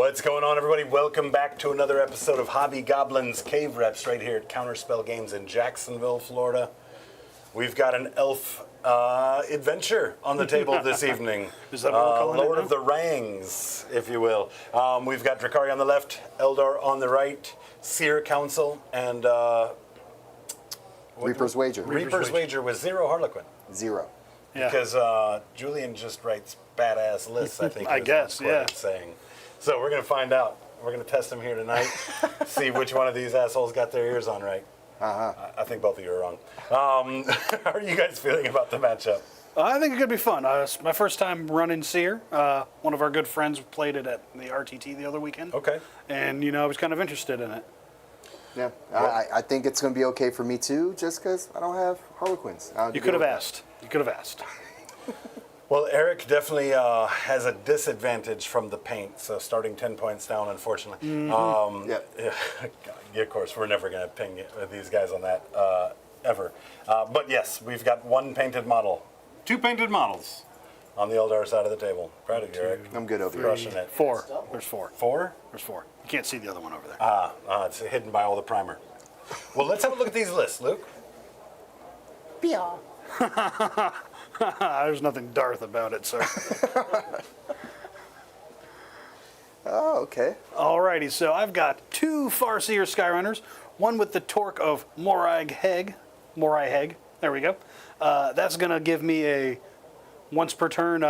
What's going on, everybody? Welcome back to another episode of Hobby Goblins Cave Reps right here at Counterspell Games in Jacksonville, Florida. We've got an elf adventure on the table this evening. Is that what we're calling Lord it of the Rangs, if you will. We've got Drukhari on the left, Eldar on the right, Seer Council, and... Reaper's Wager. Reaper's Wager with 0 Harlequin. 0. Yeah. Because Julian just writes badass lists, I think. I guess, yeah. Saying. So we're going to find out. We're going to test him here tonight, see which one of these assholes got their ears on right. I think both of you are wrong. How are you guys feeling about the matchup? I think it could be fun. It's my first time running Seer. One of our good friends played it at the RTT the other weekend. Okay. And, you know, I was kind of interested in it. Yeah, I think it's going to be okay for me too, just because I don't have Harlequins. You could have asked. You could have asked. Well, Eric definitely has a disadvantage from the paint, so starting 10 points down, unfortunately. Yeah, of course, we're never going to ping these guys on that, ever. But yes, we've got one painted model. 2 painted models on the Eldar side of the table. Proud of you, Eric. I'm good over here. Crushing it. 4. There's 4. 4? There's 4. You can't see the other one over there. It's hidden by all the primer. Well, let's have a look at these lists, Luke. There's nothing Darth about it, sir. Oh, okay. Alrighty, so I've got 2 Farseer Skyrunners, one with the torque of Morai Heg. There we go. That's going to give me a once per turn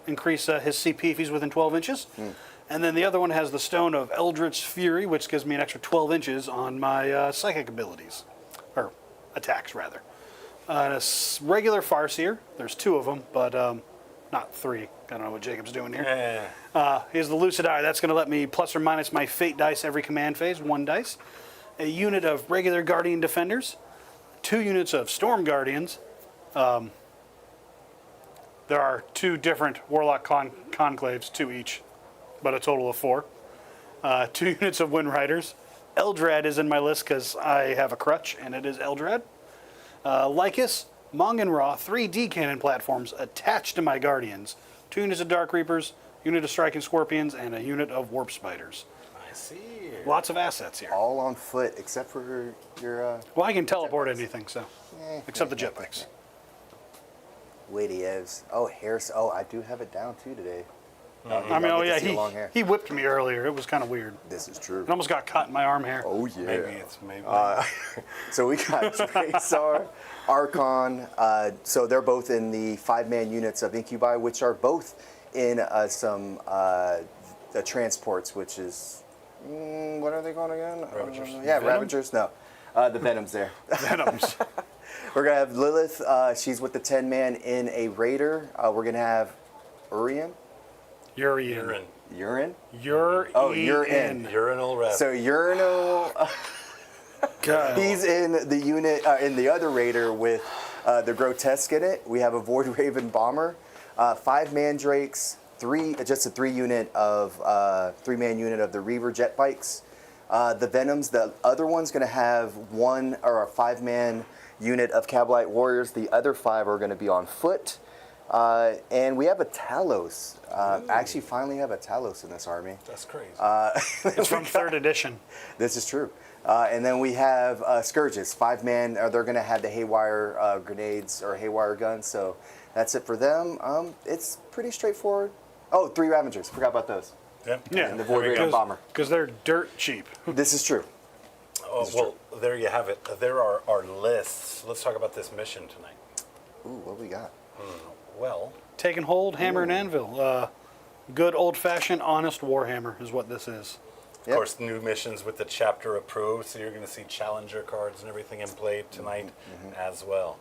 increase his CP if he's within 12 inches. And then the other one has the Stone of Eldritch Fury, which gives me an extra 12 inches on my psychic abilities. Or attacks, rather. And a regular Farseer. There's 2 of them, but not 3. I don't know what Jacob's doing here. Here's the Lucid Eye. That's going to let me plus or minus my Fate dice every command phase, 1 dice. A unit of regular Guardian Defenders. 2 units of Storm Guardians. There are 2 different Warlock Conclaves, 2 each, but a total of 4. 2 units of Wind Riders. Eldrad is in my list because I have a crutch, and it is Eldrad. Lycus, Mongenraw, 3 D-Cannon platforms attached to my Guardians. 2 units of Dark Reapers, unit of Striking Scorpions, and a unit of Warp Spiders. I see. Lots of assets here. All on foot except for your. Well, I can teleport anything, so except the jetpacks. Witty Evs. Oh, hair. Oh, I do have it down too today. I mean, oh yeah, he whipped me earlier. It was kind of weird. This is true. It almost got caught in my arm hair. Oh yeah. Maybe. So we got Draysar, Archon. So they're both in the 5-man units of Incubi, which are both in some the transports, which is what are they called again? Ravagers. Yeah, Venom? Ravagers. No, the Venoms there. Venoms. We're gonna have Lilith. She's with the 10-man in a Raider. We're gonna have Urian. Urine. Urine. Oh, you're in. Urinal rep. So Urinal. God. He's in the unit in the other Raider with the Grotesque in it. We have a Void Raven Bomber, 5 Mandrakes, just a 3-man unit of the Reaver Jet Bikes. The Venoms. The other one's going to have 1 or a 5-man unit of Kabalite Warriors. The other 5 are going to be on foot. And we have a Talos. Actually, finally have a Talos in this army. That's crazy. It's from 3rd edition. This is true. And then we have Scourges, 5-man. They're going to have the Haywire grenades or Haywire guns. So that's it for them. It's pretty straightforward. Oh, 3 Ravagers. Forgot about those. Yep. Yeah. And the Void Raven Bomber. Because they're dirt cheap. This is true. There you have it. There are our lists. Let's talk about this mission tonight. Ooh, what we got? Well, Take and Hold, Hammer and Anvil. Good old-fashioned, honest Warhammer is what this is. of course, new missions with the Chapter Approved, so you're going to see Challenger cards and everything in play tonight as well.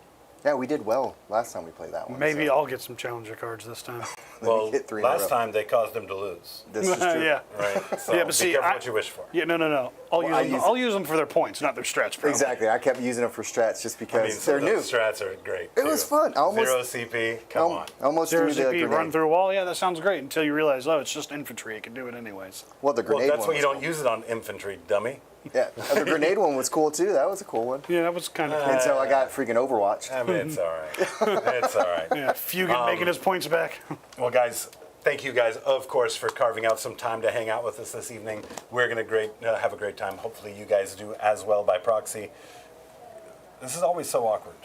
Yeah, we did well last time we played that one. Maybe so. I'll get some Challenger cards this time. Well, hit 3 in a last row. time they caused them to lose. This is true. Yeah. Right? So Yeah, but be see, careful what you wish for. Yeah, no. I'll use them for their points, not their strats. Probably. Exactly. I kept using them for strats just I because mean, some they're of new. those strats are great. It was fun. I almost- 0 CP, come on. Almost Zero threw the CP, grenade. run through a wall. Yeah, that sounds great until you realize, oh, it's just infantry. It can do it anyways. Well, the Well, grenade that's one why you was don't use it on infantry, dummy. cool. Yeah, the grenade one was cool too. That was a cool one. Yeah, that was kind of cool. Until I got freaking Overwatch. I mean, it's all right. It's all right. Yeah, Fugit making his points back. Well, guys, Thank you guys, of course, for carving out some time to hang out with us this evening. We're going to have a great time. Hopefully you guys do as well by proxy. This is always so awkward.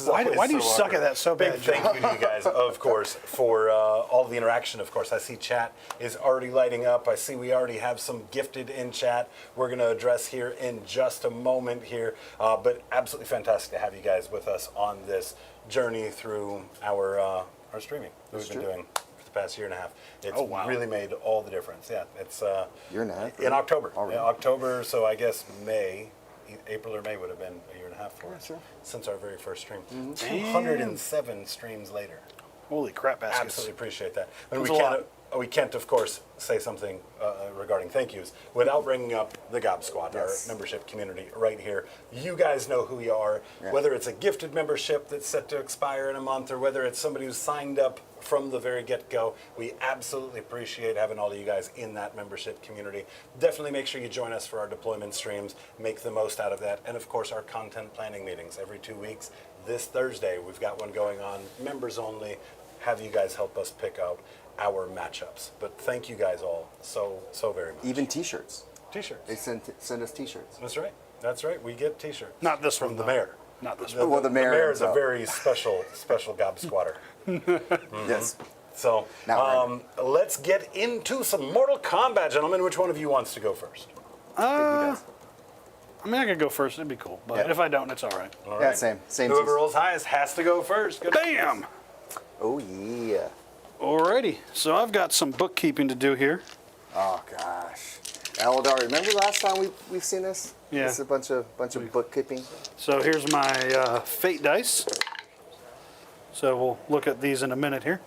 Why do you suck at that so Big bad, thank you to you guys, of course, for all the interaction, of course. I see chat is already lighting up. I see we already have some gifted in chat we're going to address here in just a moment here. But absolutely fantastic to have you guys with us on this journey through our streaming that we've been doing for the past year and a half. It's really made all the difference. Yeah, it's year and a half, in October. Already. Yeah, October, so I guess April or May would have been a year and a half for us since our very first stream. 207 streams later. Holy crap baskets. Absolutely appreciate that. And That's we can't, of course, say something regarding thank yous without bringing up the Gob Squad, our membership community right here. You guys know who you are, whether it's a gifted membership that's set to expire in a month or whether it's somebody who's signed up from the very get-go. We absolutely appreciate having all of you guys in that membership community. Definitely make sure you join us for our deployment streams, make the most out of that, and of course our content planning meetings every 2 weeks. This Thursday, we've got one going on, members only. Have you guys help us pick out our matchups. But thank you guys all so very much. Even T-shirts. T-shirts. They send us T-shirts. That's right. That's right. We get T-shirts. Not this from one, the though. mayor. Not this one. Well, the mayor The mayor is a himself. very special gob squatter. Yes. So let's get into some Mortal Kombat, gentlemen. Which one of you wants to go first? I mean, I could go first. It'd be cool. But if I don't, it's all right. All Yeah, right. same. Whoever rolls highest has to go first. Good. Bam! Oh yeah. Alrighty. So I've got some bookkeeping to do here. Oh gosh. Aeldari, remember last time we've seen this? Yeah. This is a bunch of bookkeeping. So here's my fate dice. So we'll look at these in a minute here.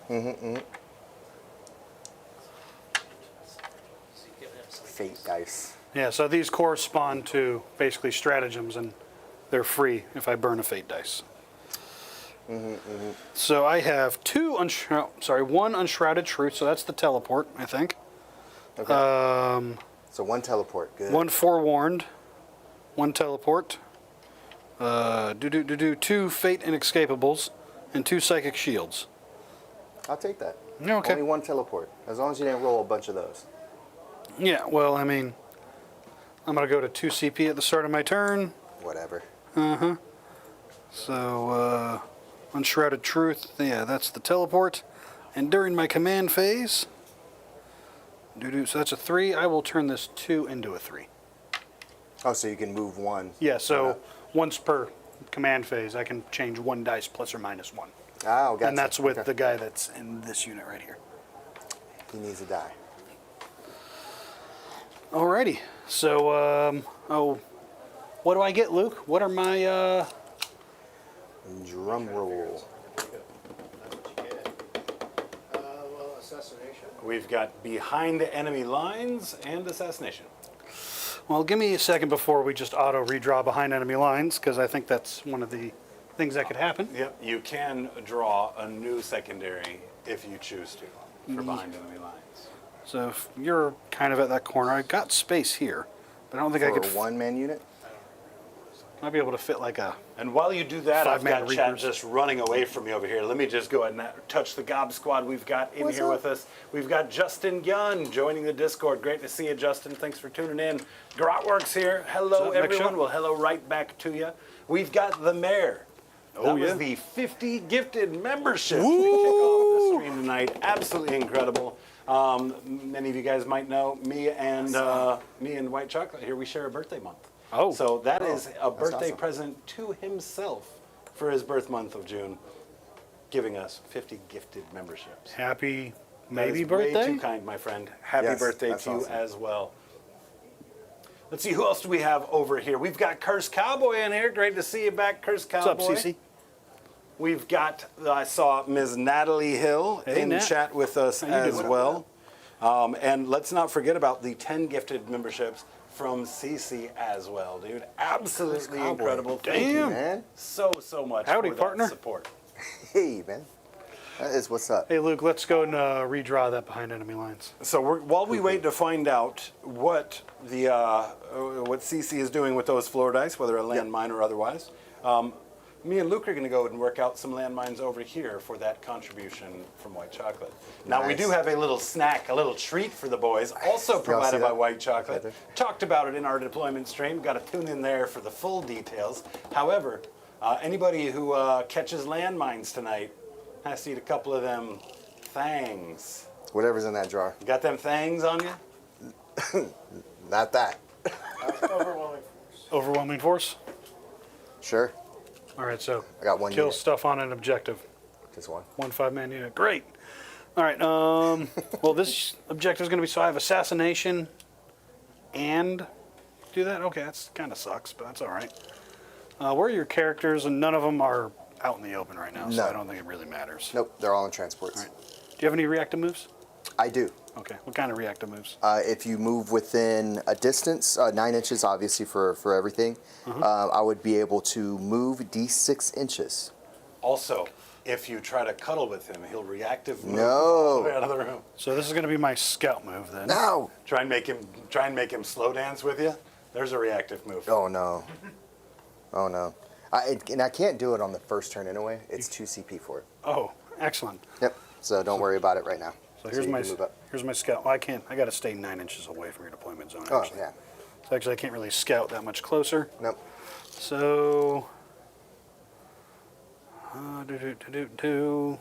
Fate dice. Yeah, so these correspond to basically stratagems, and they're free if I burn a fate dice. So I have one Unshrouded Truth, so that's the teleport, I think. Okay. So one teleport, good. One Forewarned, one teleport. 2 Fate Inescapables, and 2 Psychic Shields. I'll take that. Okay. Only one teleport, as long as you didn't roll a bunch of those. Yeah, well, I mean, I'm going to go to 2 CP at the start of my turn. Whatever. So, Unshrouded Truth, yeah, that's the teleport. And during my command phase, so that's a 3, I will turn this 2 into a 3. Oh, so you can move one. Yeah, so once per command phase, I can change 1 dice plus or minus 1. Oh, gotcha. And that's with Okay. the guy that's in this unit right here. He needs to die. Alrighty, so, what do I get, Luke? What are my, Drum roll. Assassination. We've got Behind Enemy Lines and Assassination. Well, give me a second before we just auto redraw behind enemy lines, because I think that's one of the things that could happen. Yep. You can draw a new secondary if you choose to for Behind Enemy Lines. So if you're kind of at that corner, I got space here, but I don't think I For could. a one-man unit? Might be able to fit like a. And while you do that, I've 5-man got chat Reapers. just running away from me over here. Let me just go ahead and touch the Gob Squad we've got in What's here up? with us. We've got Justin Gunn joining the Discord. Great to see you, Justin. Thanks for tuning in. Grotworks here. Hello, What's up, everyone. Mick? Well, hello right back to you. We've got the mayor. That yeah. was the 50 gifted membership to kick off the stream tonight. Absolutely incredible. Many of you guys might know me and White Chocolate here. We share a birthday month. Oh. So that is a birthday awesome. present to himself for his birth month of June, giving us 50 gifted memberships. Happy That maybe is birthday. Way too kind, my friend. Happy Yes, birthday that's to you awesome. as well. Let's see, who else do we have over here? We've got Curse Cowboy in here. Great to see you back, Curse Cowboy. What's up, Cece? We've got, I saw Ms. Natalie Hill Hey, in Nat. chat with us How you as doing? well. And let's not forget about the 10 gifted memberships from CC as well, dude. Absolutely Cowboy. incredible. Thank you Damn. Man. so much Howdy, for partner. that support. Hey, man. That is what's up. Hey, Luke, let's go and redraw that behind enemy lines. So while we wait to find out what what CC is doing with those floor dice, whether a landmine or otherwise, Me and Luke are going to go and work out some landmines over here for that contribution from White Chocolate. Now, we Nice. do have a little snack, a little treat for the boys, also provided by that? White Chocolate. Right there. Talked about it in our deployment stream. Got to tune in there for the full details. However, anybody who catches landmines tonight has to eat a couple of them fangs. Whatever's in that jar. You got them fangs on you? Not that. Overwhelming force. Sure. All right, so I got one kill unit. stuff on an objective. Just one. 1 5-man unit. Great. All right. Well, this objective is going to be, so I have assassination and do that. Okay, that's kind of sucks, but that's all right. Where are your characters? And none of them are out in the open right now, so No. I don't think it really matters. Nope, they're all in transports. All right. Do you have any reactive moves? I do. Okay. What kind of reactive moves? If you move within a distance, 9 inches, obviously for everything, I would be able to move D6 inches. Also, if you try to cuddle with him, he'll reactive move No. all the way out of the room. So this is going to be my scout move then. No. Try and make him slow dance with you. There's a reactive move. Oh no. Oh no. And I can't do it on the first turn anyway. It's 2 CP for it. Oh, excellent. Yep. So don't worry about it right now. So here's you my can move up. scout. Well, I can't. I got to stay 9 inches away from your deployment zone. Oh Actually. yeah. So actually, I can't really scout that much closer. Nope. So. Do.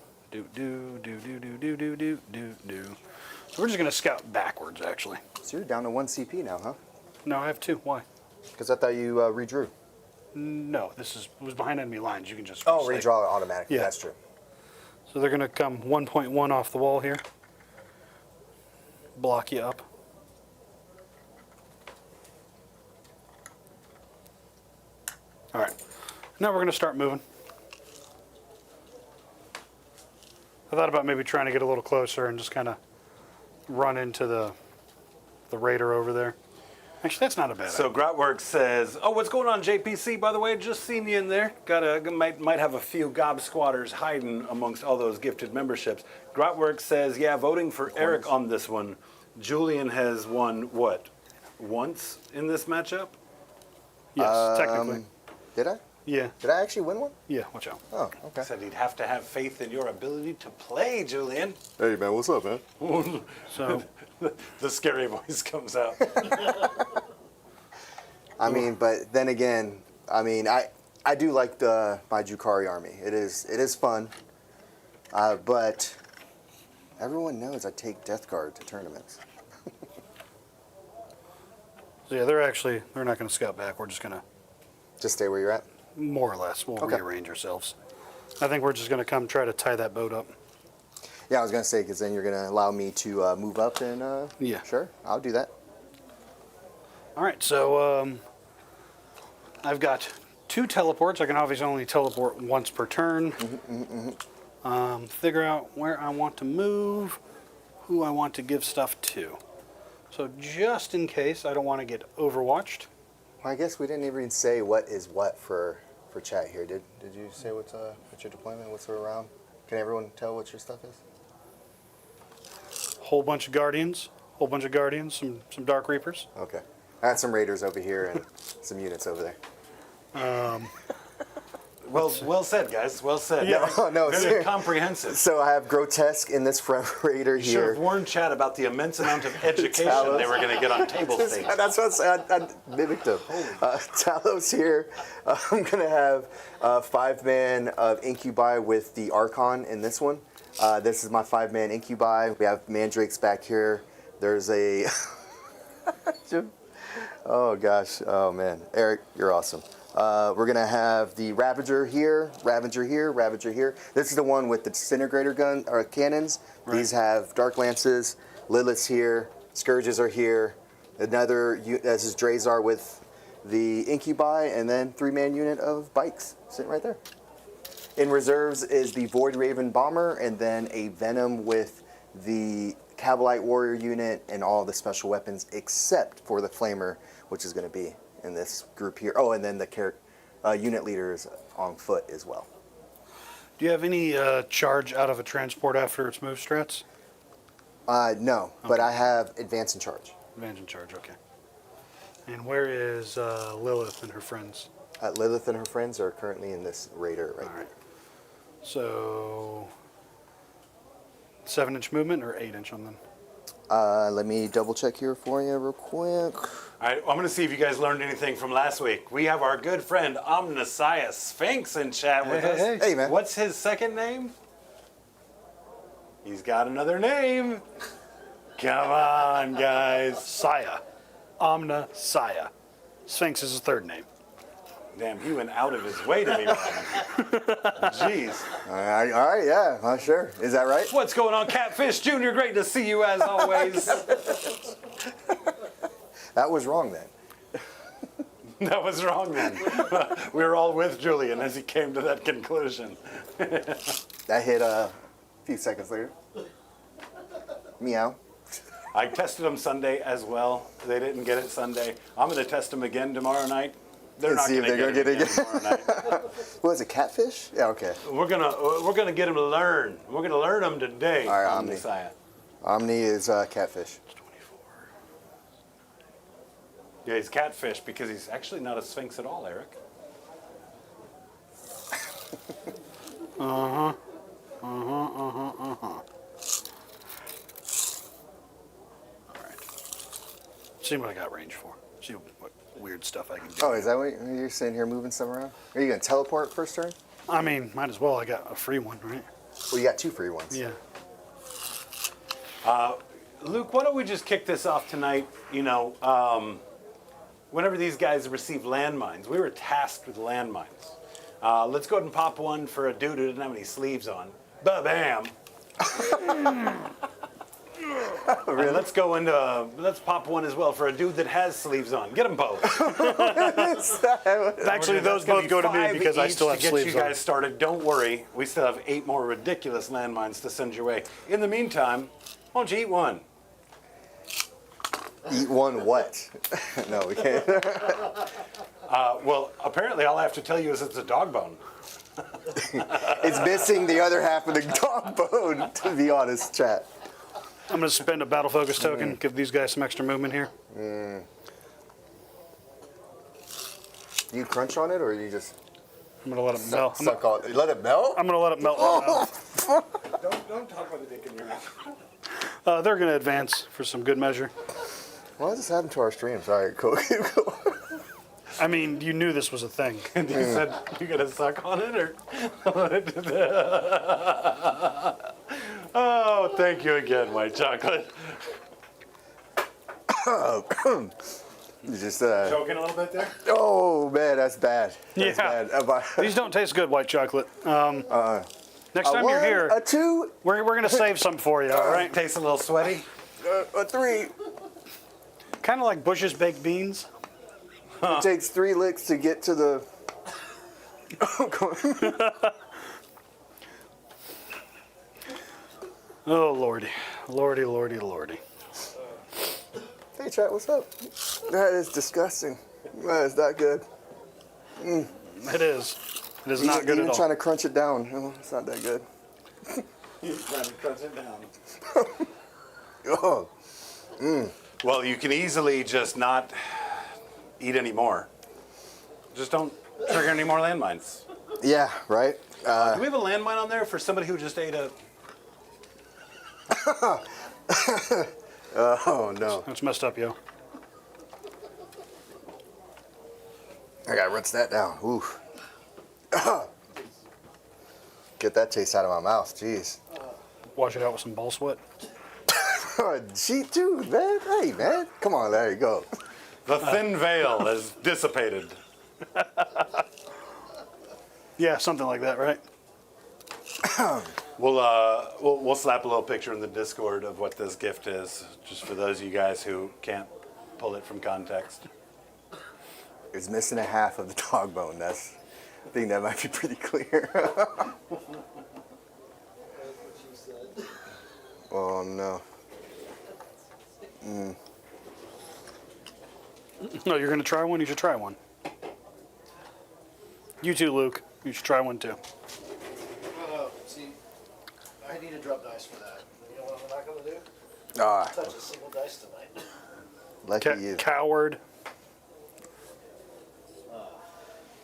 So we're just gonna scout backwards, actually. So you're down to 1 CP now, huh? No, I have 2. Why? Because I thought you redrew. No, was behind enemy lines. You can just. Oh, say- redraw it automatically. Yeah. That's true. So they're gonna come 1.1 off the wall here. Block you up. All right. Now we're gonna start moving. I thought about maybe trying to get a little closer and just kind of run into the raider over there. Actually, that's not a bad So idea. Grotworks says, "Oh, what's going on, JPC? By the way, just seen you in there. Might have a few gob squatters hiding amongst all those gifted memberships." Grotworks says, "Yeah, voting for Eric on this one. Julian has won what? Once in this matchup? Yes, technically. Did I? Yeah, Did I actually win one? yeah, watch out. Oh, okay. Said he'd have to have faith in your ability to play, Julian." Hey man, what's up, man? So, The scary voice comes out. I mean, but then again, I mean, I do like my Drukhari army. It is fun, but everyone knows I take Death Guard to tournaments. so yeah, they're not going to scout back. We're just going to, Just stay where you're at. more or less, we'll Okay. rearrange ourselves. I think we're just going to come try to tie that boat up. Yeah, I was gonna say because then you're gonna allow me to move up and Yeah. sure, I'll do that. All right, so I've got 2 teleports. I can obviously only teleport once per turn. Figure out where I want to move, who I want to give stuff to. So just in case I don't want to get overwatched. Well, I guess we didn't even say what is what for chat here. Did you say what's your deployment? What's around? Can everyone tell what your stuff is? Whole bunch of guardians, some dark reapers. Okay. I got some raiders over here and some units over there. Well said, guys. Well said. Yeah. Oh, no, Very seriously. comprehensive. So I have grotesque in this front raider You should here. have warned Chad about the immense amount of education Talos. they were going to get on table stakes. That's what I mimicked him. Talos here. I'm going to have 5-man of Incubi with the Archon in this one. This is my 5-man Incubi. We have Mandrakes back here. There's a... Oh, gosh. Oh, man. Eric, you're awesome. We're going to have the Ravager here, Ravager here, Ravager here. This is the one with the disintegrator gun or cannons. Right. These have Dark Lances. Lilith's here. Scourges are here. This is Drazar with the Incubi, and then 3-man unit of bikes sitting right there. In reserves is the Void Raven Bomber, and then a Venom with the Cavalite Warrior unit and all the special weapons except for the Flamer, which is going to be in this group here. Oh, and then the unit leaders on foot as well. Do you have any charge out of a transport after its move strats? No, but I have advance and charge. Advantage and charge, okay. And where is Lilith and her friends? Lilith and her friends are currently in this raider right now. So 7-inch movement or 8-inch on them? Let me double check here for you real quick. All right, I'm going to see if you guys learned anything from last week. We have our good friend Omnissiah Sphinx in chat with us. Hey, man. What's his second name? He's got another name. Come on, guys. Saya. Omnissiah. Sphinx is his third name. Damn, he went out of his way to be wrong. Jeez. All right, yeah, sure. Is that right? What's going on, Catfish Jr.? Great to see you as always. That was wrong then. That was wrong then. We were all with Julian as he came to that conclusion. That hit a few seconds later. Meow. I tested them Sunday as well. They didn't get it Sunday. I'm going to test them again tomorrow night. They're not going to get it again tomorrow night. What is it, catfish? Yeah, okay. We're gonna get them to learn. We're gonna learn them today. All right, on Omni. Messiah. Omni is catfish. Yeah, he's catfish because he's actually not a sphinx at all, Eric. See what I got range for. See what weird stuff I can do. Oh, is that what you're sitting here moving stuff around? Are you going to teleport first turn? I mean, might as well. I got a free one, right? Well, you got 2 free ones. Yeah. Luke, why don't we just kick this off tonight? You know, whenever these guys receive landmines, we were tasked with landmines. Let's go ahead and pop one for a dude who didn't have any sleeves on. Ba-bam. Really? And let's pop one as well for a dude that has sleeves on. Get them both. Actually, those both go to me because I still have to get sleeves you on. guys started. Don't worry, we still have 8 more ridiculous landmines to send your way. In the meantime, why don't you eat one? Eat one what? No, we can't. Well, apparently all I have to tell you is it's a dog bone. It's missing the other half of the dog bone, to be honest, chat. I'm going to spend a battle focus token, give these guys some extra movement here. You crunch on it, or you just I'm going to let it melt. suck on it? Let it melt? I'm going to let it melt. in my mouth. Don't talk with a dick in your mouth. They're going to advance for some good measure. What this happened to our streams? All right, cool. I mean, you knew this was a thing. And you said you're gonna suck on it, or? Oh, thank you again, white chocolate. You just Choking a little bit there. oh man, that's bad. That's Yeah. bad. These don't taste good, white chocolate. Next A time one, you're here, a 2, we're going to save some for you, all right? Tastes a little sweaty. a 3. Kind of like Bush's baked beans. It takes 3 licks to get to the. Oh, lordy. Lordy, lordy, lordy. Hey, chat, what's up? That is disgusting. That is not good. It is. It is not good Even at all. trying to crunch it down, it's not that good. You're trying to crunch it down. Oh, Well, you can easily just not eat any more. Just don't trigger any more landmines. yeah, right. Do we have a landmine on there for somebody who just ate a? Oh no, That's messed up, yo. I gotta rinse that down. Oof. Get that taste out of my mouth. Jeez. Wash it out with some ball sweat. Gee, dude, man. Hey, man. Come on, there you go. The thin veil is dissipated. Yeah, something like that, right? We'll slap a little picture in the Discord of what this gift is, just for those of you guys who can't pull it from context. It's missing a half of the dog bone. I think that might be pretty clear. Oh no. No, you're going to try one? You should try one. You too, Luke. You should try one too. Oh, see, I need to drop dice for that. You know what I'm not going to do? Ah, Touch a single dice tonight. lucky you. Coward.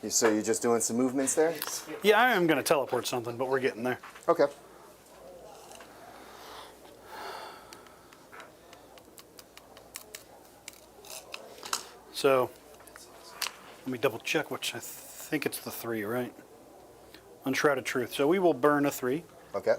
So you're just doing some movements there? Yeah, I am going to teleport something, but we're getting there. Okay. So, let me double check, which I think it's the 3, right? Unshrouded Truth. So we will burn a 3. Okay.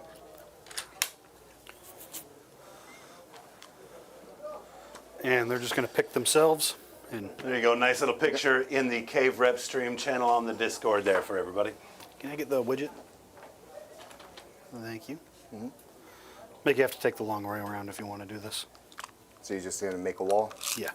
And they're just going to pick themselves. And There you go. Nice little picture in the Cave Rep stream channel on the Discord there for everybody. can I get the widget? Thank you. Make you have to take the long way around if you want to do this. So you're just going to make a wall? Yeah.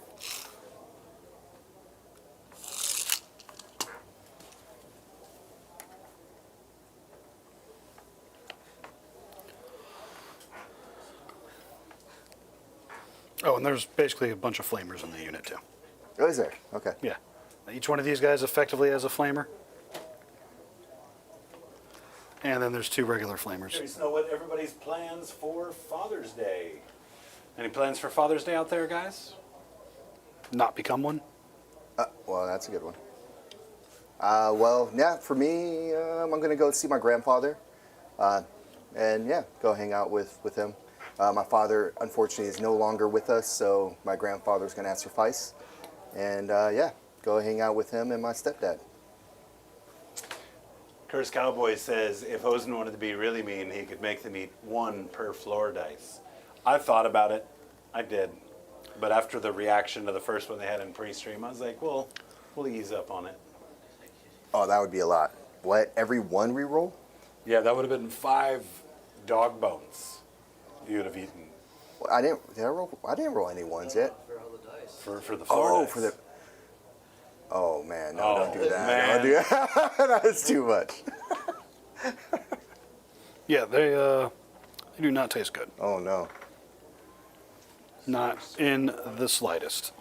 Oh, and there's basically a bunch of flamers in the unit too. Oh, is there? Okay. Yeah. Each one of these guys effectively has a flamer. And then there's 2 regular flamers. Curious to know what everybody's plans for Father's Day. Any plans for Father's Day out there, guys? Not become one? Well, that's a good one. Well, yeah, for me, I'm going to go see my grandfather. And yeah, go hang out with him. My father, unfortunately, is no longer with us, so my grandfather's going to have to suffice. And yeah, go hang out with him and my stepdad. Curse Cowboy says if Ozen wanted to be really mean, he could make them eat 1 per floor dice. I thought about it. I did. But after the reaction to the first one they had in pre-stream, I was like, well, we'll ease up on it. Oh, that would be a lot. What? Every 1 reroll? Yeah, that would have been 5 dog bones you would have eaten Well, I didn't. Did I roll? I didn't roll any 1s yet. For all the dice. for the floor dice. For the. Oh man, no, Oh, don't do that. man. Don't do that. That's too much. Yeah, they do not taste good. Oh no. Not in the slightest.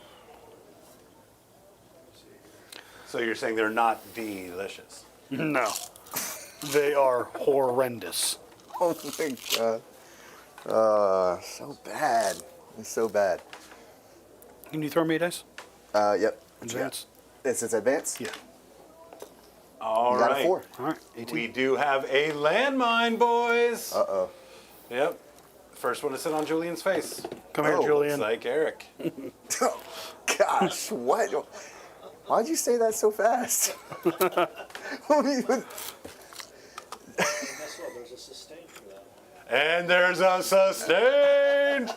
So you're saying they're not delicious? No. They are horrendous. Oh my god. So bad. It's so bad. Can you throw me a dice? Yep. Advance? This is advance. Yeah. All You got right. a 4. All right, 18. We do have a landmine, boys. Uh-oh. Yep. First one to sit on Julian's face. Come here, Oh, Julian. It's like Eric. Oh, gosh, what? Why'd you say that so fast? I mean, Guess what? There's a sustain for that. And there's a sustained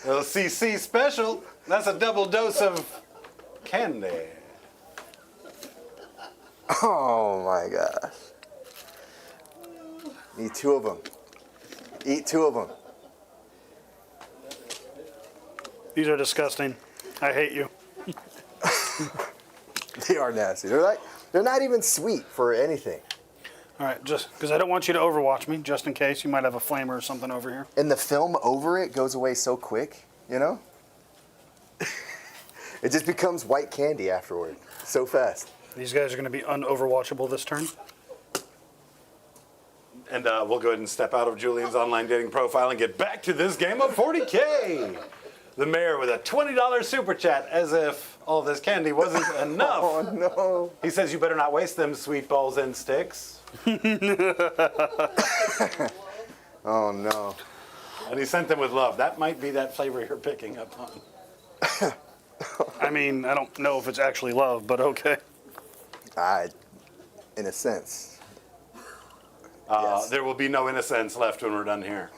little CC special. That's a double dose of candy. oh my gosh. Eat 2 of them. Eat 2 of them. These are disgusting. I hate you. They are nasty. They're not even sweet for anything. All right, just because I don't want you to overwatch me, just in case. You might have a flamer or something over here. And the film over it goes away so quick, you know? It just becomes white candy afterward. So fast. These guys are going to be unoverwatchable this turn. And we'll go ahead and step out of Julian's online dating profile and get back to this game of 40K. The mayor with a $20 super chat, as if all this candy wasn't enough. Oh no. He says you better not waste them sweet balls and sticks. Oh no. And he sent them with love. That might be that flavor you're picking up on. I mean, I don't know if it's actually love, but okay. In a sense. There will be no innocence left when we're done here.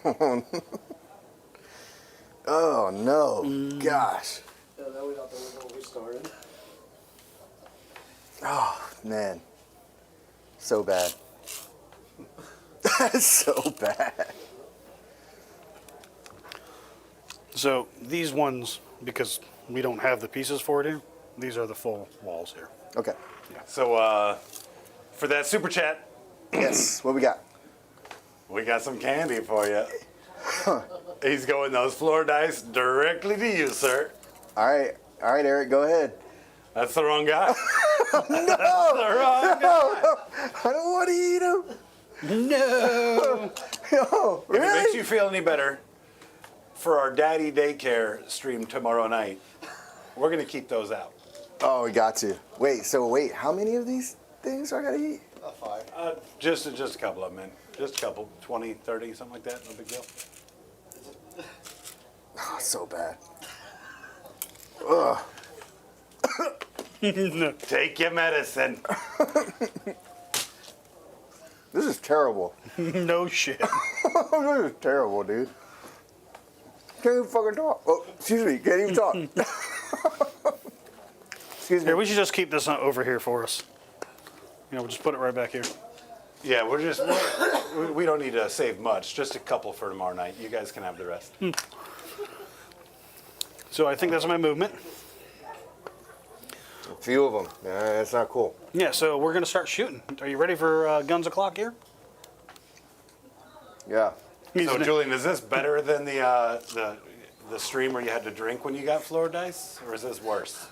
Oh no. Gosh. Yeah, now we got the window restarted. Oh man. So bad. That's so bad. So these ones, because we don't have the pieces for it here, these are the full walls here. Okay. So for that super chat, Yes. What we got? we got some candy for you. He's going those floor dice directly to you, sir. All right, Eric, go ahead. That's the wrong guy. No, The wrong guy. I don't want to eat them. No. No, If it makes really? you feel any better, for our daddy daycare stream tomorrow night, we're going to keep those out. Oh, we got you. Wait, how many of these things do I gotta eat? 5. Just a couple of them, man. Just a couple, 20, 30, something like that. No big deal. Oh, so bad. Ugh. Take your medicine. This is terrible. No shit. This is terrible, dude. Can't even fucking talk. Oh, excuse me, can't even talk. Excuse me. Here, we should just keep this over here for us. We'll just put it right back here. Yeah, we don't need to save much. Just a couple for tomorrow night. You guys can have the rest. So I think that's my movement. A few of them. That's not cool. Yeah, so we're going to start shooting. Are you ready for guns o'clock here? Yeah. So, Julian, is this better than the stream where you had to drink when you got floor dice, or is this worse?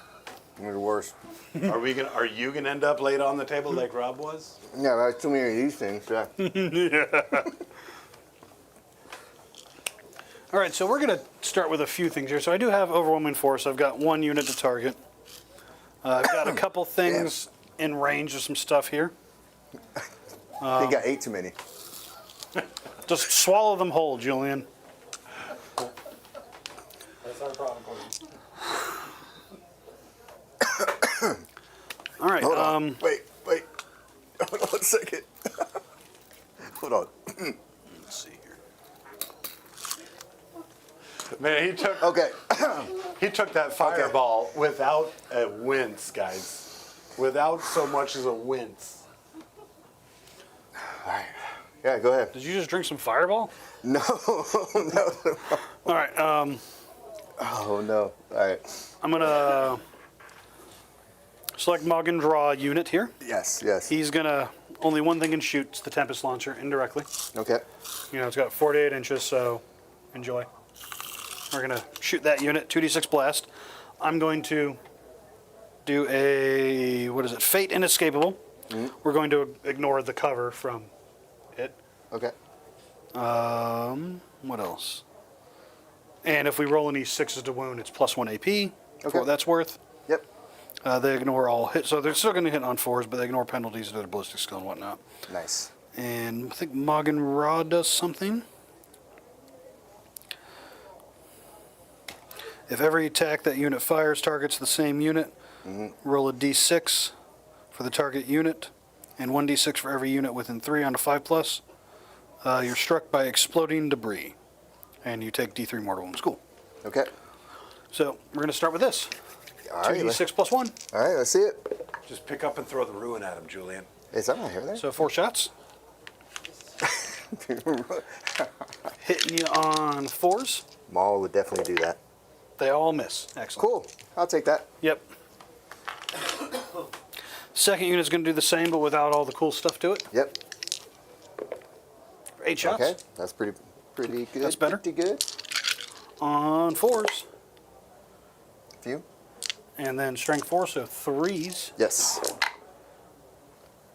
It's worse. Are you gonna end up late on the table like Rob was? Yeah, I have too many of these things. Yeah. All right, so we're going to start with a few things here. So I do have overwhelming force. I've got 1 unit to target. I've got a couple things in range of some stuff here. They got 8 too many. Just swallow them whole, Julian. That's our problem, Gordon. All right. Hold on. Wait. Hold on 1 second. Hold on. Let's see here. Man, he took that fireball without a wince, guys. Without so much as a wince. All right. Yeah, go ahead. Did you just drink some Fireball? No. No. All right. Oh, no. All right. I'm going to select Mog and Draw unit here. Yes. He's going to, only one thing can shoot, it's the Tempest Launcher indirectly. Okay. It's got 48 inches, so enjoy. We're going to shoot that unit, 2d6 blast. I'm going to do a, Fate Inescapable. Mm-hmm. We're going to ignore the cover from it. Okay. What else? And if we roll any 6s to wound, it's +1 AP for Okay. what that's worth. Yep. They ignore all hits, so they're still going to hit on 4s, but they ignore penalties to their ballistic skill and whatnot. Nice. And I think Moggen Raw does something. If every attack that unit fires targets the same unit, roll a d6 for the target unit, and 1d6 for every unit within 3 on a 5+. You're struck by exploding debris, and you take d3 mortal wounds. Cool. Okay. So we're going to start with this. All right. 2d6 +1. All right, let's see it. Just pick up and throw the ruin at him, Julian. Is that my hair there? So 4 shots. Hitting you on 4s. Maul would definitely do that. They all miss. Excellent. Cool. I'll take that. Yep. Second unit's going to do the same, but without all the cool stuff to it. Yep. 8 shots. Okay. That's pretty good. That's better. Pretty good. On 4s. Few. And then strength 4, so 3s. Yes.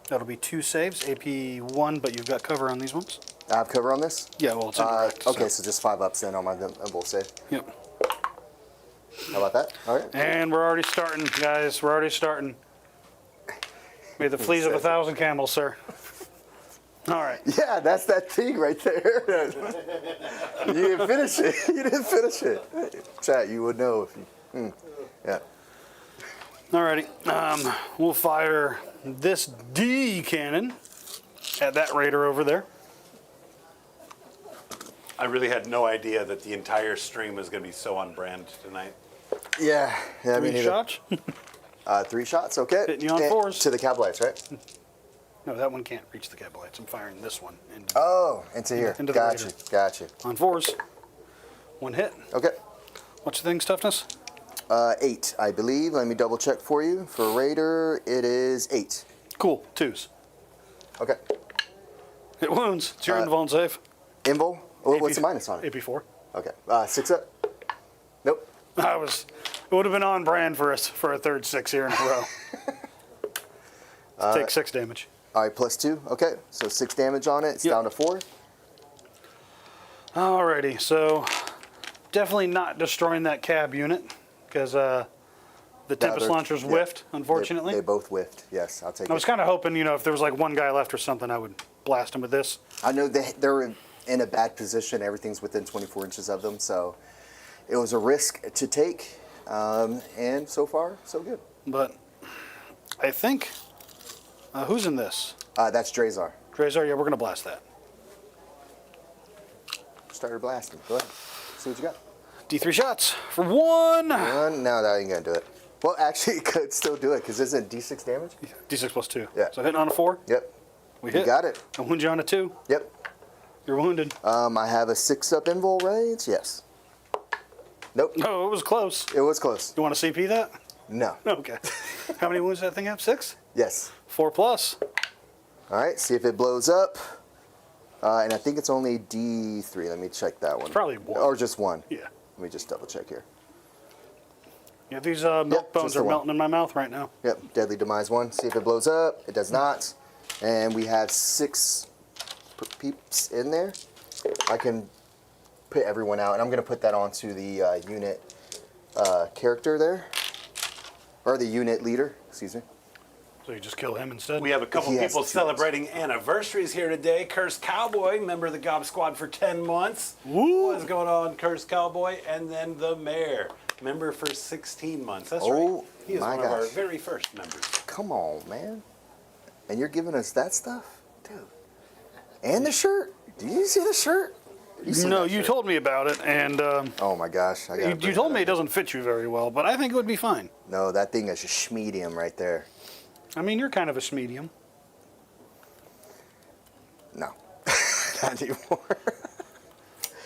That'll be 2 saves, AP 1, but you've got cover on these ones. I have cover on this? Yeah, well, it's indirect. Okay, so just 5 ups then on my bull save. Yep. How about that? All right. And we're already starting, guys. We're already starting. May the fleas of 1,000 camels, sir. All right. Yeah, that's that thing right there. You didn't finish it. You didn't finish it. Chat, you would know if you. Yeah. Alrighty. We'll fire this D cannon at that raider over there. I really had no idea that the entire stream was going to be so on brand tonight. Yeah. Yeah. 3 shots. 3 shots. Okay. Hitting you on And 4s. to the Cabalites, right? No, that one can't reach the Cabalites. I'm firing this one. Oh, into here. Into the Gotcha. raider. Gotcha. On 4s. 1 hit. Okay. What's the thing's toughness? 8, I believe. Let me double check for you. For Raider, it is 8. Cool. 2s. Okay. Hit wounds. It's your invuln save. Invul? Oh, what's the minus on it? AP 4. Okay. 6 up? Nope. It would have been on brand for us for a third 6 here in a row. Take 6 damage. All right, +2. Okay. So 6 damage on it. It's Yep. down to 4. Alrighty, so definitely not destroying that cab unit because The Tempest they're- launchers yeah. whiffed, unfortunately. They both whiffed. Yes, I'll take I was it. kind of hoping, if there was like one guy left or something, I would blast him with this. I know they're in a bad position. Everything's within 24 inches of them, so it was a risk to take. And so far, so good. But I think, who's in this? That's Drazar. Drazar, yeah, we're going to blast that. Started blasting. Go ahead. See what you got. D3 shots for 1. No, that ain't gonna do it. Well, actually, it could still do it because isn't it D6 damage? D6 plus 2. Yeah. So hitting on a 4. Yep. We You hit. got it. I wound you on a 2. Yep. You're wounded. I have a 6-up invul range. Yes. Nope. Oh, it was close. It was close. You want to CP that? No. Okay. How many wounds does that thing have? 6? Yes. 4 plus. All right. See if it blows up. And I think it's only D3. Let me check that one. Probably 1. Or just 1. Yeah. Let me just double check here. Yeah, these milk Yep, bones just the are one. melting in my mouth right now. Yep. Deadly Demise 1. See if it blows up. It does not. And we have 6 peeps in there. I can put everyone out, and I'm going to put that onto the unit character there, or the unit leader, excuse me. So you just kill him instead? We have a couple He has people 2 celebrating anniversaries here today. Cursed Cowboy, member of the Gob Squad for 10 months. Woo! What's going on, Cursed Cowboy? And then the Mayor, member for 16 months. That's Oh, right. He is my one of our gosh. very first members. Come on, man. And you're giving us that stuff? Dude. And the shirt. Do you see the shirt? See No, that you shirt? told me about it, and Oh my gosh. I gotta you told me it doesn't fit you very well, but I think it would be fine. No, that thing is a schmedium right there. I mean, you're kind of a medium. No. Not anymore.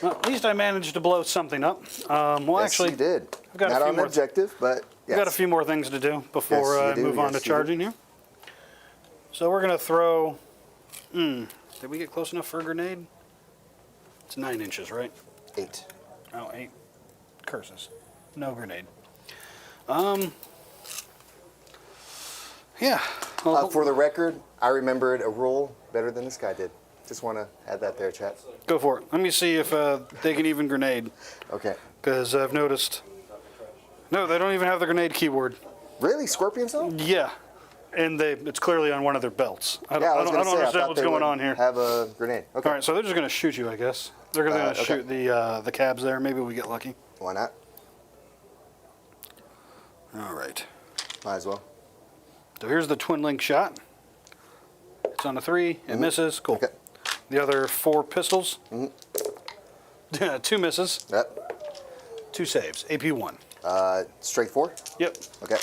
Well, at least I managed to blow something up. Well, Yes, actually, you did. I've got a Not few on the more objective, but we've got a few more things to do before Yes, you I do. move on Yes, to you do. charging here. So we're going to throw... Did we get close enough for a grenade? It's 9 inches, right? 8. Oh, 8. Curses. No grenade. Yeah. Well, For the record, I remembered a rule better than this guy did. Just want to add that there, chat. go for it. Let me see if they can even grenade, Okay. because I've noticed... No, they don't even have the grenade keyword. Really? Scorpions though? Yeah. And it's clearly on one of their belts. I Yeah, I was don't gonna say, I understand thought what's they going would on here. Have a grenade. Okay. All right, so they're just going to shoot you, I guess. They're going to Okay. shoot the cabs there. Maybe we get lucky. Why not? All right. Might as well. So here's the twin link shot. It's on a 3. It misses. Cool. Okay. The other 4 pistols. 2 misses. Yep. 2 saves. AP 1. Straight 4. Yep. Okay.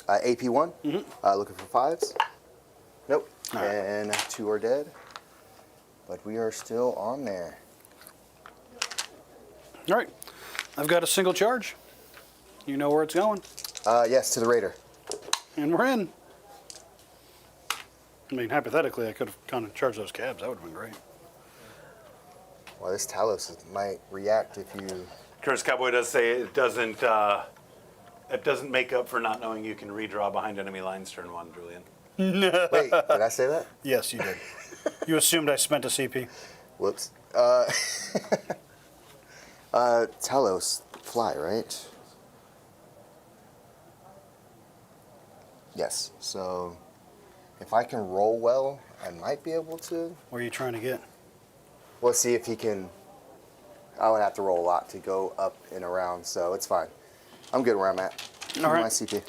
AP 1. Looking for 5s. Nope. All right. And 2 are dead. But we are still on there. All right. I've got a single charge. You know where it's going. Yes, to the Raider. And we're in. I mean, hypothetically, I could have kind of charged those cabs. That would have been great. Well, this Talos might react if you... Cursed Cowboy does say it doesn't make up for not knowing you can redraw behind enemy lines turn 1, Julian. Wait, did I say that? Yes, you did. You assumed I spent a CP. Whoops. Talos, fly, right? Yes. So, if I can roll well, I might be able to. Where are you trying to get? We'll see if he can. I would have to roll a lot to go up and around, so it's fine. I'm good where I'm at. Give me right. my CP.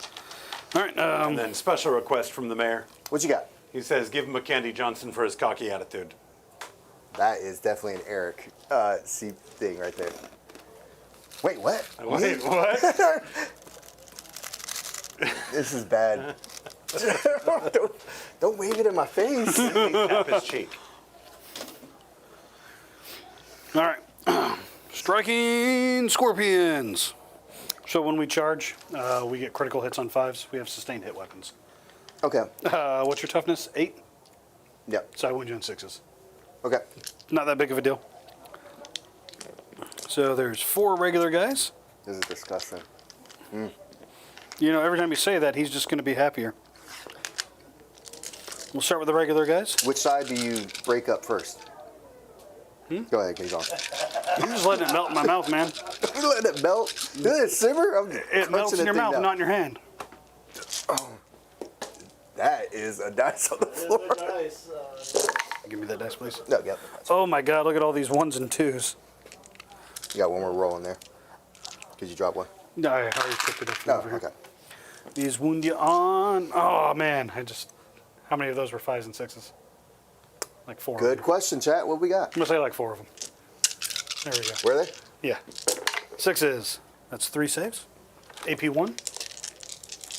All right. And then special request from the Mayor. What you got? He says, give him a Candy Johnson for his cocky attitude. That is definitely an Eric C thing right there. Wait, what? Wait, what? This is bad. don't wave it in my face. Tap his cheek. All right. Striking scorpions. So when we charge, we get critical hits on 5s. We have sustained hit weapons. Okay. What's your toughness? 8? Yep. So I wound you on 6s. Okay. Not that big of a deal. So there's 4 regular guys. This is disgusting. You know, every time you say that, he's just going to be happier. We'll start with the regular guys. Which side do you break up first? Go ahead, keep going. You're just letting it melt in my mouth, man. You letting it melt? Did it simmer? I'm It melts crunching in the your thing mouth, down. not in your hand. That is a dice on the There's floor. the dice. Give me that dice, please. No, yep. Oh my God! Look at all these ones and twos. You got one more roll in there. Because you dropped one. No, I already picked it up from Oh, over here. okay. These wound you on. Oh man, how many of those were 5s and 6s? Like 4. Good Of them. question, chat. What we got? I'm gonna say like 4 of them. There we go. Where are they? Yeah. 6s. That's 3 saves. AP 1.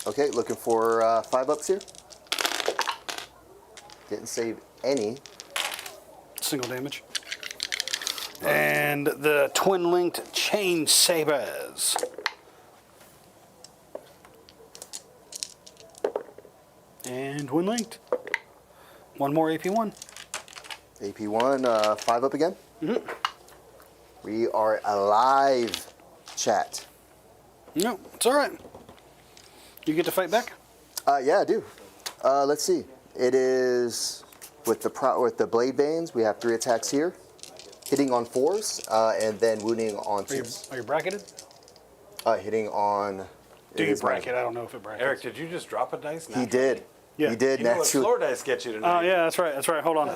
Okay, looking for 5-ups here. Didn't save any. Single damage. And the twin linked chain sabers. And twin linked. One more AP1. AP1, 5-up again. We are alive, chat. No, it's all right. You get to fight back? Yeah, I do. Let's see. It is with the blade veins. We have 3 attacks here, hitting on 4s, and then wounding on Are you, 2s. are you bracketed? Hitting on. Do it you is my- bracket? I don't know if it brackets. Eric, did you just drop a dice? He did. Yeah. He did. You know what Naturally. floor dice get you Oh, tonight? yeah, that's right. That's right. Hold on.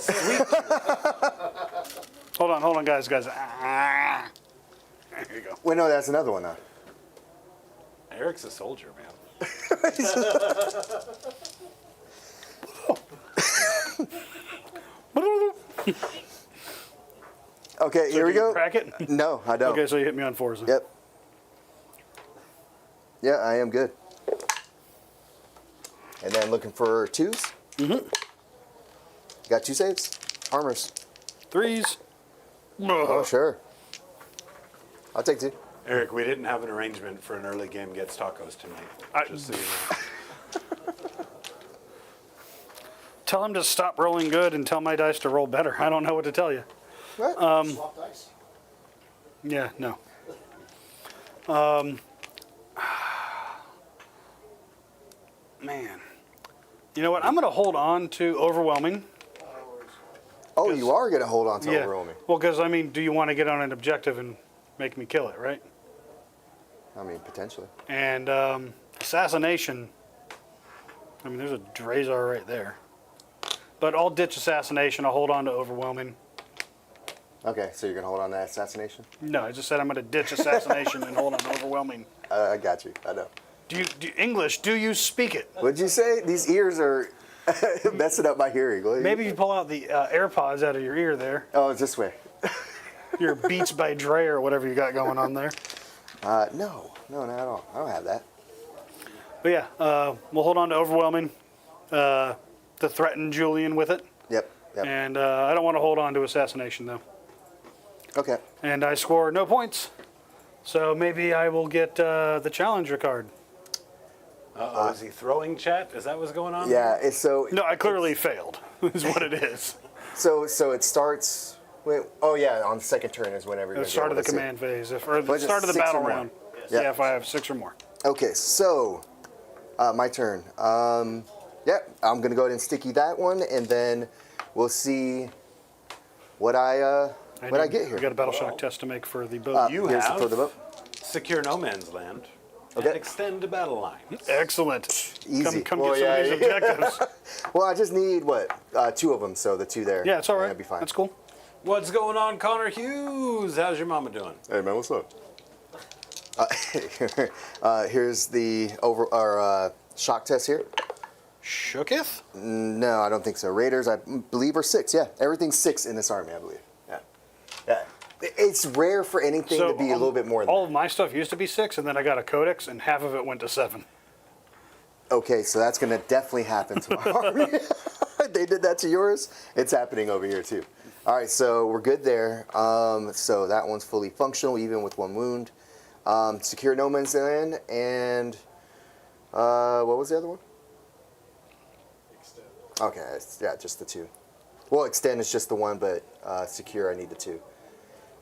Hold on, guys. Ah. There you go. Wait, no, that's another one now. Eric's a soldier, man. Okay, here we Do you go. bracket? No, I don't. Okay, so you hit me on 4s. Then. Yep. Yeah, I am good. And then looking for 2s. Got 2 saves. Armors. 3s. Oh, sure. I'll take 2. Eric, we didn't have an arrangement for an early game gets tacos tonight. Just so you know. Tell him to stop rolling good and tell my dice to roll better. I don't know what to tell you. What? Swap dice. Yeah, no. Man. You know what? I'm going to hold on to overwhelming. Oh, you are going to hold on to overwhelming. Well, because, I mean, do you want to get on an objective and make me kill it, right? I mean, potentially. And assassination. I mean, there's a Drazar right there. But I'll ditch assassination. I'll hold on to overwhelming. Okay, so you're going to hold on to assassination? No, I just said I'm going to ditch assassination and hold on to overwhelming. I got you. I know. Do English? Do you speak it? What'd you say? These ears are messing up my hearing. What? Maybe you pull out the AirPods out of your ear there. Oh, it's this way. Your Beats by Dre or whatever you got going on there. No, not at all. I don't have that. But yeah, we'll hold on to overwhelming to threaten Julian with it. Yep. And I don't want to hold on to assassination though. Okay. And I score no points. So maybe I will get the challenger card. Uh-oh, is he throwing chat? Is that what's going on? Yeah, it's so. No, I clearly failed, is what it is. So it starts. Wait, oh yeah, on the second turn is whenever At you're the start of the gonna see. command phase, or the Was it start of the 6 or battle more? round. Yeah. Yeah, if I have 6 or more. Okay, so my turn. Yeah, I'm gonna go ahead and sticky that one, and then we'll see what I get here. We got a battle shock test to make for the boat. You Here's have for the vote. secure no man's land Okay. and extend the battle line. Excellent. Easy. Come Well, get some of these yeah. objectives. Well, I just need 2 of them, so the 2 there. Yeah, it's all right. That'd be fine. That's cool. What's going on, Connor Hughes? How's your mama doing? Hey man, what's up? Here's the shock test here. Shooketh? No, I don't think so. Raiders, I believe, are 6. Yeah, everything's 6 in this army, I believe. Yeah. It's rare for anything to be a little bit more than all that. of my stuff used to be 6, and then I got a codex, and half of it went to 7. Okay, so that's going to definitely happen to my army. They did that to yours. It's happening over here too. All right, so we're good there. So that one's fully functional, even with 1 wound. Secure no man's land, and what was the other one? Extend. Okay, yeah, just the 2. Well, extend is just the 1, but secure, I need the 2.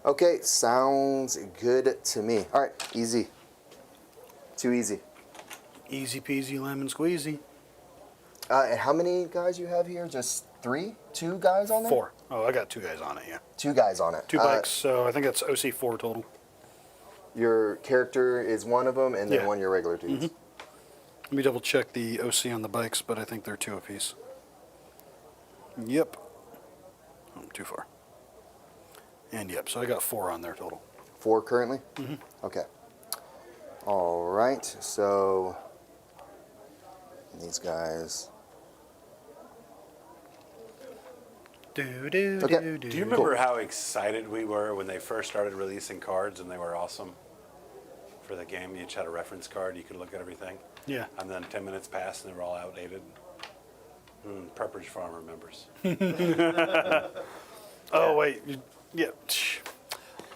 Okay, sounds good to me. All right, easy. Too easy. Easy peasy lemon squeezy. And how many guys you have here? Just 3? 2 guys on there? 4. Oh, I got 2 guys on it, yeah. 2 guys on it. 2 bikes, so I think that's OC 4 total. Your character is one of them, and then Yeah. one your regular dudes. Let me double check the OC on the bikes, but I think they're 2 apiece. Yep. Oh, too far. And yep, so I got 4 on there total. 4 currently? Mm-hmm. Okay. All right, so these guys. Okay. Do you remember how excited we were when they first started releasing cards and they were awesome for the game? You each had a reference card, you could look at everything. Yeah. And then 10 minutes passed and they were all outdated. Pepperidge Farm remembers. Oh, wait. Yeah.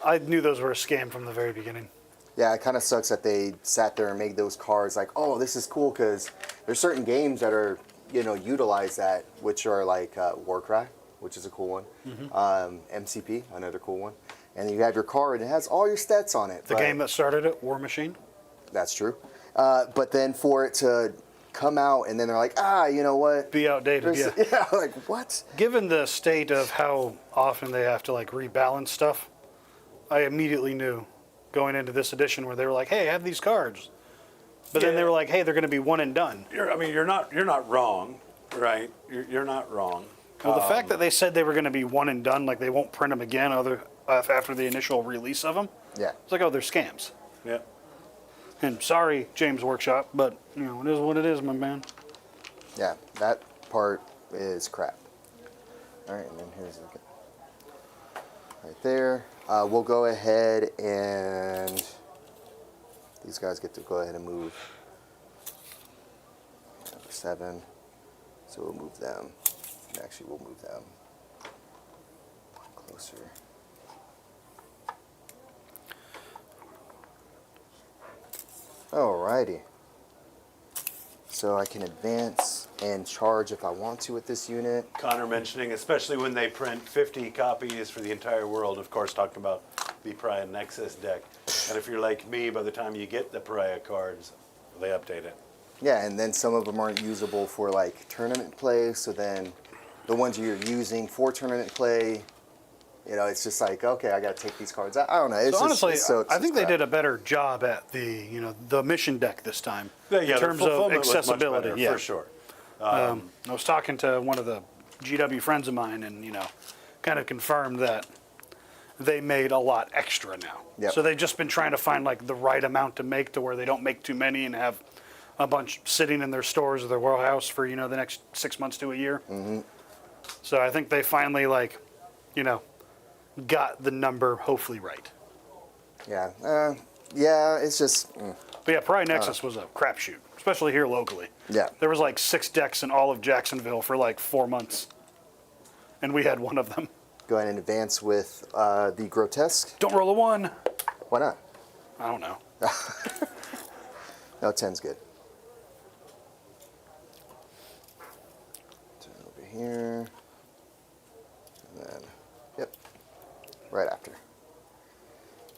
I knew those were a scam from the very beginning. Yeah, it kind of sucks that they sat there and made those cards like, oh, this is cool, because there's certain games that are, utilize that, which are like Warcraft, which is a cool one. MCP, another cool one. And you have your card, and it has all your stats on it. The game that started it, War Machine? That's true. But then for it to come out, and then they're like, you know what? Be outdated, yeah. Yeah, like, what? Given the state of how often they have to, like, rebalance stuff, I immediately knew going into this edition where they were like, hey, I have these cards. But then they were like, hey, they're going to be one and done. You're not wrong, right? You're not wrong. Well, the fact that they said they were going to be one and done, like they won't print them again after the initial release of them, Yeah. it's like, oh, they're scams. Yeah. And sorry, James Workshop, but, it is what it is, my man. Yeah, that part is crap. All right, and then here's the right there. We'll go ahead and these guys get to go ahead and move. Number 7. So we'll move them. Actually, we'll move them closer. Alrighty. So I can advance and charge if I want to with this unit. Connor mentioning, especially when they print 50 copies for the entire world, of course, talking about the Pariah Nexus deck. And if you're like me, by the time you get the Pariah cards, they update it. Yeah, and then some of them aren't usable for like tournament play, so then the ones you're using for tournament play, it's just like, okay, I got to take these cards out. I don't know. It's So honestly, it's I think crap. they did a better job at the mission deck this time Yeah, in the terms of fulfillment was much accessibility. better, Yeah, for sure. I was talking to one of the GW friends of mine, and kind of confirmed that they made a lot extra now. Yep. So they've just been trying to find like the right amount to make to where they don't make too many and have a bunch sitting in their stores or their warehouse for the next 6 months to a year. Mm-hmm. So I think they finally got the number hopefully right. Yeah, yeah, it's just. But yeah, Pariah Nexus was a crapshoot, especially here locally. Yeah. There was like 6 decks in all of Jacksonville for like 4 months, and we had one of them. Go ahead and advance with the grotesque. Don't roll a 1. Why not? I don't know. No, 10's good. Turn over here. And then, yep, right after.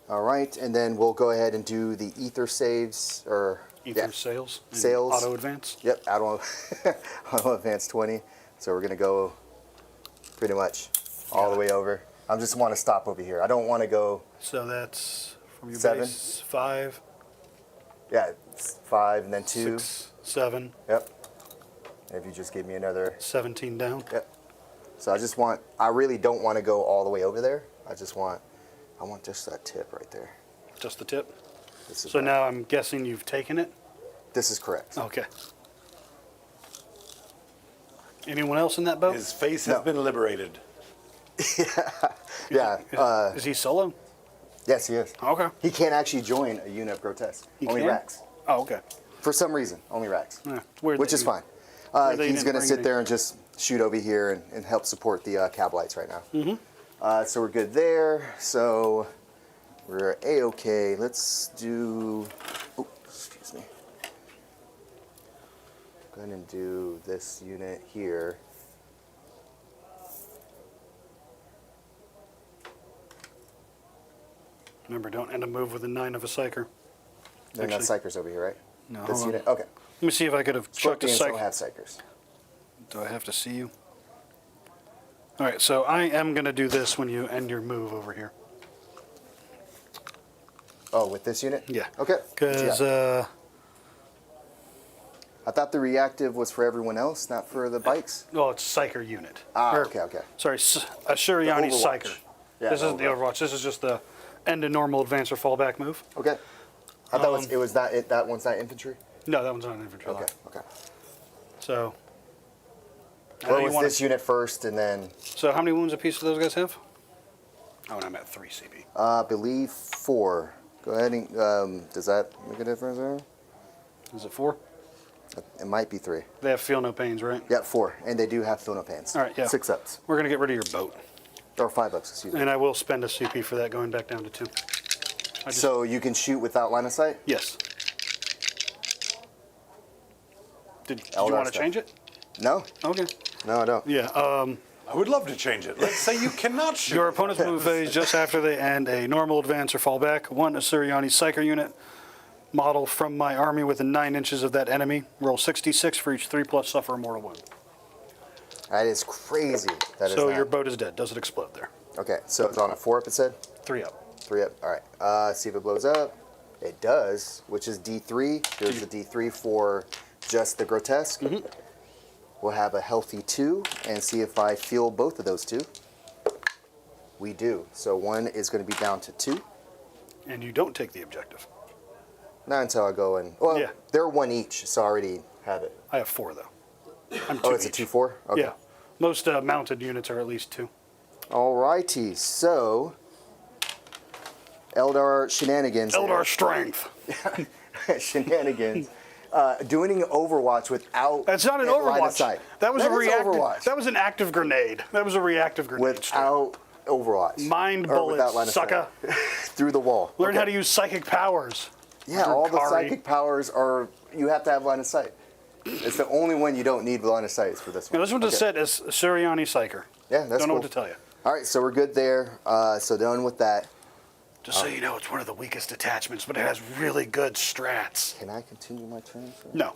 All right, and then we'll go ahead and do the ether saves, or Ether sales. And Sales. Auto advance. Yep, auto advance 20. So we're gonna go pretty much all the way over. I just want to stop over here. I don't want to go. So that's from your 7. base 5, Yeah, it's 5 and then 2. 6, 7, Yep. And if you just give me another. 17 down. Yep. So I really don't want to go all the way over there. I want just that tip right there. Just the tip. This is So right. now I'm guessing you've taken it. This is correct. Okay. Anyone else in that boat? His face has No. been liberated. Yeah. Is he solo? Yes, he is. Okay. He can't actually join a unit of grotesque. He Only can't? racks. Oh, okay. For some reason, only racks. Yeah, weird Which that is you- fine. weird that you He's didn't going to bring sit any- there and just shoot over here and help support the Cabalites right now. Mm-hmm. So we're good there. So we're A-okay. Let's do... Oh, excuse me. Go ahead and do this unit here. Remember, don't end a move with a 9 of a psyker. They're not Actually- psychers over here, right? No, This hold on. unit? Okay. Let me see if I could have chucked a Scorpions don't psyker. have psychers. Do I have to see you? All right, so I am going to do this when you end your move over here. Oh, with this unit? Yeah. Okay. Because I thought the reactive was for everyone else, not for the bikes. Well, it's Psyker unit. Ah, Or, okay. Sorry, a Shuriani The Overwatch. Psyker. Yeah, This isn't the Overwatch. This is just the end of normal advance or fallback move. Okay. I thought it was that. That one's not infantry. No, that one's not an infantry. Okay. line. Okay. So. I know Well, you was wanna- this unit first, and then So how many wounds apiece do those guys have? Oh, and I'm at 3 CP. I believe 4. Go ahead and does that make a difference there? Is it 4? It might be 3. They have feel no pains, right? Yeah, 4, and they do have fill no pants. All right, yeah. 6 ups We're going to get rid of your boat. or 5 ups. Excuse me. And I will spend a CP for that, going back down to 2. So you can shoot without line of sight. Yes. Did you Eldar want to stuff. change it? No, Okay. no, I don't. Yeah. I would love to change it. Let's say you cannot shoot. Your opponent's move phase just after they end a normal advance or fall back. 1 Assyriani Psyker unit model from my army within 9 inches of that enemy. Roll 66 for each 3+ suffer a mortal wound. That is crazy. That is So not. your boat is dead. Does it explode there? Okay, so it's on a 4 up. It said 3 up. 3 up. All right. See if it blows up. It does, which is D3. There's a D3 for just the grotesque. We'll have a healthy 2 and see if I feel both of those 2. We do. So 1 is going to be down to 2. And you don't take the objective. Not until I go in. Well, Yeah. they're 1 each, so I already have it. I have 4 though. I'm 2 Oh, it's a each. 2-4? Okay. Yeah. Most mounted units are at least 2. Alrighty, so Eldar shenanigans. Eldar strength. Shenanigans. Doing an Overwatch without That's not an line of Overwatch. sight. That was a is reactive. Overwatch. That was an active grenade. That was a reactive grenade. strike. Without Overwatch. Mind Or without line bullets, of sucker. sight. Through the wall. Learn Okay. how to use psychic powers. Yeah, all the Drukhari. psychic powers are, you have to have line of sight. It's the only one you don't need line of sight is for this one. Now, this one just said is Suriani Psyker. Yeah, that's Don't know cool. what to tell you. All right, so we're good there. So done with that. Just so you know, it's one of the weakest attachments, but it has really good strats. Can I continue my turn? No.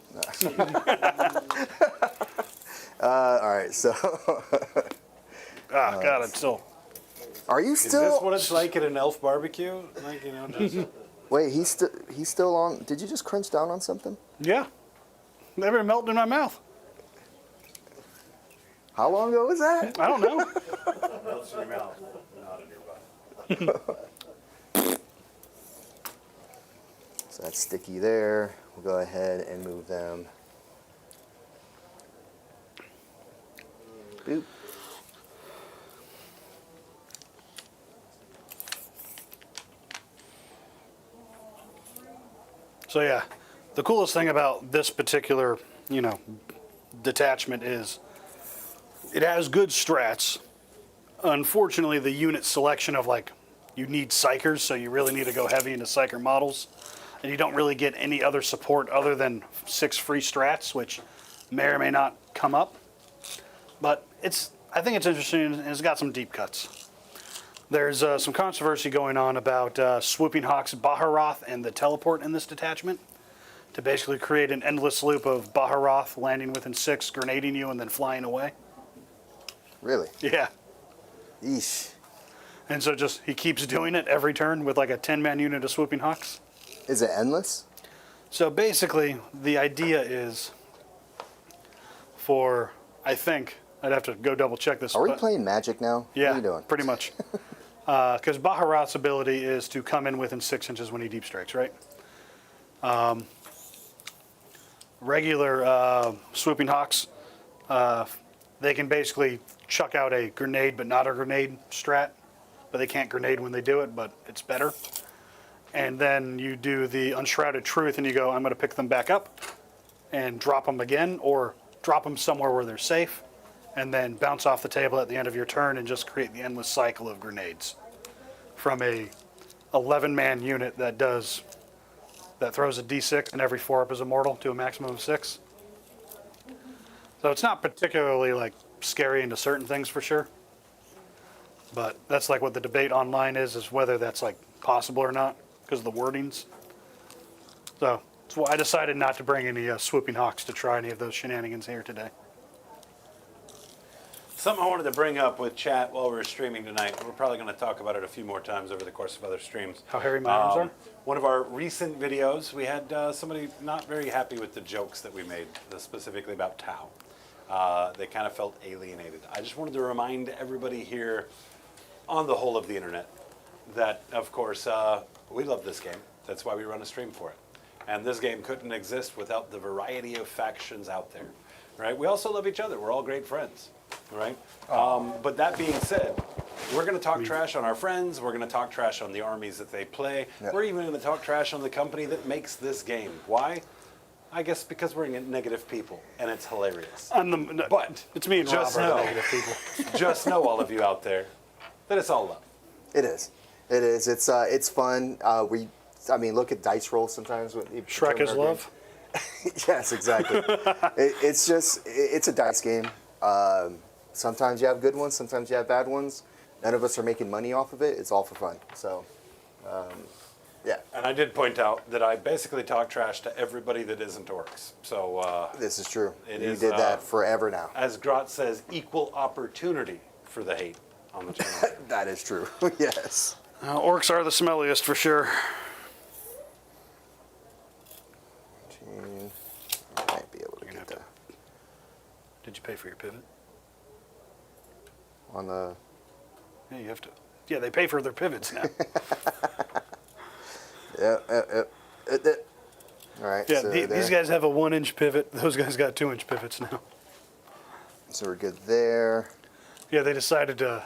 All right, so Ah, God, it's still. are you Is still? this what it's like at an elf barbecue? Like, you know, just Wait, he's still on. Did you just crunch down on something? Yeah. They've been melting in my mouth. How long ago was that? I don't know. melts in your mouth, not in your butt. So that's sticky there. We'll go ahead and move them. Boop. So yeah, the coolest thing about this particular, detachment is it has good strats. Unfortunately, the unit selection of you need psychers, so you really need to go heavy into psycher models, and you don't really get any other support other than 6 free strats, which may or may not come up. But I think it's interesting, and it's got some deep cuts. There's some controversy going on about Swooping Hawk's Baharoth and the teleport in this detachment to basically create an endless loop of Baharoth landing within 6, grenading you, and then flying away. Really? Yeah. Eesh. And so he keeps doing it every turn with like a 10-man unit of Swooping Hawks. Is it endless? So basically, the idea is I think, I'd have to go double check this. Are we but- playing Magic now? Yeah, What are you doing? pretty much. Because Baharat's ability is to come in within 6 inches when he deep strikes, right? Regular Swooping Hawks, they can basically chuck out a grenade but not a grenade strat. But they can't grenade when they do it, but it's better. And then you do the Unshrouded Truth and you go, I'm going to pick them back up and drop them again, or drop them somewhere where they're safe, and then bounce off the table at the end of your turn and just create the endless cycle of grenades from a 11-man unit that throws a d6 and every 4 up is immortal to a maximum of 6. So it's not particularly scary into certain things for sure, but that's what the debate online is whether that's possible or not because of the wordings. So that's why I decided not to bring any Swooping Hawks to try any of those shenanigans here today. Something I wanted to bring up with chat while we were streaming tonight. We're probably going to talk about it a few more times over the course of other streams. How hairy my arms are? One of our recent videos, we had somebody not very happy with the jokes that we made, specifically about Tau. They kind of felt alienated. I just wanted to remind everybody here on the whole of the internet that, of course, we love this game. That's why we run a stream for it. And this game couldn't exist without the variety of factions out there, right? We also love each other. We're all great friends, right? But that being said, we're going to talk trash on our friends. We're going to talk trash on the armies that they play. Yep. We're even going to talk trash on the company that makes this game. Why? I guess because we're negative people, and it's hilarious. But it's me and Rob just are the know, negative people. just know, all of you out there, that it's all love. It is. It is. It's fun. I mean, look at dice rolls sometimes. Shrek is love. Yes, exactly. It's a dice game. Sometimes you have good ones, sometimes you have bad ones. None of us are making money off of it. It's all for fun. So, yeah. And I did point out that I basically talk trash to everybody that isn't orcs. So This is true. It You is, did that forever now. as Grot says, equal opportunity for the hate on the channel. That is true. Yes. Orcs are the smelliest for sure. I might be able to get that Did you pay for your pivot? on the. Yeah, you have to. Yeah, they pay for their pivots now. Yeah. All right. Yeah, so these guys have a 1-inch pivot. Those guys got 2-inch pivots now. So we're good there. Yeah, they decided to.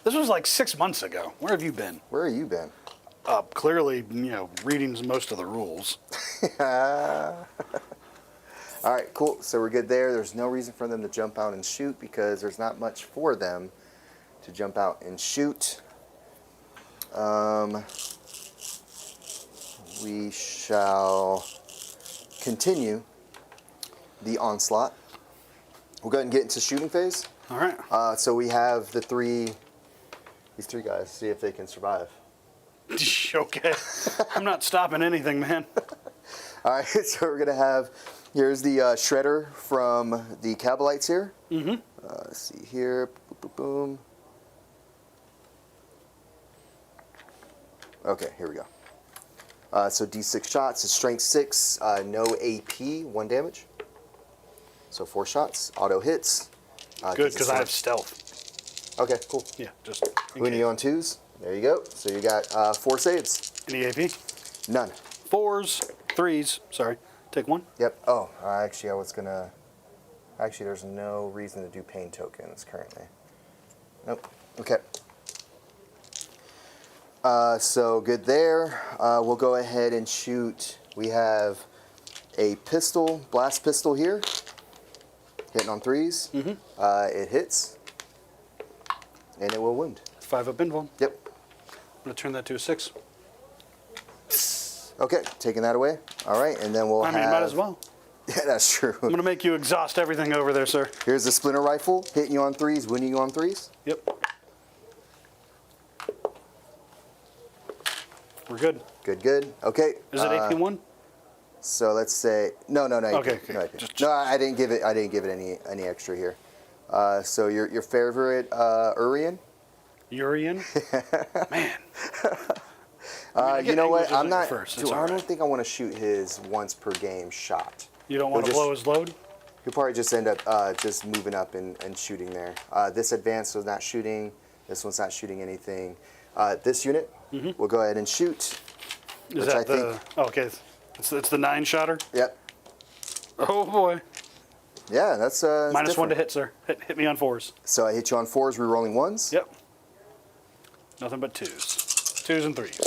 This was like 6 months ago. Where have you been? Where have you been? Clearly, reading most of the rules. All right, cool. So we're good there. There's no reason for them to jump out and shoot because there's not much for them to jump out and shoot. We shall continue the onslaught. We'll go ahead and get into shooting phase. All right. So we have these three guys. See if they can survive. Okay. I'm not stopping anything, man. All right, so we're gonna have. Here's the shredder from the Cabalites here. Mm-hmm. Let's see here. Boom, boom, boom. Okay, here we go. So D6 shots. It's strength 6. No AP. 1 damage. So 4 shots. Auto hits. Good, because I have stealth. Okay, cool. Yeah, just. When you on 2s, there you go. So you got 4 saves. Any AP? None. 4s, 3s. Sorry. Take 1. Yep. Oh, actually, I was gonna. Actually, there's no reason to do pain tokens currently. Nope. Okay. So good there. We'll go ahead and shoot. We have a pistol, blast pistol here. Hitting on 3s. Mm-hmm. It hits. And it will wound. 5 up invuln. Yep. I'm going to turn that to a 6. Okay, taking that away. All right, and then we'll have... might as well. Yeah, that's true. I'm going to make you exhaust everything over there, sir. Here's the splinter rifle, hitting you on 3s, wounding you on 3s. Yep. We're good. Good. Okay. Is it AP 1? So let's say no. Okay, No, okay. no, I didn't give it. I didn't give it any extra here. So your favorite Urian? Urian? Man. You know what? I'm not. First. I don't think I want to shoot his once per game shot. You don't want to blow his load? He'll probably just end up just moving up and shooting there. This advance was not shooting. This one's not shooting anything. This unit will go ahead and shoot. Is that okay. It's the 9-shotter? Yep. Oh, boy. Yeah, that's Minus 1 to different. hit, sir. Hit me on 4s. So I hit you on 4s, rerolling 1s. Yep. Nothing but 2s. 2s and 3s.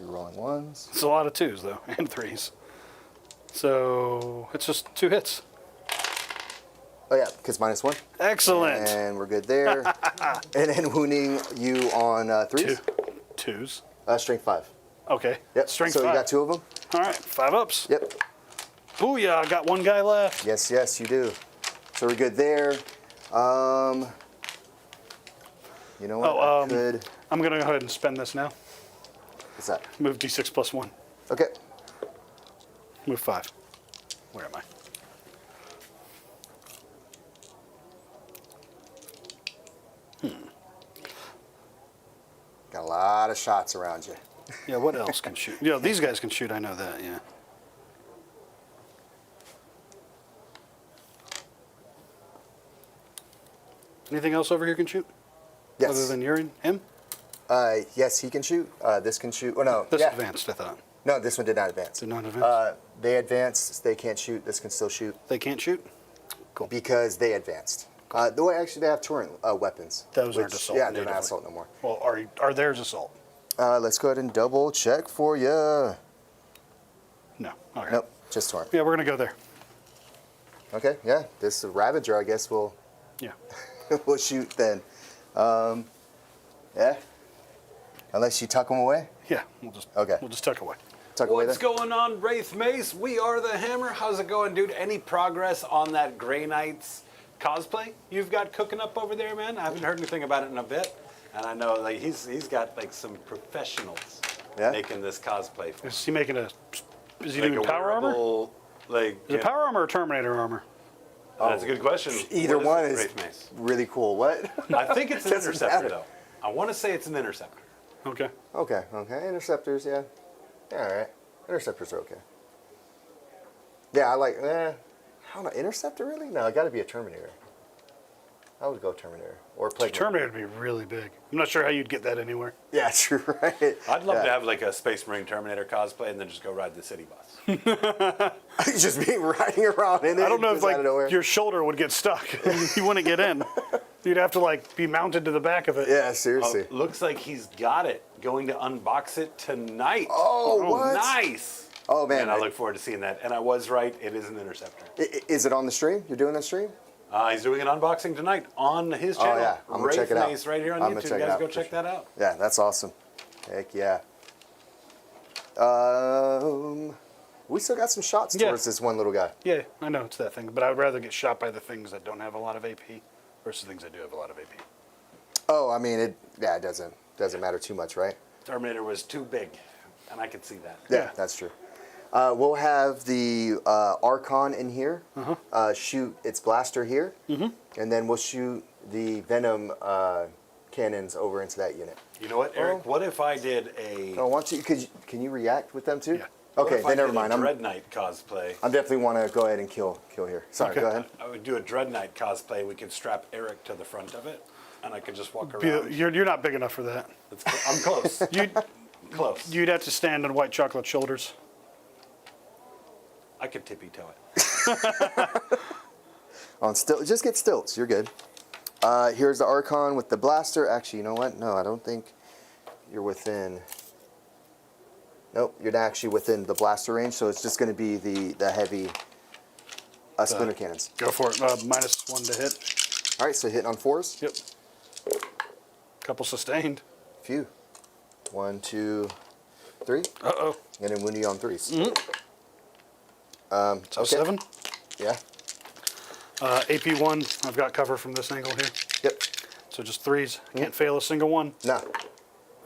Rerolling 1s. It's a lot of 2s, though, and 3s. So it's just 2 hits. Oh, yeah, because -1. Excellent. And we're good there. And then wounding you on 3s. 2s. Strength 5. Okay. Yep. Strength so 5. you got 2 of them? All right, 5 ups. Yep. Booyah, I got 1 guy left. Yes, you do. So we're good there. You know what? I could. I'm going to go ahead and spend this now. What's that? Move D6 plus 1. Okay. Move 5. Where am I? Got a lot of shots around you. Yeah, what else can shoot? Yeah, these guys can shoot, I know that, yeah. Anything else over here can shoot? Yes. Other than Urine? Him? Yes, he can shoot. This can shoot. Oh, no. This yeah. advanced, I thought. No, this one did not advance. Did not advance? They advanced. They can't shoot. This can still shoot They can't shoot? Cool. because they advanced. The way actually they have turret weapons. Those aren't assault Yeah, they're not natively. assault no more. Well, are theirs assault? Let's go ahead and double check for you. No. Okay. Nope, just torrent. Yeah, we're going to go there. Okay, yeah. This Ravager, I guess, will Yeah. will shoot then. Yeah. Unless you tuck them away. Yeah, we'll just tuck away. Tuck away What's there. going on, Wraith Mace? We are the Hammer. How's it going, dude? Any progress on that Grey Knights cosplay you've got cooking up over there, man? I haven't heard anything about it in a bit, and I know like he's got like some professionals making this cosplay for him. Is he making a... Is he Like doing a power armor? wearable, like Is it power armor or Terminator armor? That's a good question. Either What one it, is Wraith Mace? really cool. What? I think it's an Doesn't interceptor matter. though. I want to say it's an interceptor. Okay. Okay. Interceptors, yeah. Yeah, all right. Interceptors are okay. Yeah, I like, I don't know, Interceptor really? No, it got to be a Terminator. I would go Terminator. Or Plague. Terminator would be really big. I'm not sure how you'd get that anywhere. Yeah, true, right? I'd love to have like a Space Marine Terminator cosplay and then just go ride the city bus. Just be riding around in it. I don't know if just out of nowhere. like your shoulder would get stuck. You wouldn't get in. You'd have to like be mounted to the back of it. Yeah, seriously. Looks like he's got it. Going to unbox it tonight. Oh, what? Nice. Oh, man. And I look forward to seeing that. And I was right. It is an interceptor. Is it on the stream? You're doing that stream? He's doing an unboxing tonight on his channel. yeah. I'm gonna check it out. Mace right here on I'm gonna YouTube. check it Guys, out go for check sure. that out. Yeah, that's awesome. Heck yeah. We still got some shots Yeah. towards this one little guy. Yeah, I know it's that thing, but I'd rather get shot by the things that don't have a lot of AP versus things that do have a lot of AP. Oh, I mean, it doesn't matter too much, right? Terminator was too big, and I could see that. Yeah, that's true. We'll have the Archon in here, shoot its blaster here, and then we'll shoot the Venom cannons over into that unit. You know what, Eric? What if I did a... Oh, can you react with them too? Yeah. what Okay, if I then never did a mind. Dread Knight cosplay. I definitely want to go ahead and kill here. Sorry, Okay. go ahead. I would do a Dread Knight cosplay. We could strap Eric to the front of it, and I could just walk around. You're not big enough for that. I'm close. Close. You'd have to stand on white chocolate shoulders. I could tippy-toe it. On just get stilts. You're good. Here's the Archon with the blaster. Actually, you know what? No, I don't think you're within. Nope, you're not actually within the blaster range. So it's just going to be the heavy splinter cannons. Go for it. -1 to hit. All right, so hitting on 4s. Yep. Couple sustained. Phew. 1, 2, 3. Uh-oh. And then wound you on 3s. So Okay. 7. Yeah. AP1, I've got cover from this angle here. Yep. So just 3s. Can't fail a single one. No.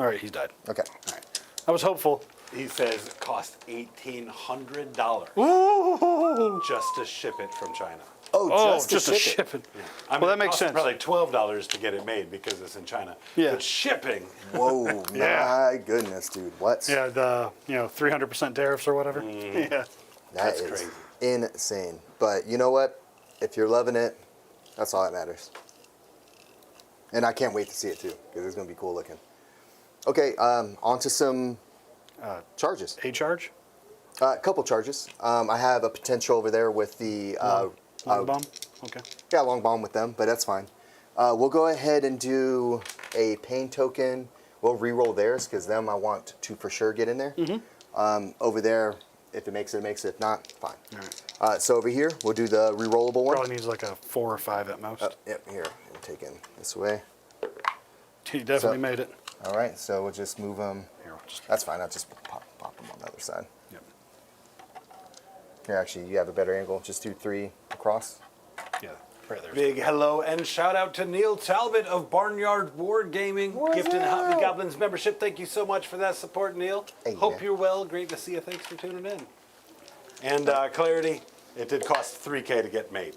All right, he's died. Okay. All right. I was hopeful. He says it cost $1,800 Ooh. just to ship it from China. Oh, Just to ship it. I mean, Well, that it makes cost sense. Probably $12 to get it made because it's in China. Yeah. But shipping, Whoa, Yeah. my goodness, dude. What? Yeah, the 300% tariffs or whatever. Yeah. That's That is crazy. insane. But you know what? If you're loving it, that's all that matters. And I can't wait to see it too, because it's going to be cool looking. Okay, on to some charges. A charge? A couple charges. I have a potential over there with the Long bomb? Okay. yeah, long bomb with them, but that's fine. We'll go ahead and do a pain token. We'll re-roll theirs because them I want to for sure get in there. Over there, if it makes it, it makes it. If not, fine. All right. So over here, we'll do the re-rollable one. Probably needs like a 4 or 5 at most. Yep, here. I'm taking this away. He definitely So- made it. All right, so we'll just move them. Here, we'll just, That's fine. I'll just pop them on the other side. yep. Here, actually, you have a better angle. Just do 3 across. Yeah, right there. big hello and shout out to Neil Talbot of Barnyard Board Gaming. Gifted Hobby Goblins membership. Thank you so much for that support, Neil. Hey, Hope man. you're well. Great to see you. Thanks for tuning in. And clarity, it did cost $3K to get made.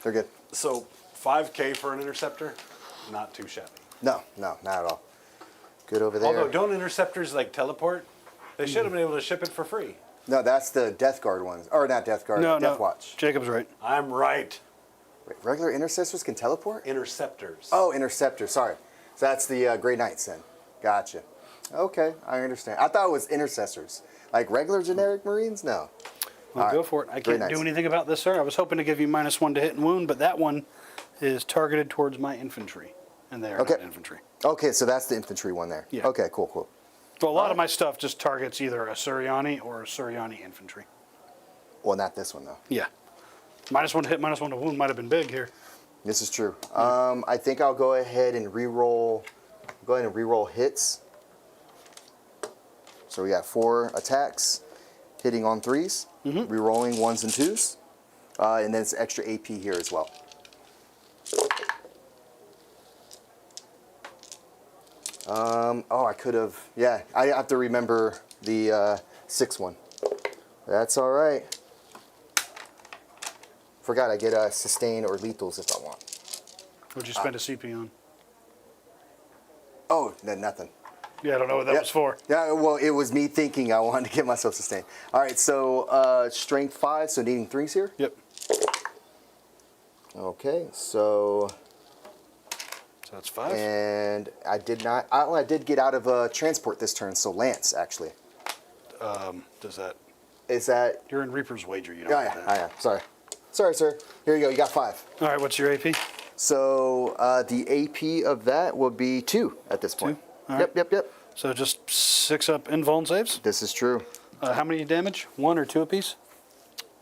They're good. So $5K for an interceptor? not too shabby. No, not at all. Good over there. Although, don't interceptors like teleport? They should have been able to ship it for free. No, that's the Death Guard ones. Or not Death Guard, No, Death no. Watch. Jacob's right. I'm right. Wait, regular intercessors can teleport? Interceptors. Oh, interceptor, sorry. So that's the Grey Knights then. Gotcha. Okay, I understand. I thought it was intercessors. Like regular generic Marines? No. Well, All go right. for it. I Very can't do nice. anything about this, sir. I was hoping to give you -1 to hit and wound, but that one is targeted towards my infantry, and they are Okay. not infantry. Okay, so that's the infantry one there. Yeah. Okay, cool. So a lot of my stuff just targets either a Suryani or a Suryani infantry. Well, not this one though. Yeah. -1 to hit, -1 to wound might have been big here. This is true. I think I'll go ahead and re-roll. Go ahead and re-roll hits. So we got 4 attacks, hitting on 3s, re-rolling 1s and 2s, and then it's extra AP here as well. I could have. Yeah, I have to remember the 6 one. That's all right. Forgot I get sustain or lethals if I want. What'd you spend a CP on? Oh, no, nothing. Yeah, I don't know what that Yep. was for. Yeah, well, it was me thinking I wanted to get myself sustained. All right, so strength 5, so needing 3s here. Yep. Okay, so So that's 5. and I did not. I did get out of transport this turn, so Lance actually. Does that... Is that? You're in Reaper's Wager. You don't Oh get yeah, that. I am. Sorry, sir. Here you go. You got 5. All right, what's your AP? So the AP of that will be 2 at this point. 2? All right. Yep. So just 6 up invuln saves. This is true. How many damage? 1 or 2 apiece?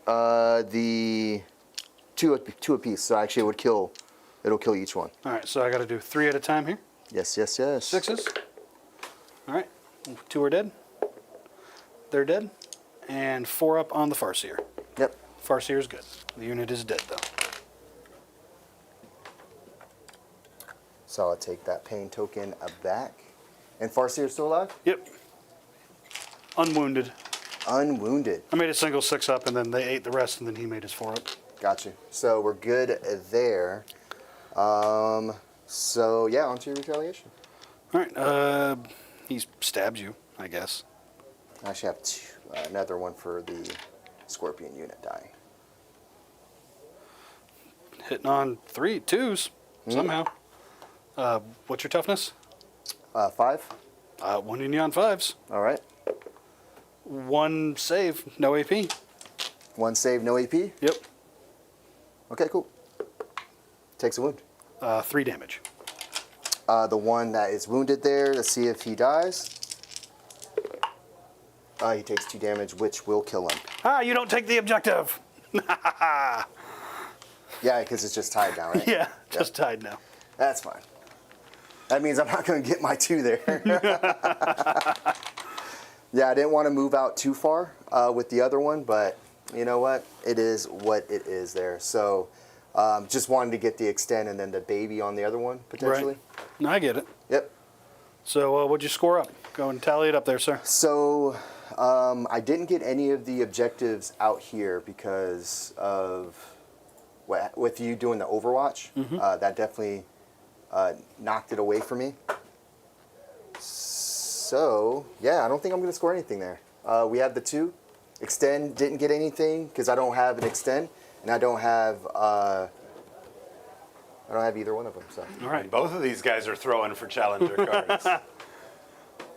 The two apiece. So actually, it would kill. It'll kill each one. All right, so I got to do 3 at a time here. Yes. 6s. All right, 2 are dead. They're dead. And 4 up on the Farseer. Yep. Farseer is good. The unit is dead, though. So I'll take that pain token back. And Farseer still alive? Yep. Unwounded. Unwounded. I made a single 6 up, and then they ate the rest, and then he made his 4 up. Gotcha. So we're good there. So yeah, on to your retaliation. All right, he stabs you, I guess. I actually have another one for the Scorpion unit dying. Hitting on 2s, somehow. What's your toughness? 5. 1 in you on 5s. All right. 1 save, no AP. 1 save, no AP. Yep. Okay, cool. Takes a wound. 3 damage. The one that is wounded there, let's see if he dies. He takes 2 damage, which will kill him. Ah, you don't take the objective. Yeah, because it's just tied now, right? Yeah, just tied now. That's fine. That means I'm not going to get my 2 there. Yeah, I didn't want to move out too far with the other one, but you know what? It is what it is there. So just wanted to get the extend and then the baby on the other one, potentially. Right. No, I get it. Yep. So what'd you score up? Go and tally it up there, sir. So I didn't get any of the objectives out here because of with you doing the Overwatch. That definitely knocked it away from me. So yeah, I don't think I'm going to score anything there. We had the 2. Extend, didn't get anything because I don't have an extend, and I don't have either one of them. So All right. Both of these guys are throwing for challenger cards.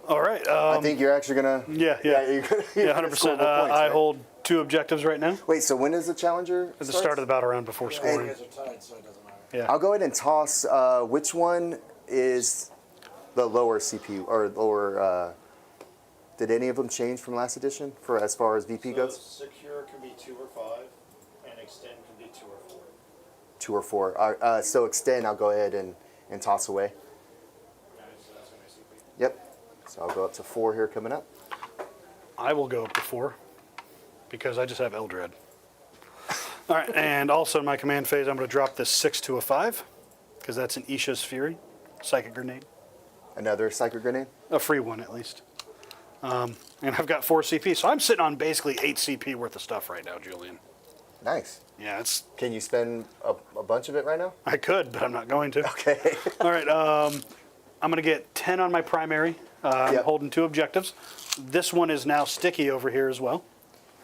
All right. I think you're actually gonna. Yeah. you're gonna, you're Yeah, gonna 100%. score more points, I right? hold 2 objectives right now. Wait, so when is the challenger? At the start of the battle round before You scoring. guys are tied, so it doesn't matter. Yeah. I'll go ahead and toss. Which one is the lower CPU or lower? Did any of them change from last edition for as far as VP goes? Secure can be 2 or 5, and extend can be 2 or 4. 2 or 4. So extend, I'll go ahead and toss away. So that's what my CP. Yep. So I'll go up to 4 here coming up. I will go up to 4 because I just have Eldred. All right, and also in my command phase, I'm going to drop this 6 to a 5 because that's an Isha's Fury, Psychic Grenade. Another Psychic Grenade. A free one, at least. And I've got 4 CP, so I'm sitting on basically 8 CP worth of stuff right now, Julian. Nice. Yeah, it's. Can you spend a bunch of it right now? I could, but I'm not going to. Okay. All right. I'm going to get 10 on my primary. I'm Yep. holding 2 objectives. This one is now sticky over here as well.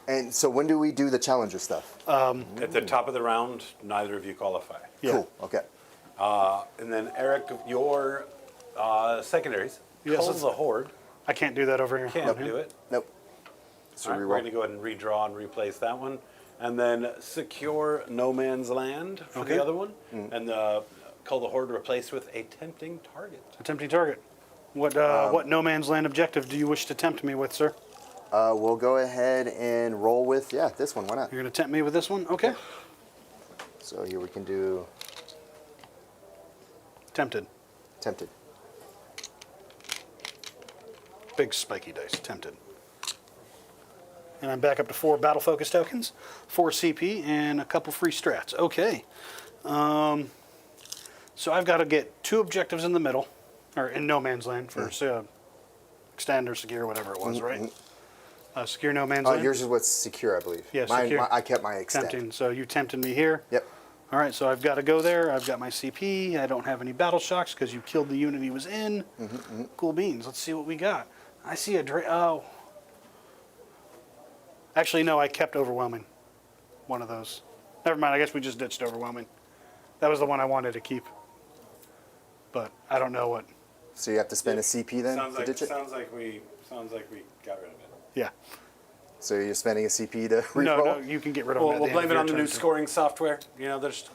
And so when do we do the challenger stuff? At the top of the round, neither of you qualify. Yeah. Cool. Okay. And then Eric, your secondaries. Yes, Cull let's- the Horde. I can't do that over here. Can't do it. Nope. So All right, we're going to go ahead and redraw and replace that one. And then secure No Man's Land for Okay. the other one. And Cull the Horde replaced with a tempting target. Attempting target. What no man's land objective do you wish to tempt me with, sir? We'll go ahead and roll with, this one. Why not? You're going to tempt me with this one? Okay. So here we can do Tempted. tempted. Big spiky dice. Tempted. And I'm back up to 4 battle focus tokens, 4 CP, and a couple free strats. Okay. So I've got to get 2 objectives in the middle, or in no man's land for extend or secure, whatever it was, right? Secure no man's land. Yours is what's secure, I believe. Yeah, Mine, secure. I kept my extend. Tempting. So you tempted me here. Yep. All right, so I've got to go there. I've got my CP. I don't have any battle shocks because you killed the unit he was in. Cool beans. Let's see what we got. I see a oh. Actually, no, I kept overwhelming. One of those. Never mind. I guess we just ditched overwhelming. That was the one I wanted to keep. But I don't know what. So you have to spend a CP then Sounds to like, ditch it? sounds like we got rid of it. Yeah. So you're spending a CP to reroll? No, you can get rid of them. Well, at we'll the end blame of it your on the turn, new too. scoring software. You know, there's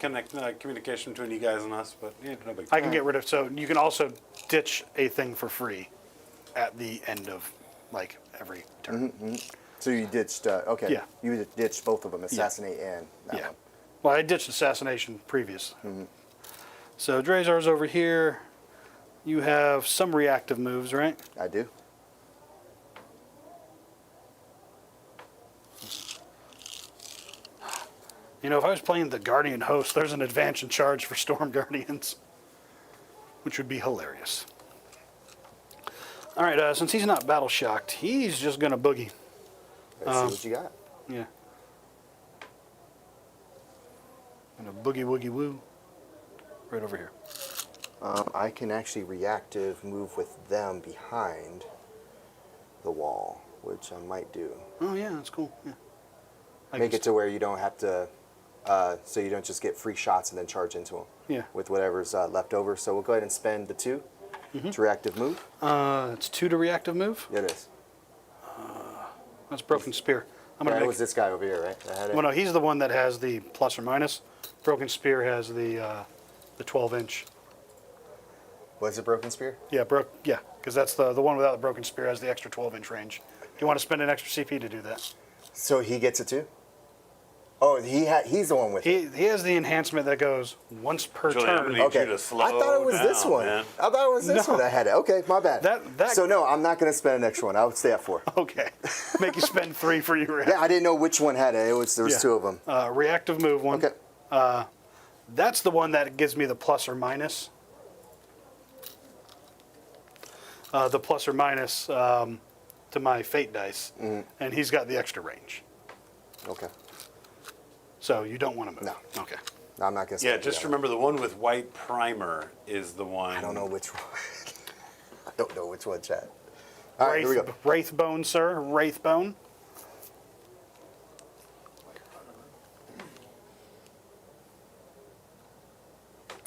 communication between you guys and us, but yeah, no big deal. I can get rid of. So you can also ditch a thing for free at the end of like every turn. So you ditched, okay. Yeah. You ditched both of them, Assassinate and that Yeah. one. Well, I ditched assassination previous. So Drazar's over here. You have some reactive moves, right? I do. You know, if I was playing the Guardian Host, there's an advance in charge for Storm Guardians, which would be hilarious. All right, since he's not battle shocked, he's just going to boogie. Let's see what you got. Yeah. And a boogie woogie woo. Right over here. I can actually reactive move with them behind the wall, which I might do. Oh, yeah, that's cool. Yeah. Make it to where you don't have to, so you don't just get free shots and then charge into them. Yeah. With whatever's left over. So we'll go ahead and spend the 2 to reactive move. It's 2 to reactive move. Yeah, it is. That's Broken Spear. I'm Yeah, going it to was this guy over here, right? That had it? Well, no, he's the one that has the plus or minus. Broken Spear has the 12-inch. Was it Broken Spear? Yeah, because that's the one without the Broken Spear has the extra 12-inch range. Do you want to spend an extra CP to do that? So he gets it too? Oh, he's the one with it. He has the enhancement that goes once per Julian, I'm turn. gonna need Okay. you to slow I thought it was this down, one. man. I thought it was this No. one that had it. Okay, my bad. That- So no, I'm not going to spend an extra one. I would stay at 4. Okay. Make you spend 3 for your Yeah, I didn't know which one had it. There was 2 of them. reactive move one. Okay. That's the one that gives me the plus or minus. The plus or minus to my fate dice, and he's got the extra range. Okay. So you don't want to move. No. Okay. No, I'm not going to Yeah, spend just that remember the one with white primer is the one. one. I don't know which one. I don't know which one, Chad. All right, here we go. Wraithbone, sir. Wraithbone.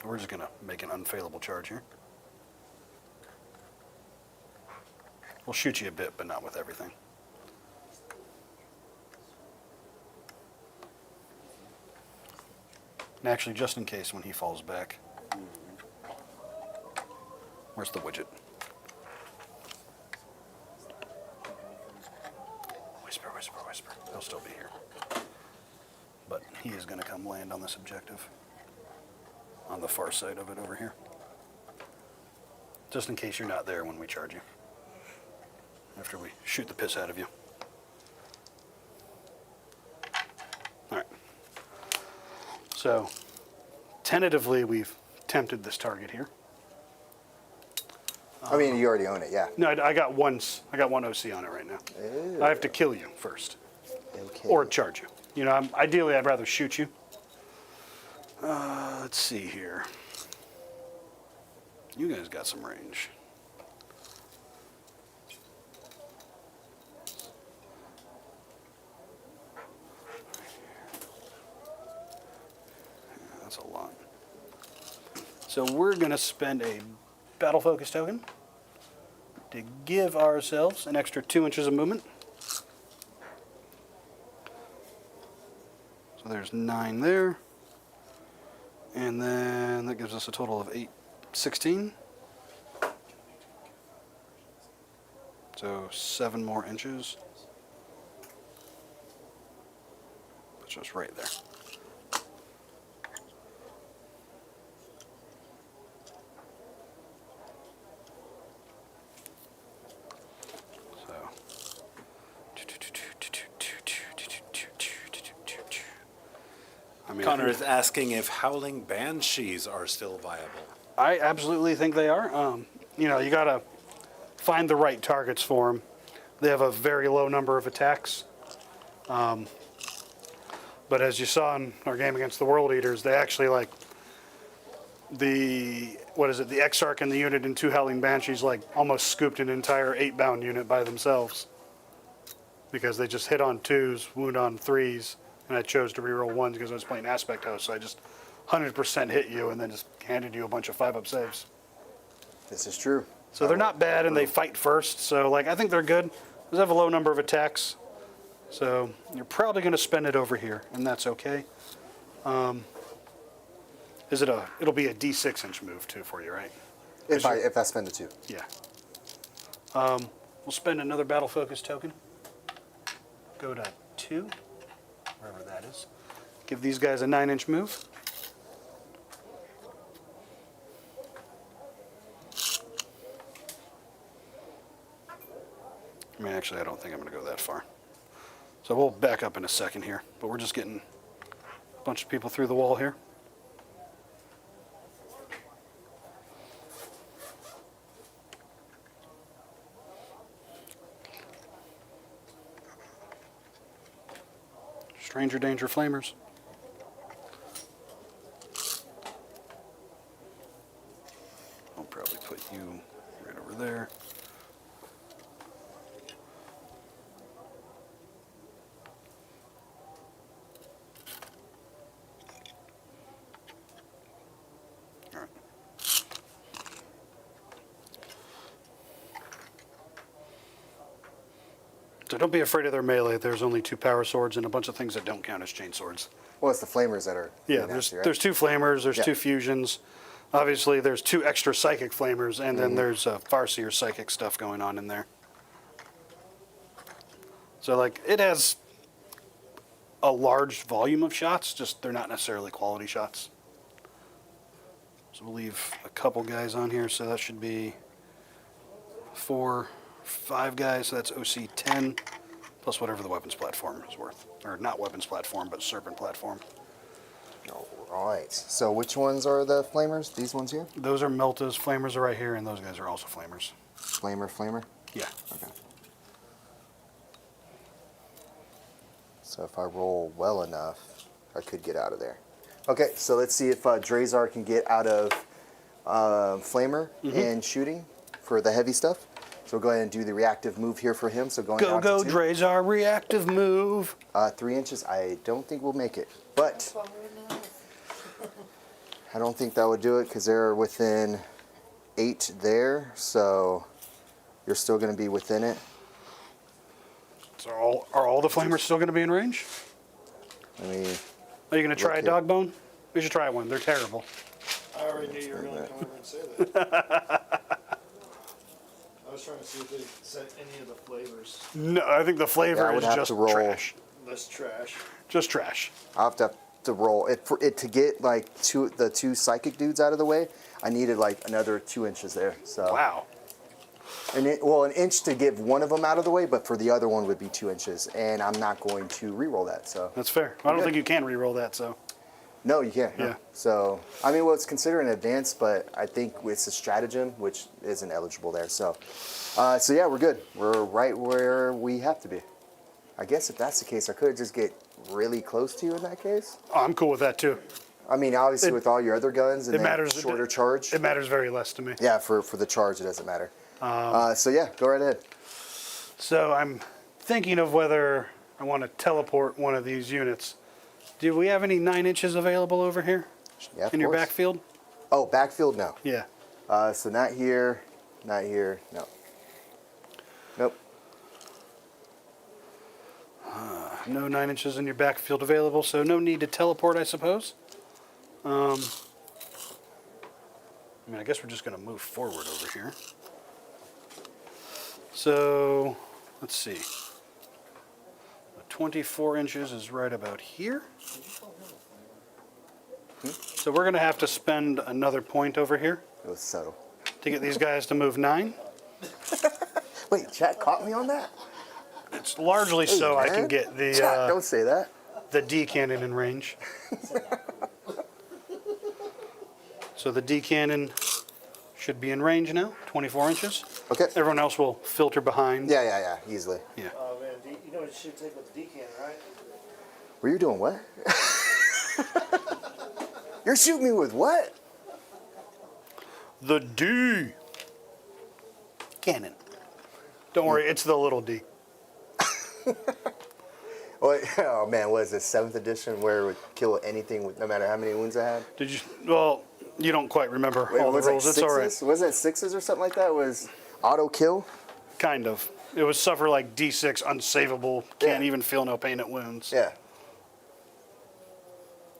We're just going to make an unfailable charge here. We'll shoot you a bit, but not with everything. And actually, just in case when he falls back. Where's the widget? Whisper, whisper, whisper. He'll still be here. But he is going to come land on this objective. On the far side of it over here. Just in case you're not there when we charge you. After we shoot the piss out of you. Alright. So, tentatively, we've tempted this target here. I mean, you already own it, yeah. No, I got one OC on it right now. I have to kill you first. Okay. Or charge you. You know, ideally, I'd rather shoot you. Let's see here. You guys got some range. That's a lot. So we're going to spend a battle focus token to give ourselves an extra 2 inches of movement. So there's 9 there. And then that gives us a total of 8, 16. So 7 more inches. That's just right there. I mean, Connor is asking if Howling Banshees are still viable. I absolutely think they are. You know, you got to find the right targets for them. They have a very low number of attacks. But as you saw in our game against the World Eaters, they actually like the Exarch and the unit in 2 Howling Banshees like almost scooped an entire 8-bound unit by themselves. Because they just hit on 2s, wound on 3s, and I chose to reroll 1s because I was playing Aspect Host, so I just 100% hit you and then just handed you a bunch of 5-up saves. This is true. So they're not bad, and they fight first, so like I think they're good. They have a low number of attacks, so you're probably going to spend it over here, and that's okay. It'll be a D6-inch move too for you, right? If I spend the 2. Yeah. We'll spend another battle focus token. Go to 2, wherever that is. Give these guys a 9-inch move. I mean, actually, I don't think I'm going to go that far. So we'll back up in a second here, but we're just getting a bunch of people through the wall here. Stranger danger flamers. I'll probably put you right over there. All right. So don't be afraid of their melee. There's only 2 power swords and a bunch of things that don't count as chain swords. Well, it's the flamers that are. Yeah, nasty, right? there's 2 flamers, there's Yeah. 2 fusions. Obviously, there's 2 extra psychic flamers, and then there's Farseer psychic stuff going on in there. So, like, it has a large volume of shots, just they're not necessarily quality shots. So we'll leave a couple guys on here, so that should be 4, 5 guys, so that's OC 10, plus whatever the weapons platform is worth. Or not weapons platform, but serpent platform. All right. So which ones are the flamers? These ones here? Those are Meltas, flamers are right here, and those guys are also flamers. Flamer. Yeah. Okay. So if I roll well enough, I could get out of there. Okay, so let's see if Drazar can get out of Flamer and shooting for the heavy stuff. So we'll go ahead and do the reactive move here for him. So going Go, down go, to 2. Drazar, reactive move. 3 inches, I don't think we'll make it. But I don't think that would do it because they're within 8 there. So you're still going to be within it. So are all the flamers still going to be in range? I mean, Are you going to try a Look dog bone? We should try one. They're terrible. I already knew you were going to come over and say that. I was trying to see if they said any of the flavors. No, I think the Yeah, flavor I would is have just to roll. trash. That's trash. Just trash. I'll have to roll it for it to get like the two psychic dudes out of the way. I needed like another 2 inches there. So Wow. an inch to give one of them out of the way, but for the other one would be 2 inches, and I'm not going to re-roll that. So That's fair. I don't Okay. think you can re-roll that, so. no, you can't. no. Yeah. So I mean, well, it's considered an advance, but I think it's a stratagem, which isn't eligible there. So, so yeah, we're good. We're right where we have to be. I guess if that's the case, I could just get really close to you in that case. Oh, I'm cool with that too. I mean, obviously It- with all your other guns and It then matters. shorter charge. It matters very less to me. Yeah, for the charge, it doesn't matter. So yeah, go right ahead. So I'm thinking of whether I want to teleport one of these units. Do we have any 9 inches available over here Yeah, of in your course. backfield? Oh, backfield, no. Yeah. So not here, no. Nope. No 9 inches in your backfield available, so no need to teleport, I suppose. I mean, I guess we're just going to move forward over here. So, let's see. 24 inches is right about here. So we're going to have to spend another point over here It was subtle. to get these guys to move 9. Wait, chat caught me on that? It's largely Hey, so I can man. get Chat, don't say that. the D cannon in range. So the D cannon should be in range now, 24 inches. Okay. Everyone else will filter behind. Yeah, easily. Yeah. Oh man, you know what you should take with the decan, right? Were you doing what? You're shooting me with what? The D cannon. Don't worry, it's the little D. Oh man, what is this, 7th edition where it would kill anything with, no matter how many wounds I had? Did you? Well, you don't quite remember Wait, all the was that rules. It's all right. sixes? Was that 6s or something like that? Was auto kill? Kind of. It was suffer like D6, unsavable, can't Yeah. even feel no pain at wounds. Yeah.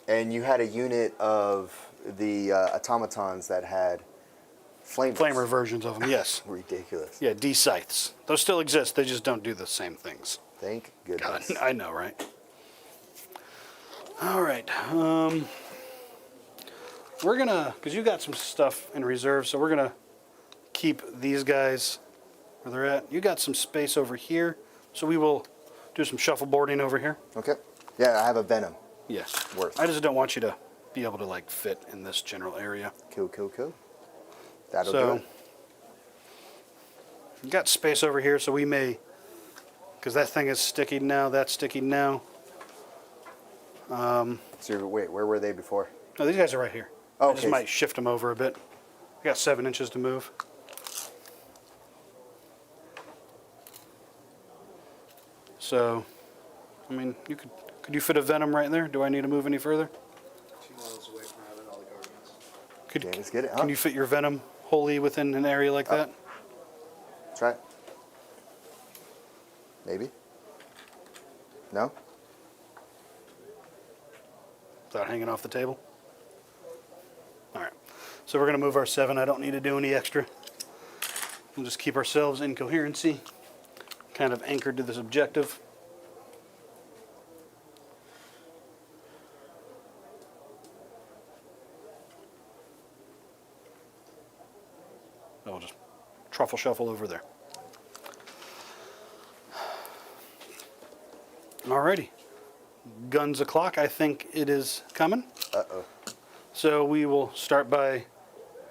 And you had a unit of the automatons that had flamers. Flamer versions of them, yes. Ridiculous. Yeah, D scythes. Those still exist. They just don't do the same things. Thank God, goodness. I know, right? All right. We're gonna, because you got some stuff in reserve, so we're gonna keep these guys where they're at. You got some space over here, so we will do some shuffleboarding over here. Okay. Yeah, I have a venom. Yeah. Worth. I just don't want you to be able to like fit in this general area. Cool. That'll do So it. you got space over here, so we may, because that thing is sticky now. That's sticky now. So wait, where were they before? No, these guys are right here. I Okay. just might shift them over a bit. I got 7 inches to move. So, I mean, could you fit a venom right there? Do I need to move any further? 2 miles away from having all the guardians. Could, Yeah, let's get it, huh? Can you fit your venom wholly within an area like that? Try it. Maybe. No? Without hanging off the table? All right. So we're going to move our 7. I don't need to do any extra. We'll just keep ourselves in coherency, kind of anchored to this objective. I'll just truffle shuffle over there. Alrighty. Guns o'clock, I think it is coming. Uh-oh. So we will start by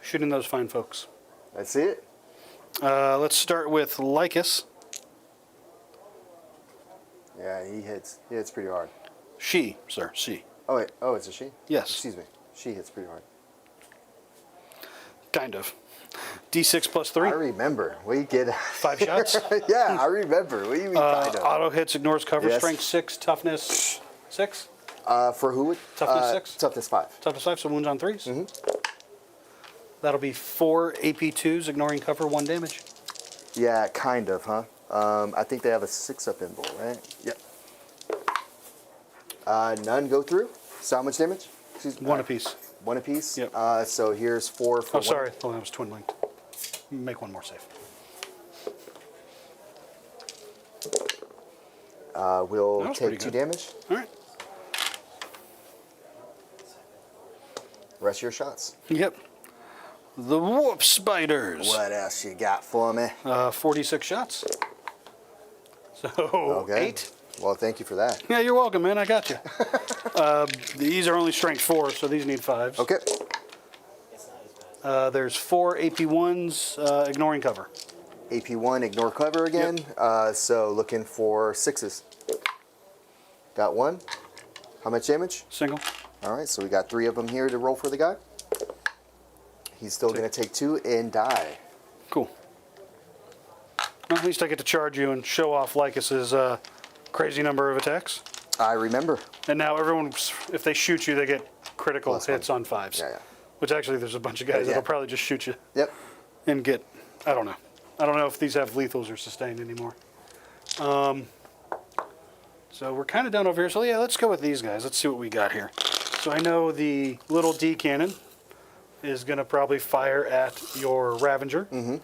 shooting those fine folks. I see it. Let's start with Lycus. Yeah, he hits pretty hard. She, sir, she. Oh wait, it's a she? Yes. Excuse me. She hits pretty hard. Kind of. D6 plus 3, I remember. We get 5 shots. yeah, I remember. What do you mean kind of? Auto hits, ignores cover, Yes. strength 6, toughness 6, For who? Toughness 6? Toughness 5. toughness 5, so wounds on 3s. Mm-hmm. That'll be 4 AP2s, ignoring cover, 1 damage. Yeah, kind of, huh? I think they have a 6-up invul, right? Yep. None go through. So how much damage? Excuse me. 1 apiece. 1 apiece. Yep. So here's 4 for Oh, one. sorry. Oh, that was twin linked. Make 1 more safe. We'll That was pretty take 2 good. damage. All right. Rest of your shots. Yep. The Warp Spiders. What else you got for me? 46 shots. So, Okay. 8. Well, thank you for that. Yeah, you're welcome, man. I got you. These are only strength 4, so these need 5s. Okay. There's 4 AP1s, ignoring cover. AP1, ignore cover again. So looking for 6s. Got one. How much damage? Single. All right, so we got 3 of them here to roll for the guy. He's still going to take 2 and die. Cool. Well, at least I get to charge you and show off Lycus's crazy number of attacks. I remember. And now everyone, if they shoot you, they get critical +1. hits on 5s. Yeah. Which actually, there's a bunch of guys Yeah. that'll probably just shoot you Yep. and get, I don't know. I don't know if these have lethals or sustained anymore. So we're kind of done over here. So yeah, let's go with these guys. Let's see what we got here. So I know the little D cannon is going to probably fire at your Ravager. Mm-hmm.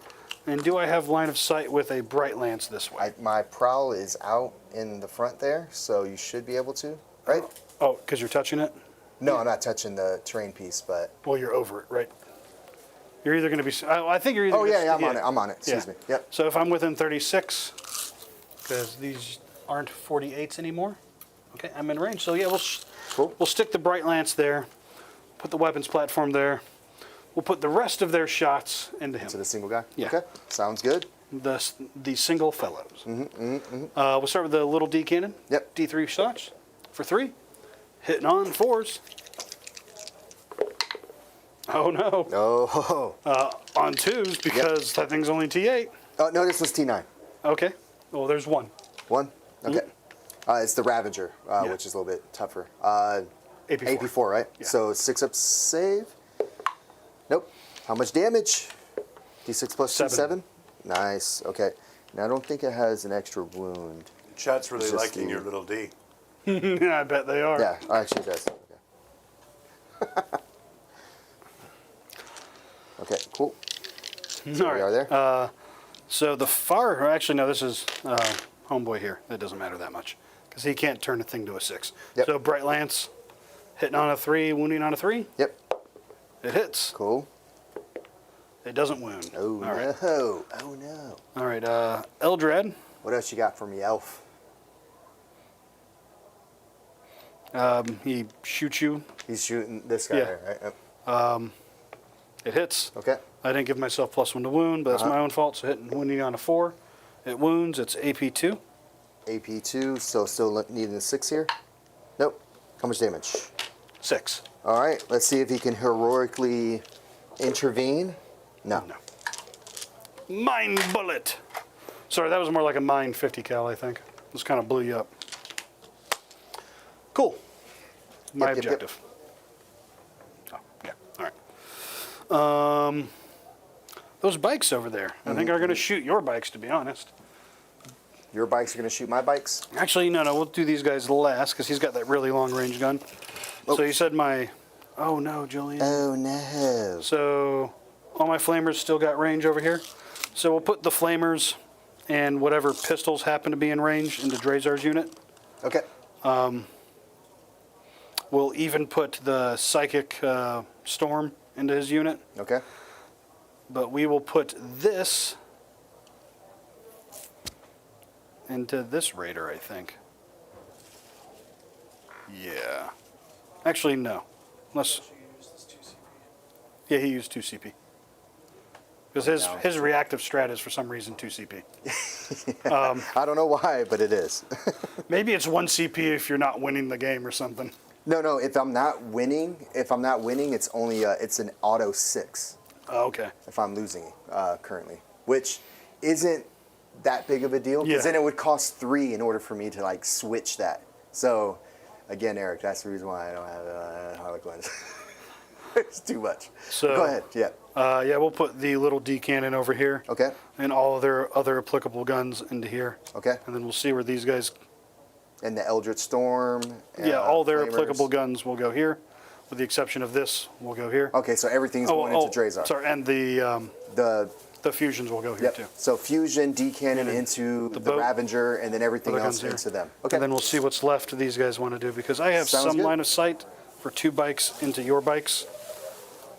And do I have line of sight with a Bright Lance this way? My prowl is out in the front there, so you should be able to, right? Oh, because you're touching it? No, I'm not touching the terrain piece, but... Well, you're over it, right? You're either going to be... I think you're either... Oh, gonna yeah, I'm on it. I'm on it. Excuse Yeah. me. Yep. So if I'm within 36, because these aren't 48s anymore, okay, I'm in range. So yeah, Cool. we'll stick the Bright Lance there, put the weapons platform there. We'll put the rest of their shots into him. To the single guy? Yeah. Okay. Sounds good. The single fellows. We'll start with the little D cannon. Yep. D3 shots for 3. Hitting on 4s. Oh no. Oh. On 2s because that thing's only T8. Oh, no, this was T9. Okay. Well, there's 1. 1? Okay. It's the Ravager, Mm-hmm. Yeah. which is a little bit tougher. AP4. AP4, right? Yeah. So 6 up save. Nope. How much damage? D6 plus 2, 7. 7? Nice. Okay. Now, I don't think it has an extra wound. Chat's really It's just liking the- your little D. I bet they are. Yeah, actually it does. Okay. Okay, cool. All We are right. there. So the far, actually no, this is homeboy here. It doesn't matter that much because he can't turn a thing to a 6. Yep. So Bright Lance, hitting on a 3, wounding on a 3. Yep. It hits. Cool. It doesn't wound. Oh, All no. right. Oh, no. All right. Eldrad. What else you got for me, Elf? He shoots you. He's shooting this guy, Yeah. right? Yep. It hits. Okay. I didn't give myself +1 to wound, but that's my own fault. So hitting wounding on a 4. It wounds. It's AP2. AP2, so still needing a 6 here? Nope. How much damage? 6. All right, let's see if he can heroically intervene. No. No. Mine bullet. Sorry, that was more like a mine 50 cal, I think. This kind of blew you up. Cool. My Yep, yep, yep. objective. Oh, yeah. All right. Those bikes over there, I think are going to shoot your bikes, to be honest. Your bikes are going to shoot my bikes? Actually, no, we'll do these guys last because he's got that really long range gun. Oh. So you said my... Oh, no, Julian. Oh, no. So all my flamers still got range over here. So we'll put the flamers and whatever pistols happen to be in range into Drazar's unit. Okay. We'll even put the psychic storm into his unit. Okay. But we will put this into this raider, I think. Yeah. Actually, no. Unless... Yeah, he used 2 CP. Because his reactive strat is for some reason 2 CP. I don't know why, but it is. Maybe it's 1 CP if you're not winning the game or something. No, if I'm not winning, it's only, it's an auto 6 Oh, okay. if I'm losing currently, which isn't that big of a deal because Yeah. then it would cost 3 in order for me to like switch that. So again, Eric, that's the reason why I don't have Harlequins. It's too much. So Go ahead. Yeah. Yeah, we'll put the little D cannon over here. Okay. And all of their other applicable guns into here. Okay. And then we'll see where these guys... And the Eldritch Storm. Yeah, all their Flamers. applicable guns will go here. With the exception of this, will go here. Okay, so everything's going into Drazar. Sorry, and the fusions will go here Yep. too. So fusion, D cannon And then into the the boat, Ravager, and then everything other else guns here. into them. Okay. And then we'll see what's left these guys want to do because I have Sounds some good. line of sight for 2 bikes into your bikes,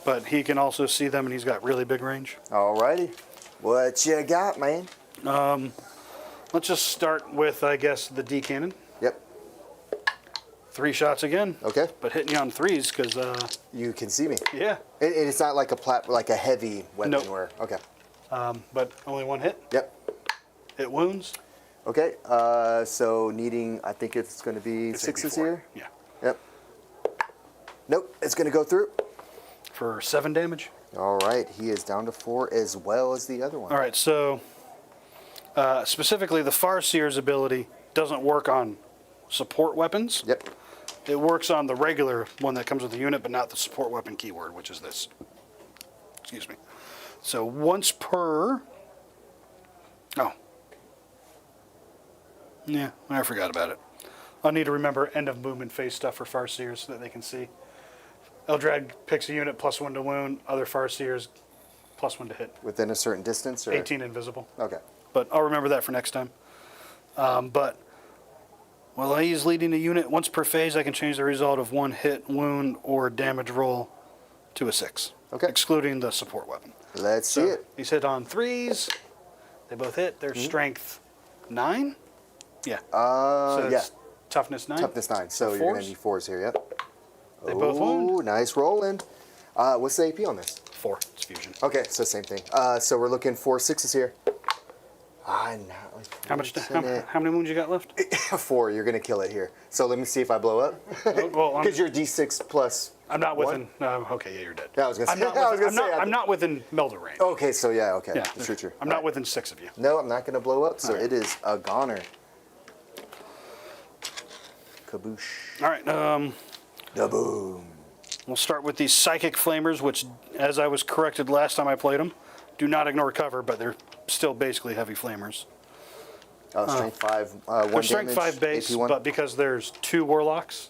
but he can also see them and he's got really big range. Alrighty. What you got, man? Let's just start with, I guess, the D cannon. Yep. 3 shots again. Okay. But hitting you on 3s because, You can see me. yeah. It's not like like a heavy weapon Nope. where. Okay. But only 1 hit. Yep. It wounds. Okay, so needing, I think it's going to be It's sixes 84. here. Yeah. Yep. Nope, it's going to go through. For 7 damage. All right, he is down to 4 as well as the other one. All right, so specifically the Farseer's ability doesn't work on support weapons. Yep. It works on the regular one that comes with the unit, but not the support weapon keyword, which is this. Excuse me. So once per... Oh. Yeah, I forgot about it. I'll need to remember end of movement phase stuff for Farseers so that they can see. Eldrad picks a unit +1 to wound, other Farseers +1 to hit. Within a certain distance? Or? 18 invisible. Okay. But I'll remember that for next time. But while he's leading a unit, once per phase, I can change the result of 1 hit, wound, or damage roll to a 6. Okay. Excluding the support weapon. Let's see So it. he's hit on 3s. They both hit. Their strength 9. Yeah. So Yeah. it's toughness 9. Toughness 9. So you're going to need 4s here, yep. They both wound. Ooh, nice rolling. What's the AP on this? 4. It's fusion. Okay, so same thing. So we're looking for 6s here. How many wounds you got left? 4, you're going to kill it here. So let me see if I blow up. Well, Because you're D6 plus. I'm not one? within. Okay, yeah, you're dead. Yeah, I was going to I'm say. not I was within, gonna say, I'm not within Melda range. Okay, so yeah, okay. Yeah, True. I'm not within 6 of you. No, I'm not going to blow up, so All right. it is a goner. Kaboosh. All right. Da boom. We'll start with these Psychic Flamers, which, as I was corrected last time I played them, do not ignore cover, but they're still basically heavy flamers. Strength 5, 1 They're strength damage, 5 base, AP 1. but because there's 2 warlocks.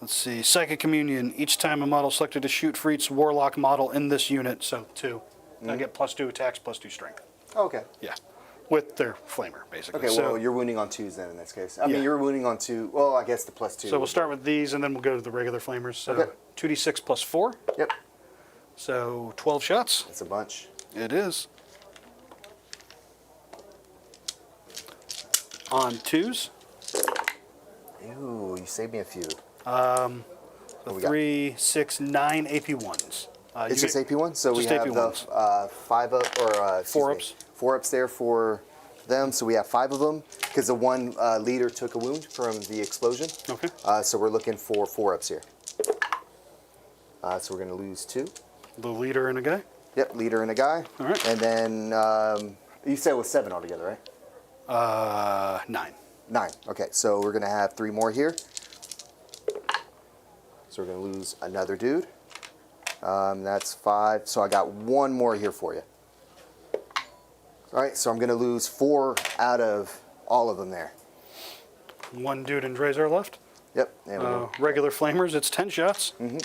Let's see. Psychic Communion. Each time a model selected to shoot for each warlock model in this unit, so 2. I get +2 attacks, +2 strength. Okay. Yeah. With their flamer, basically. Okay, so, well, you're wounding on 2s then in this case. I Yeah. mean, you're wounding on 2. Well, I guess the +2. so we'll start with these, and then we'll go to the regular flamers. So Okay. 2d6 + 4. Yep, So 12 shots. that's a bunch. It is. On 2s. Ooh, you saved me a few. So What we got? 3, 6, 9 AP1s. It's just AP1, so we just have AP1s. the 5 up, or excuse 4 me, ups. 4 ups there for them, so we have 5 of them, because the one leader took a wound from the explosion. Okay. So we're looking for 4 ups here. So we're going to lose 2. The leader and a guy. Yep, leader and a guy. All right. And then you said it was 7 altogether, right? 9. 9. Okay, so we're going to have 3 more here. So we're going to lose another dude. That's 5. So I got 1 more here for you. All right, so I'm going to lose 4 out of all of them there. 1 dude and Drazar left. Yep. And we'll- Regular flamers, it's 10 shots. Mm-hmm.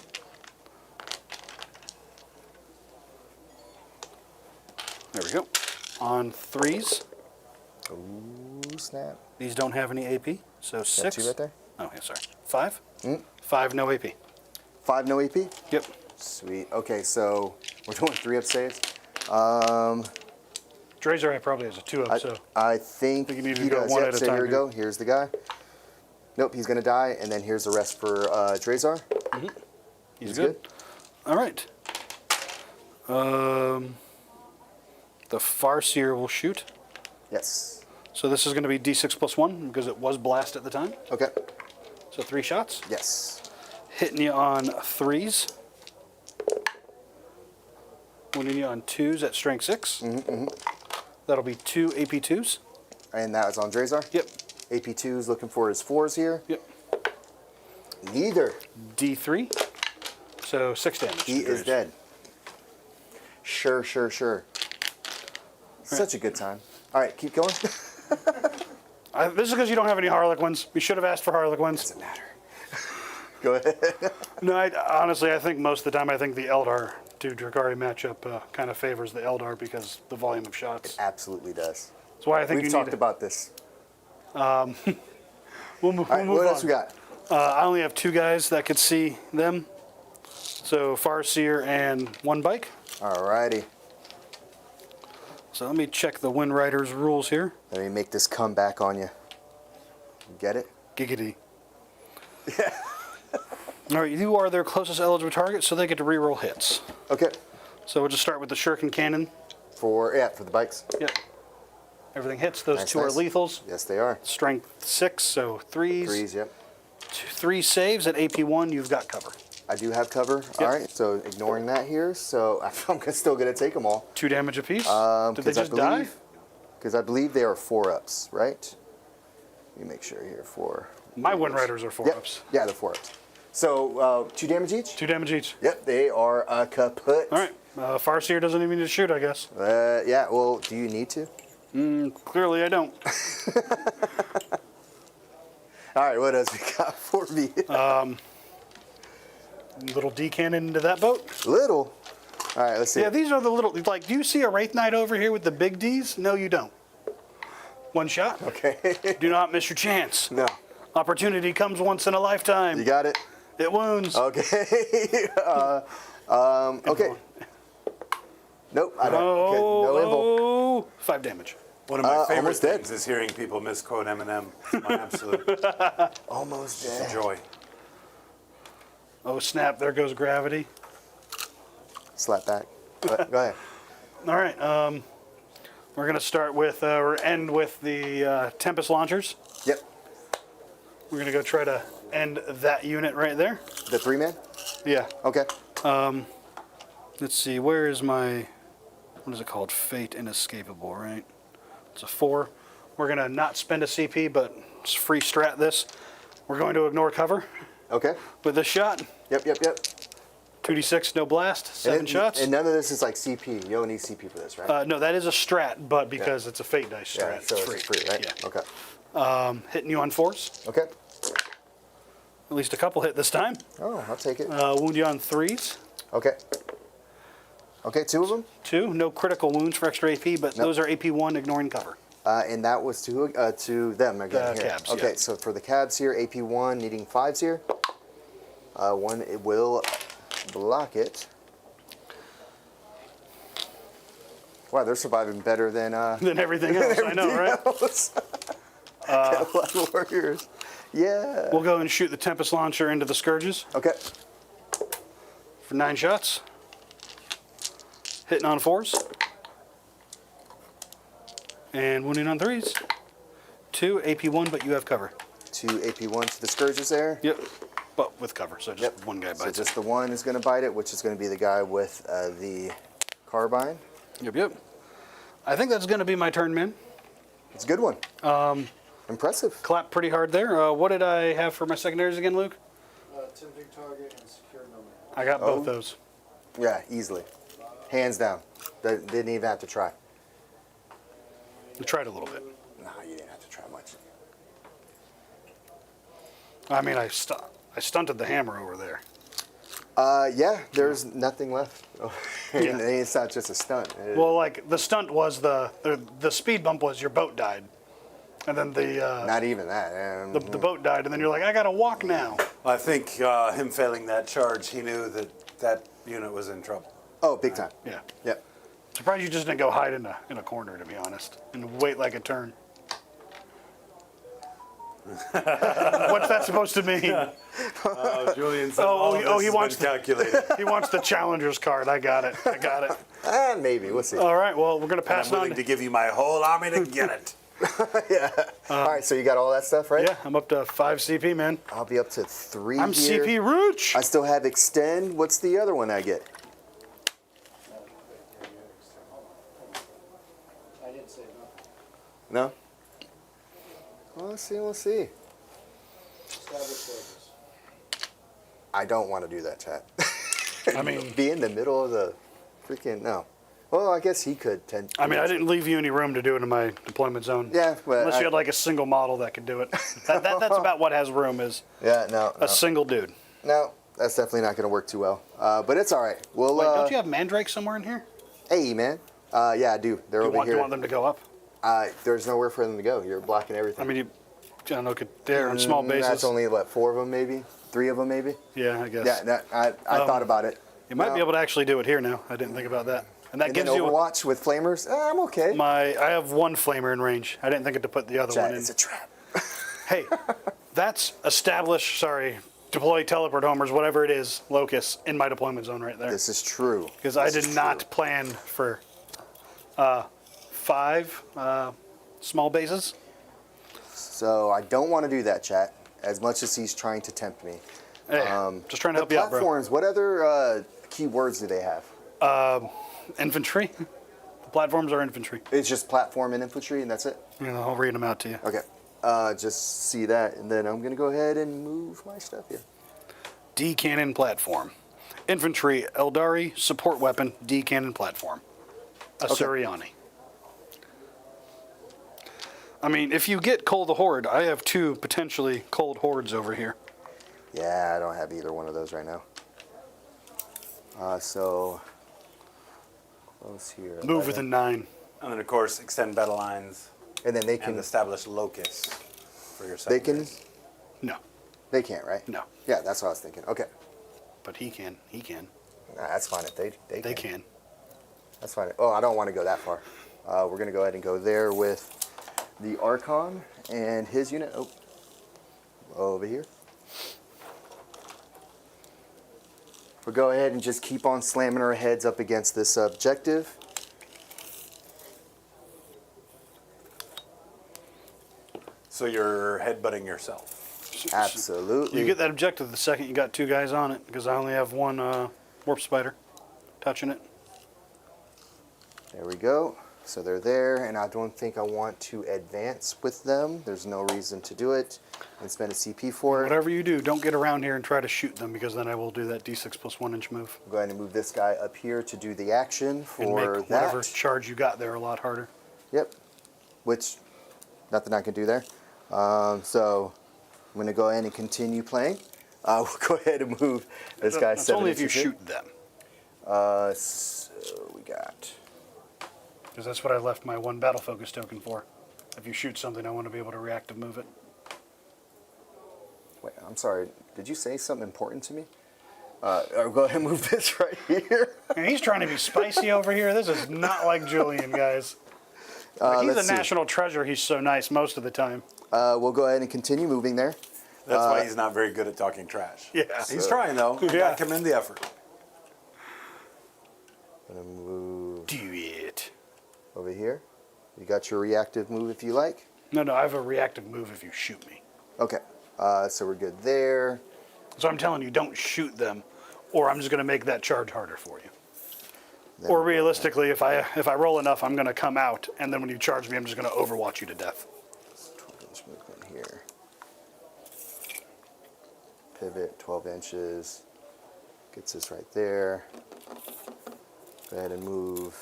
There we go. On 3s. Ooh, snap. These don't have any AP, so 6. Got 2 right there. Oh, yeah, sorry. 5. Mm. 5, no AP. 5 no AP? Yep. Sweet. Okay, so we're doing 3 up saves. Drazar probably has a 2-up, so I think you need to he go does. one Yep, at a so time here we here. go. Here's the guy. Nope, he's going to die, and then here's the rest for Drazar. he's good. All right. The Farseer will shoot. Yes. So this is going to be D6 + 1 because it was blast at the time. Okay. So 3 shots. Yes. Hitting you on 3s. Winning you on 2s at strength 6. That'll be 2 AP2s. And that was on Drazar? Yep. AP2's looking for his 4s here. Yep. Neither. D3. So 6 damage. He to is Drazar. dead. Sure. Such a good time. All right, keep going. This is because you don't have any Harlequins. We should have asked for Harlequins. Doesn't matter. Go ahead. No, honestly, I think most of the time, I think the Eldar to Drukhari matchup kind of favors the Eldar because the volume of shots. Absolutely does. That's why I think We've you talked need. about this. We'll move, All right, we'll move what on. else we got? I only have 2 guys that could see them. So Farseer and 1 bike. All righty. So let me check the Wind Riders rules here. Let me make this comeback on you. Get it? Giggity. All right, you are their closest eligible target, so they get to reroll hits. Okay. So we'll just start with the Shuriken Cannon. For the bikes. Yep. Everything hits. Those Nice, two nice. are lethals. Yes, they are. Strength 6, so threes. Threes, yep. 3 saves at AP1. You've got cover. I do have cover. Yep. All right, so ignoring that here, so I'm still going to take them all. 2 damage apiece. Did they 'cause I just die? believe- Because I believe they are 4-ups, right? Let me make sure here. 4. My Wind Riders are 4-ups. Yeah, they're 4-ups. So 2 damage each? 2 damage each. Yep, they are kaput. All right. Farseer doesn't even need to shoot, I guess. Yeah, well, do you need to? Clearly, I don't. All right, what else we got for me? Little D cannon into that boat. Little. All right, let's see. Yeah, these are the little. Like, do you see a Wraith Knight over here with the big Ds? No, you don't. 1 shot. Okay. Do not miss your chance. No. Opportunity comes once in a lifetime. You got it? It wounds. Okay. Okay. Nope, I don't. Okay, no info. Oh, 5 damage. One of my favorite almost dead. things is hearing people misquote Eminem. It's my absolute Almost dead. joy. Oh, snap. There goes gravity. Slap back. But go ahead. All right. We're going to start with, or end with the Tempest launchers. Yep. We're going to go try to end that unit right there. The 3-man? Yeah. Okay. Let's see. Where is my, what is it called? Fate Inescapable, right? It's a 4. We're going to not spend a CP, but just free strat this. We're going to ignore cover Okay. with this shot. Yep. 2d6, no blast, 7 shots. And none of this is like CP. You don't need CP for this, right? No, that is a strat, but because it's a fate dice strat, yeah, so it's free. right? Yeah. Okay. Hitting you on 4s. Okay. At least a couple hit this time. Oh, I'll take it. Wound you on 3s. Okay. Okay, 2 of them? 2, no critical wounds for extra AP, but those are AP1 ignoring cover. And that was to them again The here. cabs, Okay, yeah. so for the cabs here, AP1 needing 5s here. 1 it will block it. Wow, they're surviving better than Than everything else, I know, right? else. Cat warriors. Yeah. We'll go and shoot the Tempest launcher into the Scourges Okay. for 9 shots. Hitting on 4s. And wounding on 3s. 2, AP1, but you have cover. 2 AP1 to the Scourges there. Yep. But with cover, so just one guy bites So just the one is going to bite it, which is going to be the guy with the carbine. it. Yep. I think that's going to be my turn, man. It's a good one. Impressive. Clapped pretty hard there. What did I have for my secondaries again, Luke? Tempting target and secure number. I got both those. Yeah, easily. Hands down. Didn't even have to try. We tried a little bit. No, you didn't have to try much. I mean, I stunted the hammer over there. Yeah, there's nothing left. Yeah. It's not just a stunt. Well, like the stunt was the speed bump was your boat died, and then Not even that. the boat died, and then you're like, I gotta walk now. I think him failing that charge, he knew that unit was in trouble. Oh, big time. Yeah. Yep. Surprised you just didn't go hide in a corner, to be honest, and wait like a turn. What's that supposed to mean? Julian said, he wants calculated. He wants the challenger's card. I got it. Maybe. We'll see. All right. Well, we're gonna pass I'm it on. willing to give you my whole army to get it. All right, so you got all that stuff, right? Yeah, I'm up to 5 CP, man. I'll be up to 3 I'm here. CP rich. I still have extend. What's the other one I get? I didn't say nothing. No? Well, we'll see. Establish focus. I don't want to do that, chat. I mean, Be in the middle of the freaking, no. Well, I guess he could. I didn't leave you any room to do it in my deployment zone. Yeah, well, Unless you had like a single model that could do it. That's about what has room is Yeah, no. a single dude. No, that's definitely not going to work too well. But it's all right. We'll, Wait, don't you have Mandrake somewhere in here? Hey, man. Yeah, I do. They're Do over you here. want them to go up? There's nowhere for them to go. You're blocking everything. I mean, I don't know, they're on small bases. That's only, 4 of them maybe? 3 of them maybe? Yeah, I guess. Yeah, I thought about it. You might be able to actually do it here now. I didn't think about that. And that And gives then you Overwatch with flamers, I'm okay. I have 1 flamer in range. I didn't think to put the other Chat, one in. it's a trap. Hey, that's deploy teleport homers, whatever it is, locus in my deployment zone right there. This is true. Because I This did is not true. plan for 5 small bases. So I don't want to do that, chat. As much as he's trying to tempt me. Hey, just trying to help you out, bro. Platforms. What other keywords do they have? Infantry. The platforms are infantry. It's just platform and infantry, and that's it. Yeah, I'll read them out to you. Okay. Just see that, and then I'm gonna go ahead and move my stuff here. D cannon platform. Infantry, Aeldari, support weapon, D cannon platform. Assyriani. I mean, if you get Cull the Horde, I have 2 potentially cold hordes over here. Yeah, I don't have either one of those right now. So close here. Move 11. within 9. And then, of course, extend battle lines And then they and can. establish locus for your They can. secondaries. No, They can't, right? no. Yeah, that's what I was thinking. Okay. But he can. He can. Nah, that's fine if They can. That's fine. Oh, I don't want to go that far. We're gonna go ahead and go there with the Archon and his unit. Oh, over here. We'll go ahead and just keep on slamming our heads up against this objective. So you're headbutting yourself. Absolutely. You get that objective the second you got 2 guys on it, because I only have 1 warp spider touching it. There we go. So they're there, and I don't think I want to advance with them. There's no reason to do it and spend a CP for it. Whatever you do, don't get around here and try to shoot them, because then I will do that D6 plus 1 inch move. We'll go ahead and move this guy up here to do the action And for make that. whatever charge you got there a lot harder. Yep. Which, nothing I can do there. So I'm going to go ahead and continue playing. We'll go ahead and move this guy That's 7 only if you inches in. shoot them. So we got. Because that's what I left my 1 battle focus token for. If you shoot something, I want to be able to reactive move it. Wait, I'm sorry. Did you say something important to me? I'll go ahead and move this right here. And he's trying to be spicy over here. This is not like Julian, guys. Like, he's a let's see. national treasure. He's so nice most of the time. We'll go ahead and continue moving there. That's why he's not very good at talking trash. Yeah. He's trying, though. Yeah. I commend the effort. Gonna move Do it. over here. You got your reactive move if you like. No, I have a reactive move if you shoot me. Okay. So we're good there. So I'm telling you, don't shoot them, or I'm just going to make that charge harder for you. Then Or realistically, if I roll enough, I'm going to come out, and then when you charge me, I'm just going to overwatch you to death. 12-inch movement here. Pivot 12 inches. Gets us right there. Go ahead and move.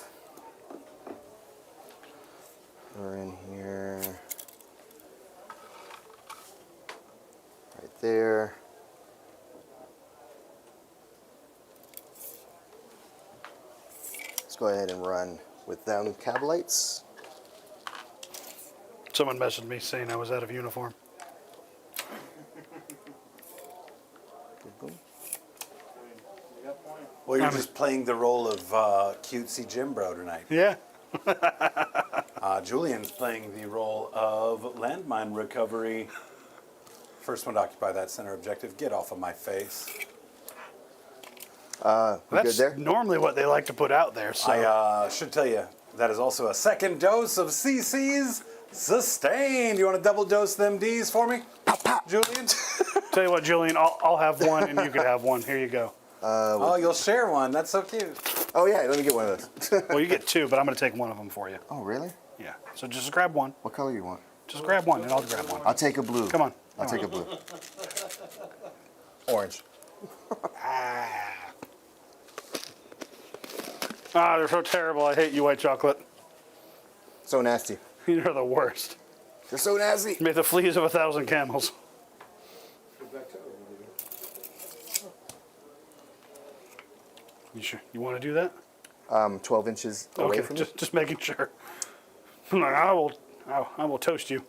We're in here. Right there. Let's go ahead and run with them Cabalites. Someone messaged me saying I was out of uniform. Boom. Well, you're just playing the role of cutesy Jim Bro tonight. Yeah. Julian's playing the role of landmine recovery. First one to occupy that center objective. Get off of my face. We're good That's there? normally what they like to put out there. So I should tell you, that is also a second dose of CC's sustained. You want to double dose them D's for me? Julian? tell you what, Julian, I'll have 1, and you could have 1. Here you go. Oh, you'll share one. That's so cute. Oh yeah, let me get one of those. Well, you get 2, but I'm going to take 1 of them for you. Oh really? Yeah. So just grab 1. What color you want? Just grab 1, and I'll grab 1. I'll take a blue. Come on. I'll take a blue. Orange. Ah, they're so terrible. I hate you, white chocolate. So nasty. You're the worst. They're so nasty. May the fleas of 1,000 camels. Go back to over there. You sure? You want to do that? 12 inches away Okay, from me. just making sure. I'm like, I will toast you.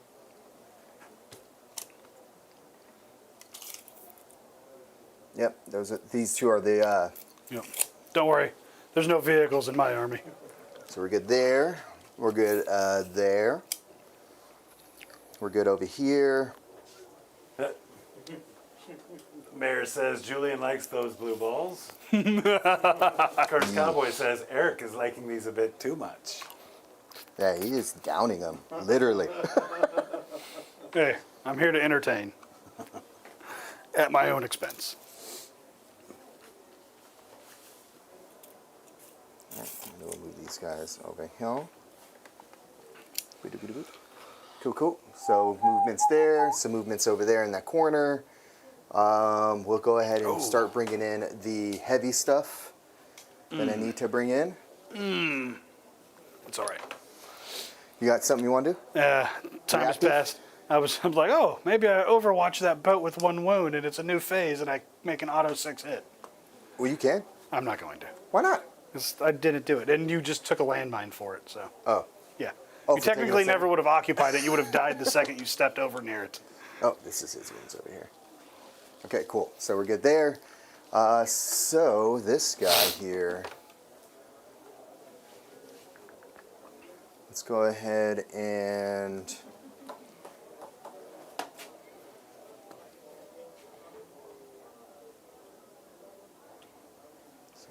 Yep, these two are the. Yep. Don't worry. There's no vehicles in my army. So we're good there. We're good there. We're good over here. Mayor says Julian likes those blue balls. Of course, Cowboy says Eric is liking these a bit too much. Yeah, he is downing them, literally. Hey, I'm here to entertain. At my own expense. Alright, we'll move these guys over here. Cool, cool. So movements there, some movements over there in that corner. We'll go ahead and start bringing in the heavy stuff that I need to bring in. It's all right. You got something you want to do? Time has Reactive? passed. I'm like, oh, maybe I overwatch that boat with 1 wound and it's a new phase and I make an auto 6 hit. Well, you can. I'm not going to. Why not? 'Cause I didn't do it. And you just took a landmine for it, so. Oh. Yeah. Oh, You for taking technically a never second? would have occupied it. You would have died the second you stepped over near it. Oh, this is his wounds over here. Okay, cool. So we're good there. So this guy here. Let's go ahead and so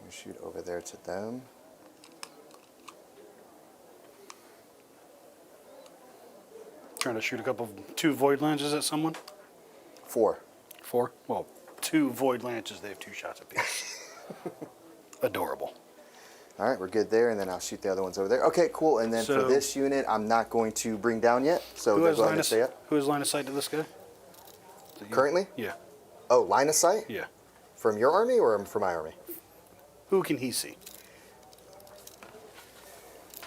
we shoot over there to them. Trying to shoot two void lances at someone. 4. 4? Well, 2 void lances, they have 2 shots apiece. Adorable. All right, we're good there, and then I'll shoot the other ones over there. Okay, cool. And then for So- this unit, I'm not going to bring down yet, so Who they'll has, go ahead line and of, stay up. who has line of sight to this guy? Is it you? Currently? Yeah. Oh, line of sight? Yeah. From your army or from my army? Who can he see?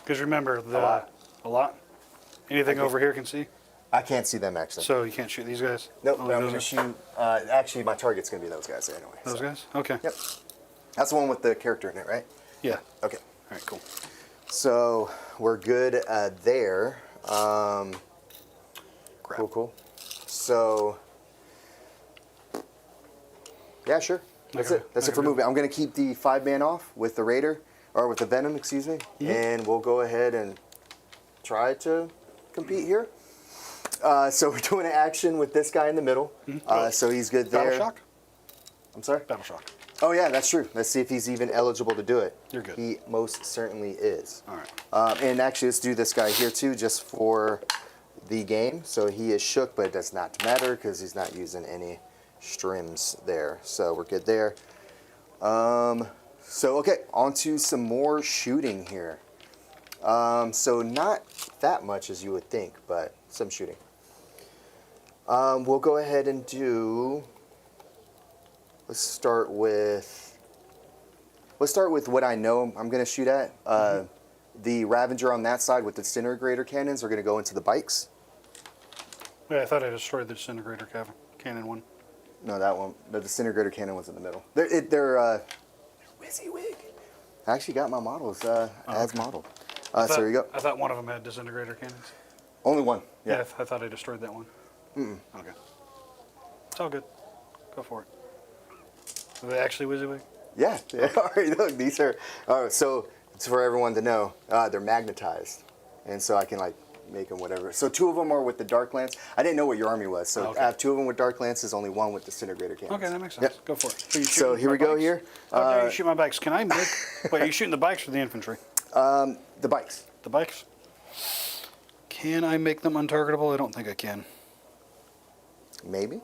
Because remember, a lot? Anything over here can see? I can't see them, actually. So you can't shoot these guys? Nope, Only I'm those going to guys? shoot. Actually, my target's going to be those guys anyway. Those so. guys? Okay. Yep. That's the one with the character in it, right? Yeah. Okay. All right, cool. So we're good there. Crap. Cool, cool. So, yeah, sure. That's Okay, it. That's I it for can do movement. I'm going to keep the 5-man off with the Raider, or with the Venom, excuse me, and we'll go ahead and try to compete here. So we're doing an action with this guy in the middle. So he's good there. Battle shock? I'm sorry? Battle shock. Oh, yeah, that's true. Let's see if he's even eligible to do it. You're good. He most certainly is. All right. And actually, let's do this guy here, too, just for the game. So he is shook, but it does not matter because he's not using any strims there. So we're good there. So, okay, on to some more shooting here. So not that much as you would think, but some shooting. We'll go ahead and do... Let's start with what I know I'm going to shoot at. The Ravager on that side with the disintegrator cannons are going to go into the bikes. Yeah, I thought I destroyed the disintegrator cannon one. No, that one. The disintegrator cannon was in the middle. They're WYSIWYG. I actually got my models as modeled. So here you go. I thought one of them had disintegrator cannons. Only one. Yeah, Yeah. I thought I destroyed that one. Okay. It's all good. Go for it. Are they actually WYSIWYG? Yeah. All right, look, these are. So it's for everyone to know, they're magnetized, and so I can like make them whatever. So 2 of them are with the dark lance. I didn't know what your army was, so Okay. I have 2 of them with dark lances, only 1 with disintegrator cannons. Okay, that makes sense. Yep. Go for it. So, you So shooting here my we go bikes? here. Oh, no, you shoot my bikes. Can I make... Wait, are you shooting the bikes or the infantry? The bikes. The bikes? Can I make them untargetable? I don't think I can. Maybe.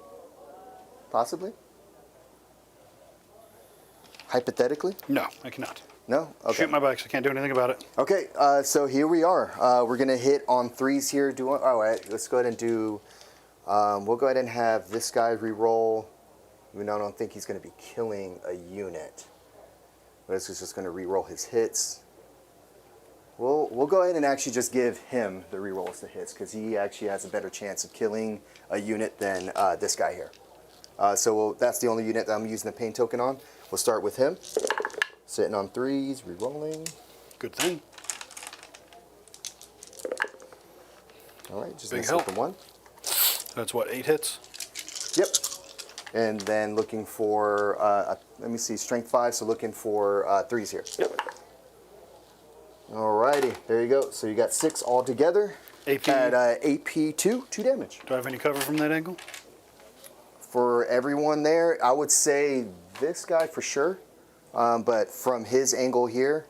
Possibly. Hypothetically. No, I cannot. No. Okay. Shoot my bikes. I can't do anything about it. Okay, so here we are. We're gonna hit on 3s here. All right, let's go ahead and do. We'll go ahead and have this guy re-roll. Even though I don't think he's gonna be killing a unit. But this is just gonna re-roll his hits. We'll go ahead and actually just give him the re-rolls to hits because he actually has a better chance of killing a unit than this guy here. That's the only unit that I'm using the pain token on. We'll start with him. Sitting on 3s, re-rolling. Good thing. All right, just Big miss help. with the 1. That's what, 8 hits? Yep. And then looking for, let me see, strength 5, so looking for 3s here. Yep. Alrighty, there you go. So you got 6 all together. AP. At AP 2 damage. Do I have any cover from that angle? For everyone there, I would say this guy for sure. But from his angle here,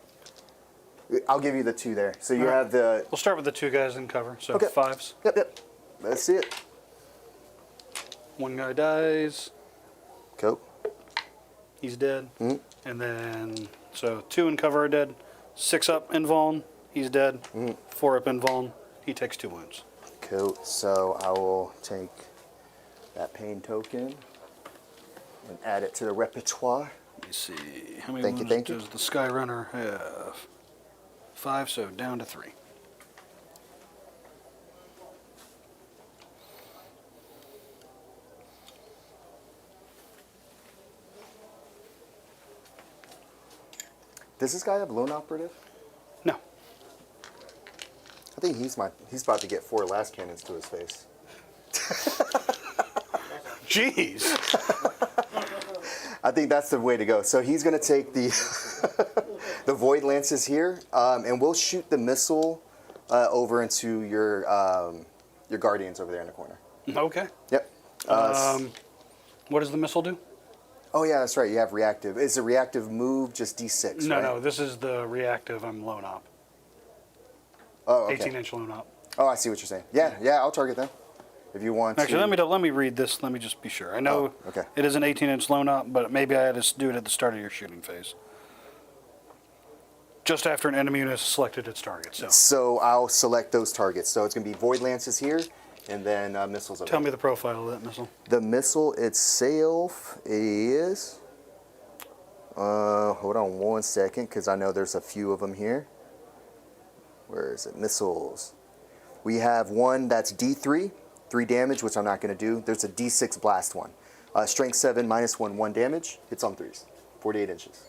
I'll give you the 2 there. So you have the. We'll start with the 2 guys in cover. So Okay. 5s. Yep. Let's see it. 1 guy dies. Cool. He's dead. Mhm. And then, so 2 in cover are dead. 6 up invuln. He's dead. 4 up invuln. He takes 2 wounds. Cool. So I will take that pain token and add it to the repertoire. Let me see. How many Thank you, wounds thank you. does the Skyrunner have? 5, so down to 3. Does this guy have lone operative? No. I think he's about to get 4 last cannons to his face. Jeez. I think that's the way to go. So he's going to take the the void lances here, and we'll shoot the missile over into your guardians over there in the corner. Okay. Yep. What does the missile do? Oh yeah, that's right. You have reactive. Is the reactive move just D6? No, right? no. This is the reactive. I'm lone op. Oh, okay. 18-inch lone op. Oh, I see what you're saying. Yeah, I'll target them if you want. Actually, to. let me read this. Let me just be sure. I know Oh, okay. it is an 18-inch lone op, but maybe I had to do it at the start of your shooting phase. Just after an enemy unit has selected its target. So I'll select those targets. So it's going to be void lances here, and then missiles over Tell there. me the profile of that missile. The missile itself is. Hold on 1 second, because I know there's a few of them here. Where is it? Missiles. We have one that's D3, 3 damage, which I'm not going to do. There's a D6 blast one. Strength 7, -1 damage. Hits on 3s. 48 inches.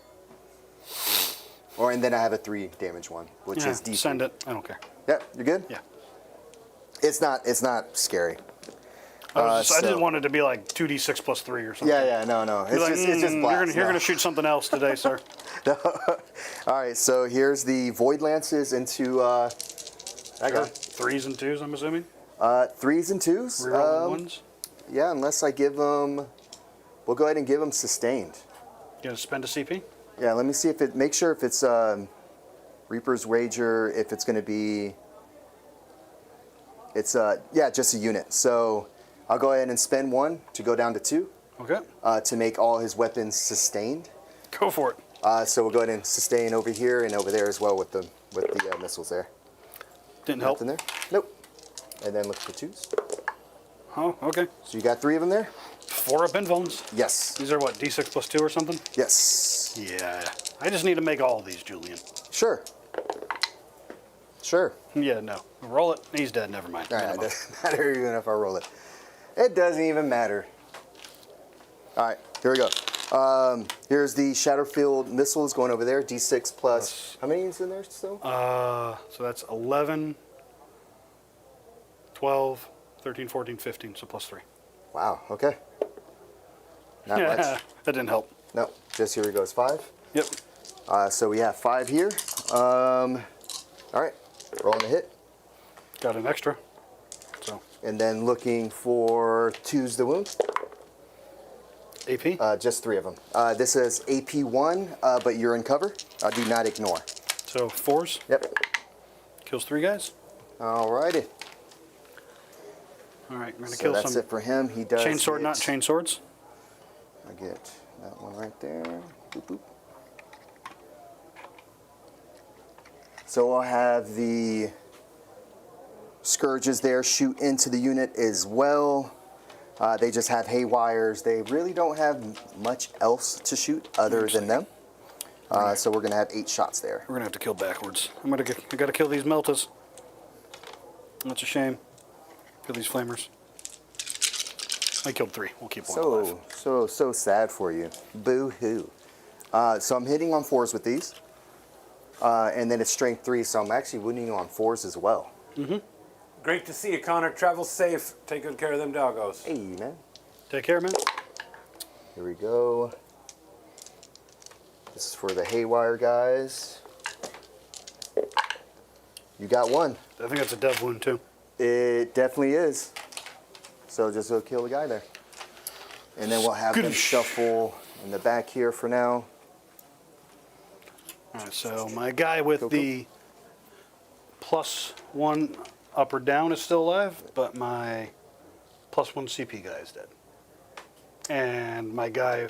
And then I have a 3 damage one, which is D3. Send it. I don't care. Yep, you're good? Yeah. It's not scary. I so- didn't want it to be like 2d6 plus 3 or something. Yeah, no. It's You're like, just blast. You're no. gonna shoot something else today, sir. All right, so here's the void lances into. I got 3s and 2s, I'm assuming. 3s and 2s. Rerolling ones. Yeah, unless I give them. We'll go ahead and give them sustained. You gonna spend a CP? Yeah, let me see if it. Make sure if it's Reaper's Rager, if it's going to be. It's just a unit. So I'll go ahead and spend 1 to go down to 2 Okay. to make all his weapons sustained. Go for it. So we'll go ahead and sustain over here and over there as well with the missiles there. Didn't help. Nothing there? Nope. And then look for 2s. Oh, okay. So you got 3 of them there? 4 up invulns. Yes. These are what, d6 plus 2 or something? Yes. Yeah. I just need to make all of these, Julian. Sure. Sure. Yeah, no. Roll it. He's dead. Never mind. All Get right, him it up. doesn't matter even if I roll it. It doesn't even matter. All right, here we go. Here's the Shatterfield missiles going over there. D6 plus. How many is in there still? So that's 11, 12, 13, 14, 15, so plus 3. Wow, okay. Not much. That didn't help. No, just here he goes. 5. Yep. So we have 5 here. All right, rolling a hit. Got an extra. So And then looking for 2s to wound. AP. Just 3 of them. This is AP1, but you're in cover. Do not ignore. So 4s. Yep. Kills 3 guys. Alrighty. All right, I'm gonna So kill that's some it for him. He does. chainsword, get- not chain swords. I get that one right there. Boop, boop. So I'll have the scourges there shoot into the unit as well. They just have haywires. They really don't have much else to shoot other than them. So we're gonna have 8 shots there. We're gonna have to kill backwards. I gotta kill these meltas. That's a shame. Kill these flamers. I killed 3. We'll keep one alive. So sad for you. Boo hoo. So I'm hitting on 4s with these. And then it's strength 3, so I'm actually wounding on 4s as well. Great to see you, Connor. Travel safe. Take good care of them doggos. Hey, man. Take care, man. Here we go. This is for the haywire guys. You got 1. I think that's a dev wound too. It definitely is. So just go kill the guy there. And then we'll have them shuffle in the back here for now. All right, so my guy with the +1 up or down is still alive, but my +1 CP guy is dead. And my guy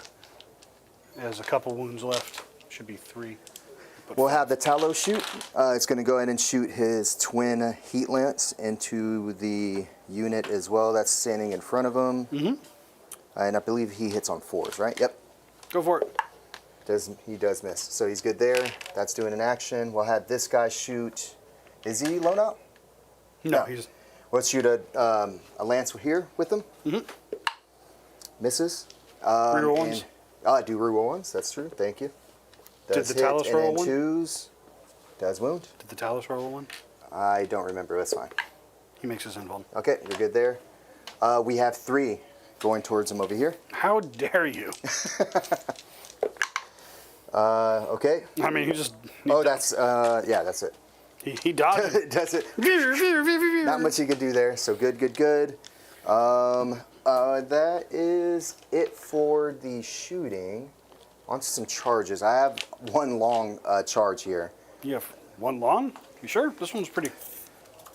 has a couple wounds left. Should be 3. but We'll 5. have the Tallow shoot. It's going to go ahead and shoot his twin heat lance into the unit as well. That's standing in front of him. Mm-hmm. And I believe he hits on 4s, right? Yep. Go for it. He does miss. So he's good there. That's doing an action. We'll have this guy shoot. Is he lone out? No, No. he's... Let's shoot a lance here with him. Mm-hmm. Misses. Reroll ones? I do reroll ones. That's true. Thank you. Does Did the Talus hit, roll and then one? 2s. Does wound. Did the Talus roll 1? I don't remember. That's fine. He makes his invuln. Okay, you're good there. We have 3 going towards him over here. How dare you? Okay. I mean, he just... Oh, that's yeah, that's it. He dodged it. That's it. Not much you could do there. So good, good, good. That is it for the shooting. On to some charges. I have one long charge here. You have 1 long? You sure? This one's pretty...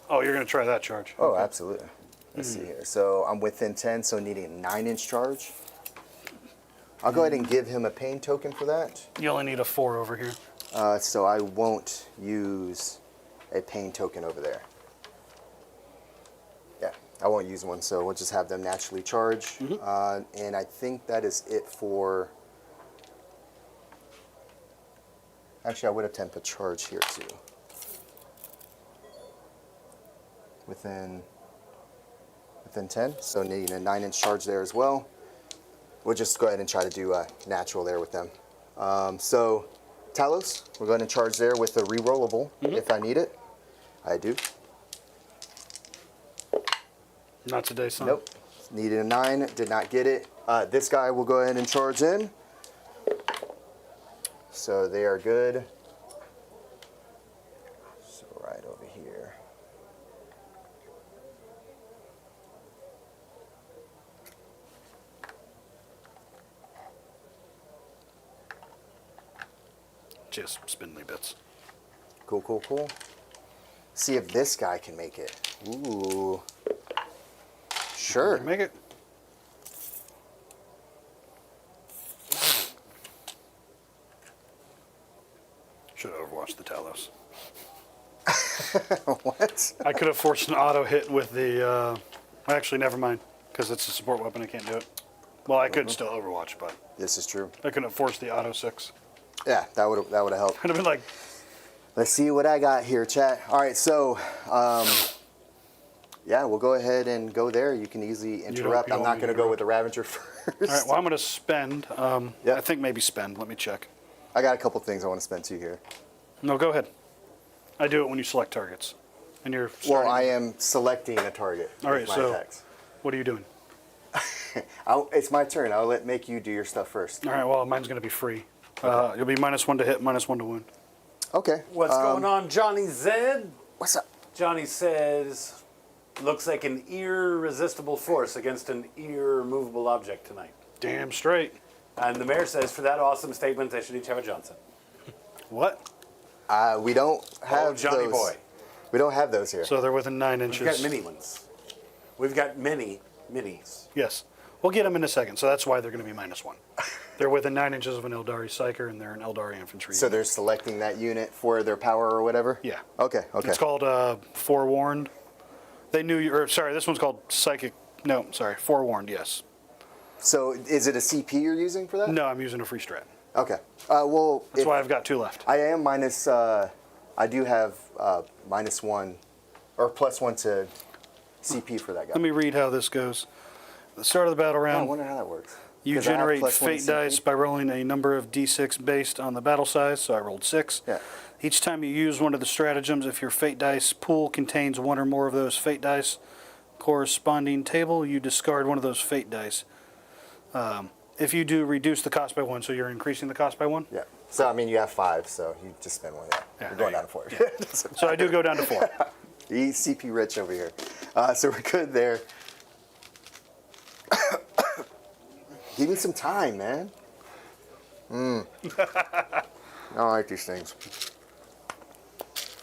Oh, you're going to try that charge. Oh, absolutely. Let's see here. So I'm within 10, so needing a 9-inch charge. I'll go ahead and give him a pain token for that. You only need a 4 over here. So I won't use a pain token over there. Yeah, I won't use one, so we'll just have them naturally charge. And I think that is it for... Actually, I would attempt a charge here, too. Within 10, so needing a 9-inch charge there as well. We'll just go ahead and try to do a natural there with them. So, Talos, we'll go ahead and charge there with a rerollable if I need it. I do. Not today, son. Nope. Needed a 9, did not get it. This guy will go ahead and charge in. So they are good. So right over here. Just spindly bits. Cool, cool, cool. See if this guy can make it. Ooh. Sure. Make it. Should have overwatched the Talos. What? I could have forced an auto hit with the... actually, never mind, because it's a support weapon. I can't do it. Well, I could still overwatch, but This is true. I couldn't have forced the auto 6. Yeah, that would have helped. I'd have been like, Let's see what I got here, chat. All right, so yeah, we'll go ahead and go there. You can easily interrupt. you I'm don't not need going to to go with the Ravager first. all right, well, I'm going to spend. Yeah. I think maybe spend. Let me check. I got a couple things I want to spend too here. No, go ahead. I do it when you select targets. And you're Well, starting. I am selecting a target. All right, with my so attacks. what are you doing? It's my turn. I'll make you do your stuff first. All right, well, mine's going to be free. You'll be -1 to hit, -1 to wound. Okay. What's going on, Johnny Zed? What's up? Johnny says, looks like an irresistible force against an irremovable object tonight. Damn straight. And the mayor says, for that awesome statement, they should each have a Johnson. What? We don't have Johnny those. boy. We don't have those here. So they're within 9 We've inches. got mini ones. We've got mini minis. Yes. We'll get them in a second, so that's why they're going to be -1. They're within 9 inches of an Eldari Psyker, and they're an Eldari infantry. So they're selecting that unit for their power or whatever? Yeah. Okay, okay. It's called Forewarned. They knew you, or sorry, this one's called Psychic. No, sorry, Forewarned, yes. So is it a CP you're using for that? No, I'm using a free strat. Okay. Well, That's why I've got 2 left. I am minus, I do have -1 or +1 to CP for that guy. Let me read how this goes. At the start of the battle I round, wonder how that works. you 'Cause I have generate +1 fate CP. dice by rolling a number of d6 based on the battle size, so I rolled 6. Yeah. Each time you use one of the stratagems, if your fate dice pool contains 1 or more of those fate dice corresponding table, you discard one of those fate dice. If you do, reduce the cost by 1, so you're increasing the cost by 1. Yeah. So, I mean, you have 5, so you just spend 1. Yeah. Yeah, You're there going you down to 4. go. So I do go down to 4. He's CP rich over here. So we're good there. Give me some time, man. I don't like these things.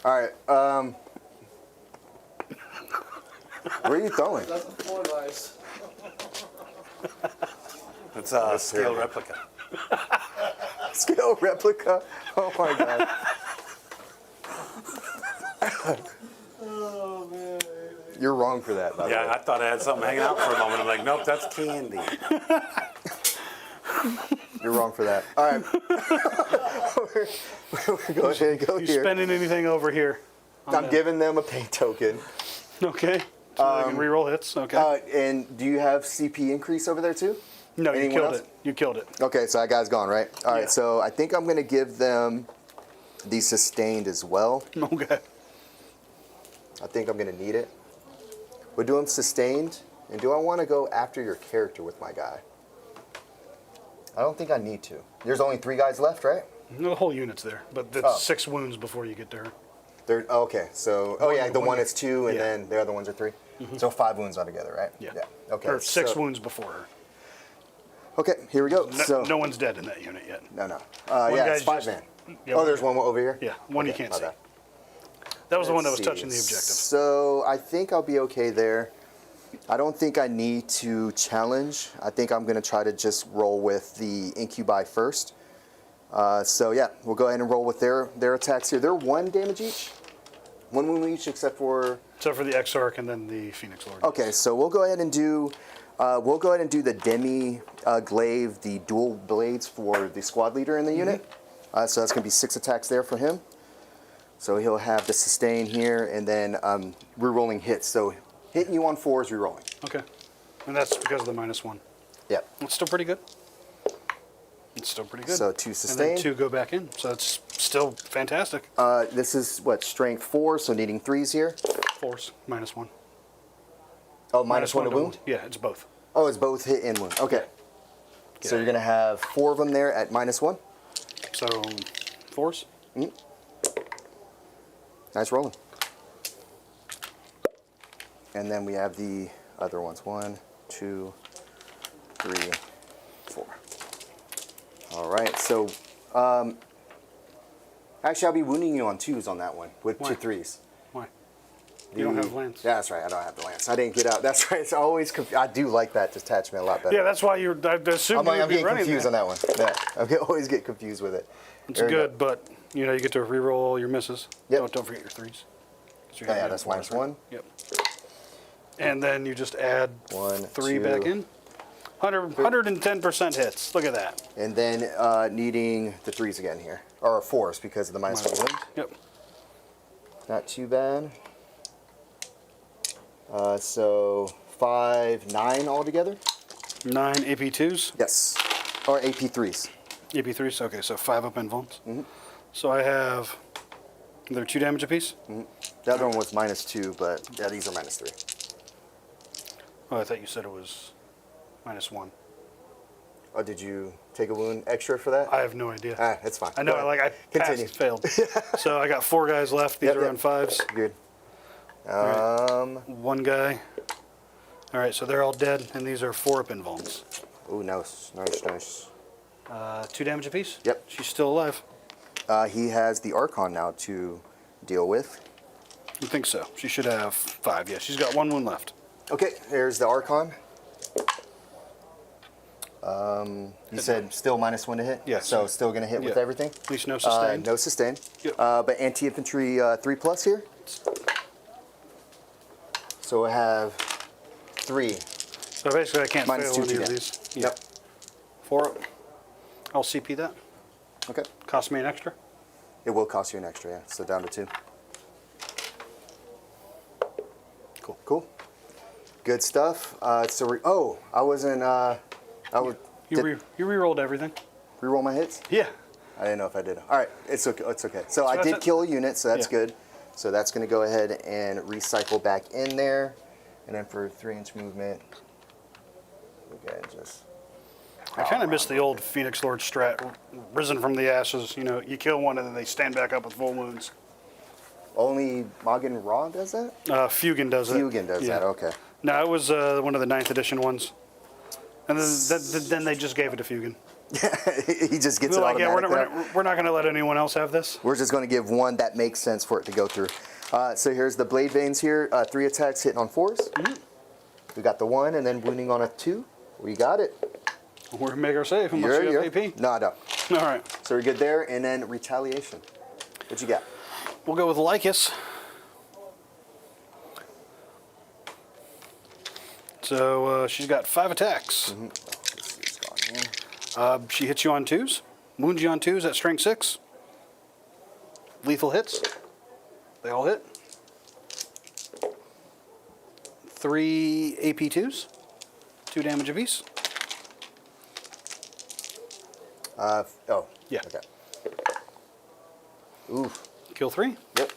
All right. Where are you throwing? That's a floor dice. It's a scale terrible. replica. Scale replica. Oh my god. Oh man. You're wrong for that, by the Yeah, way. I thought I had something hanging out for a moment. I'm like, nope, that's candy. You're wrong for that. All right. Go ahead, go You here. spending anything over here? I'm giving them a paint token. Okay. So they can reroll hits. Okay. And do you have CP increase over there too? no, you anyone killed else? it. You killed it. Okay, so that guy's gone, right? All right, Yeah. so I think I'm going to give them the sustained as well. Okay. I think I'm going to need it. We're doing sustained, and do I want to go after your character with my guy? I don't think I need to. There's only 3 guys left, right? No, the whole unit's there, but that's Oh. 6 wounds before you get to her. Okay, so, oh yeah, the one is 2, and Yeah. then the other ones are 3. So 5 wounds altogether, right? Yeah. Okay. Or 6 so- wounds before her. Okay, here we go. No, so, no one's dead in that unit yet. No. One Yeah, guy's it's 5 just- man. Yeah, Oh, there's one over here? Yeah, one you Okay, can't my see. bad. That was the one that was Let's touching the see. objective. So I think I'll be okay there. I don't think I need to challenge. I think I'm going to try to just roll with the incubi first. So yeah, we'll go ahead and roll with their attacks here. They're 1 damage each? 1 wound each except for... Except for the Exarch and then the Phoenix Lord. Okay, so we'll go ahead and do... the demi glaive, the dual blades for the squad leader in the unit. So that's going to be 6 attacks there for him. So he'll have the sustain here, and then rerolling hits. So hitting you on 4s, rerolling. Okay. And that's because of the -1. Yep. It's still pretty good. It's still pretty good. So 2 And sustain. then 2 go back in. So it's still fantastic. This is what, strength 4, so needing 3s here. Force, -1. Oh, minus one to wound? Yeah, it's both. Oh, it's both hit and wound. Okay. So you're going to have 4 of them there at -1. So, force. Nice rolling. And then we have the other ones. 1, 2, 3, 4. All right. So, actually, I'll be wounding you on 2s on that one with Why? 2 3s. Why? You don't have lance. Yeah, that's right. I don't have the lance. I didn't get out. That's right. It's always. I do like that detachment a lot better. Yeah, that's why you're. I assume you would I'm be getting running confused that. on that one. Yeah, I always get confused with it. It's There we good, but you know you get to re-roll all your misses. Yep. Don't forget your 3s. So Oh, yeah, that's -1. Yep. And then you just add 1, 3 back 2. in. 110% hits. Look at that. And then needing the 3s again here. Or 4s because of the -1 wound. Yep. Not too bad. So 5, 9 altogether? 9 AP2s. Yes. Or AP3s. AP3s. Okay, so 5 up invulns. Mm-hmm. So I have. They're 2 damage apiece. The other one was -2, but yeah, these are -3. Oh, I thought you said it was -1. Oh, did you take a wound extra for that? I have no idea. Ah, it's fine. I know, Go ahead. like I Continue. passed, failed. So I got 4 guys left. These Yep, are yep. on 5s. Good. Right. 1 guy. All right, so they're all dead, and these are 4 up invulns. Ooh, nice. 2 damage apiece. Yep. She's still alive. He has the Archon now to deal with. You think so? She should have 5. Yeah, she's got 1 wound left. Okay, there's the Archon. You said still -1 to hit? Yeah. So still going to hit with Yeah. everything? At least no sustain. No sustain. Yep. But anti-infantry 3+ here. So I have 3. So basically, I can't Minus fail 2 any to of damage. these. Yeah. Yep. 4 up. I'll CP that. Okay. Cost me an extra. It will cost you an extra, yeah. So down to 2. Cool. Good stuff. I wasn't. You re-rolled everything. Reroll my hits? Yeah. I didn't know if I did. All right, it's okay. It's okay. So I that's did it. kill a unit, so that's Yeah. good. So that's going to go ahead and recycle back in there, and then for 3-inch movement, okay, just. I kind of miss the old Phoenix Lord strat, risen from the ashes. You know, you kill one and then they stand back up with full wounds. Only Magen Ra does that? Fugan does it. Fugan does Yeah. that. Okay. No, it was one of the 9th edition ones. And then they just gave it to Fugan. He just gets They're it like, yeah, automatic. we're not going to let anyone else have this. We're just going to give one that makes sense for it to go through. So here's the blade veins here. 3 attacks hitting on 4s. We got the 1 and then wounding on a 2. We got it. We're going to make our save unless you have AP. No, I don't. All right. So we're good there. And then retaliation. What you got? We'll go with Lycus. So she's got 5 attacks. It's gone here. She hits you on 2s, wounds you on 2s at strength 6. Lethal hits. They all hit. 3 AP 2s, 2 damage apiece. Oh. Yeah. Okay. Oof. Kill 3. Yep.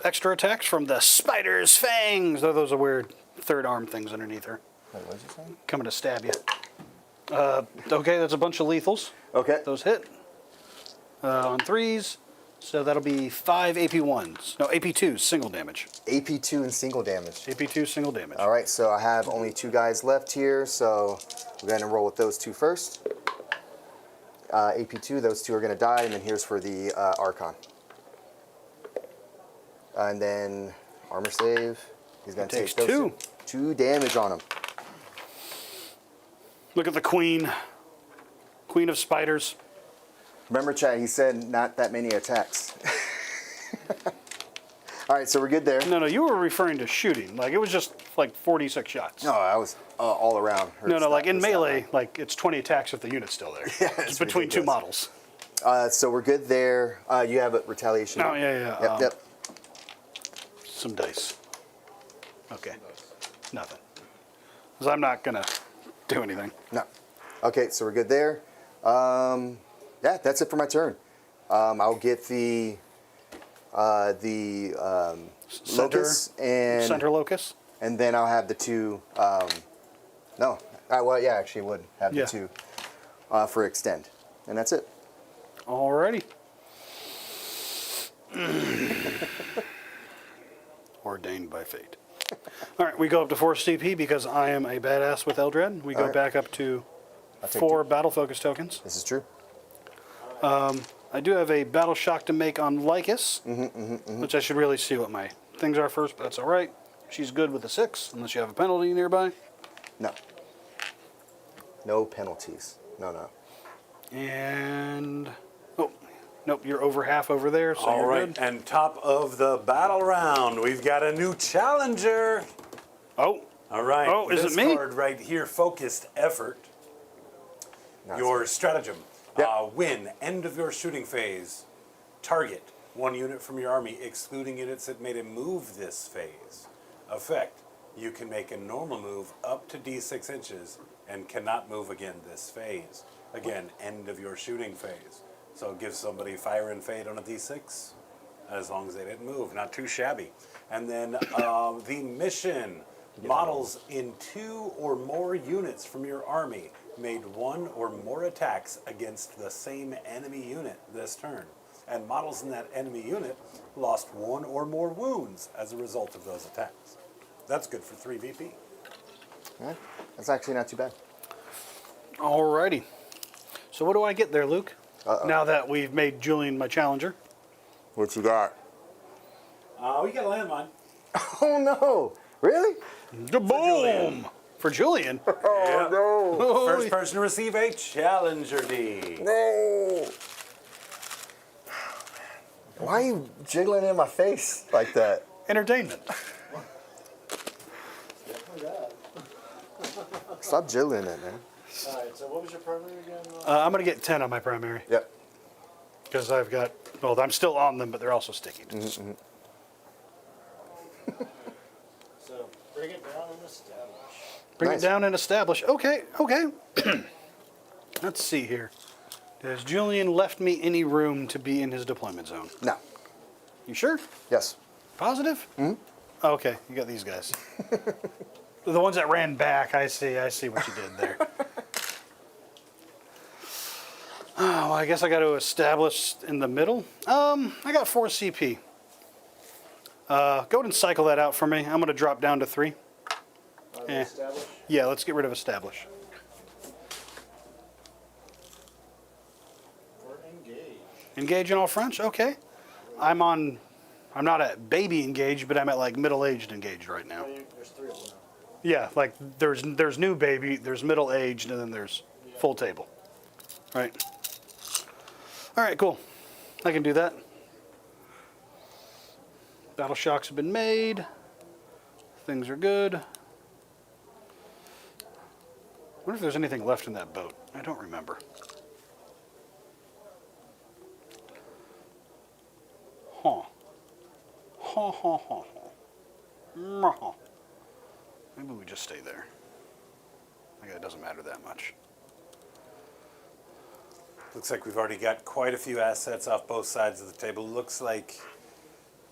Extra attacks from the spider's fangs. Oh, those are weird third arm things underneath her. Wait, what did you say? Coming to stab you. Okay, that's a bunch of lethals. Okay. Those hit on 3s. So that'll be 5 AP1s. No, AP2s, single damage. AP2 and single damage. AP2, single damage. All right, so I have only 2 guys left here, so we're going to roll with those 2 first. AP2, those 2 are going to die, and then here's for the Archon. And then armor save. He's going to take Takes those 2. 2 damage on him. Look at the queen. Queen of spiders. Remember, Chad, he said not that many attacks. All right, so we're good there. No, you were referring to shooting. Like, it was just like 46 shots. No, I was all around. No, like in melee, like it's 20 attacks if the unit's still there. Yeah, it's between ridiculous. 2 models. So we're good there. You have a retaliation. Oh, yeah. Yep. Some dice. Okay. Nothing. Because I'm not going to do anything. No. Okay, so we're good there. Yeah, that's it for my turn. I'll get the locus and Center locus. and then I'll have the 2. No, well, yeah, actually, I would have Yeah. the 2 for extend, and that's it. Alrighty. Ordained by fate. All right, we go up to 4 CP because I am a badass with Eldred. We go right. back up to take 4 2. battle focus tokens. This is true. I do have a battle shock to make on Lycus, which I should really see what my things are first, but that's all right. She's good with a 6, unless you have a penalty nearby. No. No penalties. No. And oh, nope, you're over half over there, so All you're right, good. and top of the battle round, we've got a new challenger. Oh, All right. Oh, is it this me? card right here, focused effort. Not Your stratagem. Yep. Win. End of your shooting phase. Target 1 unit from your army, excluding units that made a move this phase. Effect. You can make a normal move up to D6 inches and cannot move again this phase. Again, end of your shooting phase. So give somebody fire and fade on a D6, as long as they didn't move. Not too shabby. And then the mission. Models in 2 or more units from your army made 1 or more attacks against the same enemy unit this turn. And models in that enemy unit lost 1 or more wounds as a result of those attacks. That's good for 3 VP. Yeah, that's actually not too bad. alrighty. So what do I get there, Luke? Now that we've made Julian my challenger. What you got? We got a landmine. Oh no! Really? Boom! For Julian. Oh, no! First person to receive a Challenger D. No! Why are you jiggling in my face like that? Entertainment. Stop jiggling it, man. Alright, so what was your primary again? I'm going to get 10 on my primary. Yep. Because I've got, well, I'm still on them, but they're also sticky. So bring it down and establish. Bring Nice. it down and establish. Okay. Let's see here. Has Julian left me any room to be in his deployment zone? No. You sure? Yes. Positive? Okay, you got these guys. The ones that ran back, I see what you did there. Oh, well, I guess I got to establish in the middle. I got 4 CP. Go ahead and cycle that out for me. I'm going to drop down to 3. Establish. Yeah, let's get rid of establish. Engage in all fronts. Okay. I'm not at baby engaged, but I'm at like middle-aged engaged right now. There's 3 of them now. Yeah, like there's new baby, there's middle-aged, and then there's full table. Right. All right, cool. I can do that. Battle shocks have been made. Things are good. I wonder if there's anything left in that boat. I don't remember. Huh. Huh, huh, huh, huh. Maybe we just stay there. I guess it doesn't matter that much. Looks like we've already got quite a few assets off both sides of the table. Looks like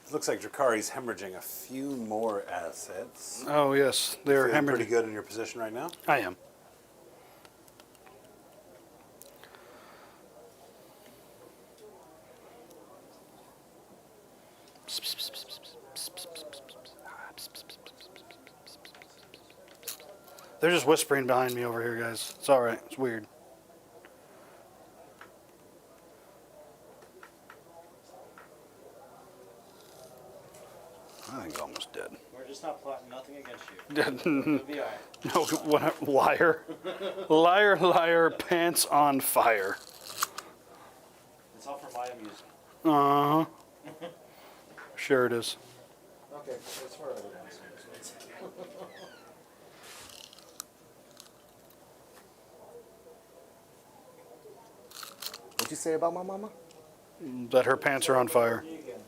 Drukhari's hemorrhaging a few more assets. Oh yes, they're Feeling pretty hemorrhaging. good in your position right now. I am. They're just whispering behind me over here, guys. It's all right. It's weird. I think he's almost dead. We're just not plotting nothing against you. You'll be alright. No, what, liar. Liar, liar, pants on fire. It's all for my amusement. Uh-huh. Sure it is. Okay, that's where I would answer. What'd you say about my mama? That her pants are on fire. You again.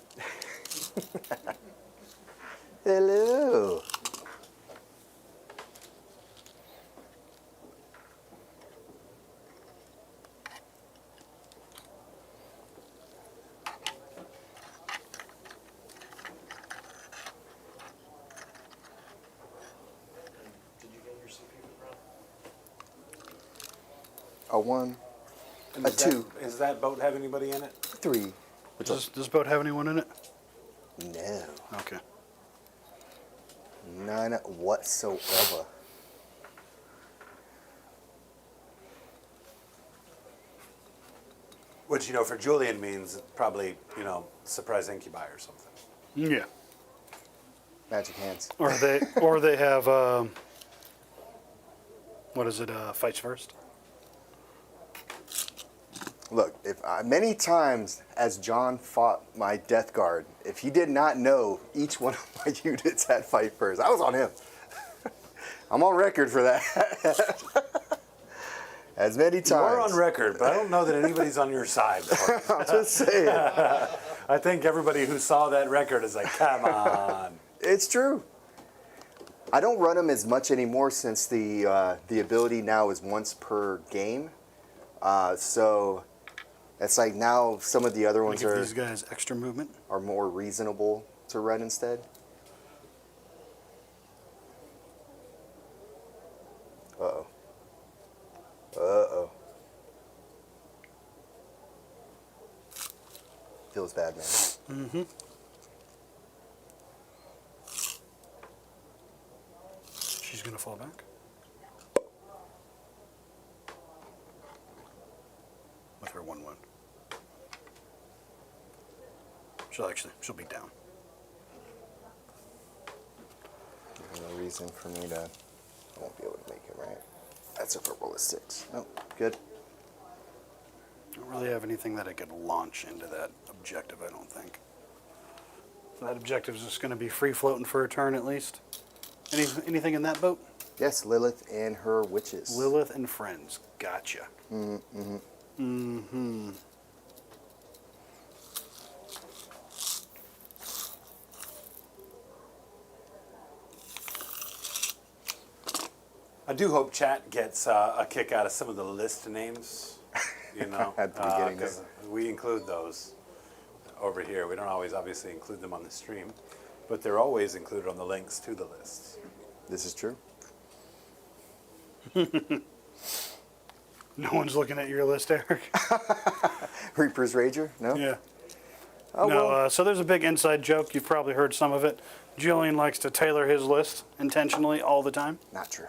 Hello. Did you get your CP for Brown? A 1, And A does that- 2. Does that boat have anybody in it? 3. Does this boat have anyone in it? No. Okay. None whatsoever. Which, for Julian means probably, surprise incubi or something. Yeah. Magic hands. Or they have, what is it, fights first? Look, if many times as John fought my Death Guard, if he did not know each one of my units had fight first, I was on him. I'm on record for that. As many times. We're on record, but I don't know that anybody's on your side. I'm just saying. I think everybody who saw that record is like, come on. It's true. I don't run them as much anymore since the ability now is once per game. So it's like now some of the other ones Give these guys extra movement. are more reasonable to run instead. Uh-oh. Uh-oh. Feels bad, man. Mm-hmm. She's gonna fall back. With her 1/1. She'll be down. There's no reason for me to... I won't be able to make it, right? That's if I roll a 6. Nope, good. I don't really have anything that I could launch into that objective, I don't think. That objective is just going to be free floating for a turn at least. Anything in that boat? Yes, Lilith and her witches. Lilith and friends. Gotcha. Mm-hmm. Mm-hmm. I do hope chat gets a kick out of some of the list names, At the beginning because we include those over here. We don't always obviously include them on the stream, but they're always included on the links to the lists. This is true. No one's looking at your list, Eric. Reaper's Rager? No? Yeah. Oh, No, well. so there's a big inside joke. You've probably heard some of it. Julian likes to tailor his list intentionally all the time. Not true.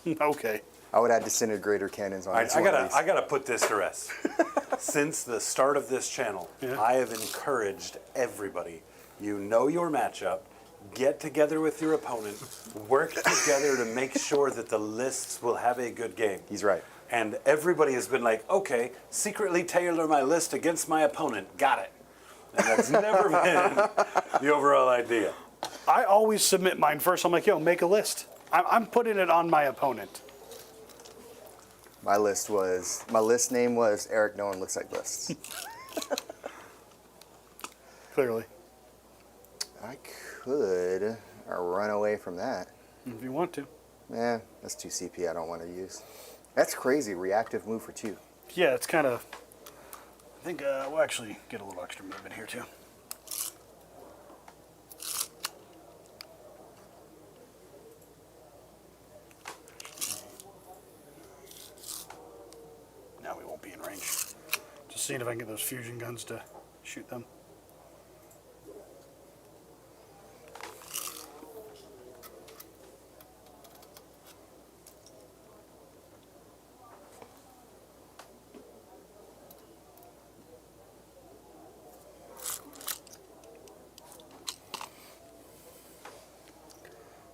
Okay. I would add disintegrator cannons on All right, each one of these. I gotta put this to rest. Since the start of this channel, Yeah. I have encouraged everybody. You know your matchup. Get together with your opponent. Work together to make sure that the lists will have a good game. He's right. And everybody has been like, okay, secretly tailor my list against my opponent. Got it. And that's never been the overall idea. I always submit mine first. I'm like, yo, make a list. I'm putting it on my opponent. My list name was Eric. No one looks like lists. Clearly. I could run away from that. If you want to. That's 2 CP I don't want to use. That's crazy. Reactive move for 2. Yeah, it's kind of... I think we'll actually get a little extra movement here, too. Now we won't be in range. Just seeing if I can get those fusion guns to shoot them.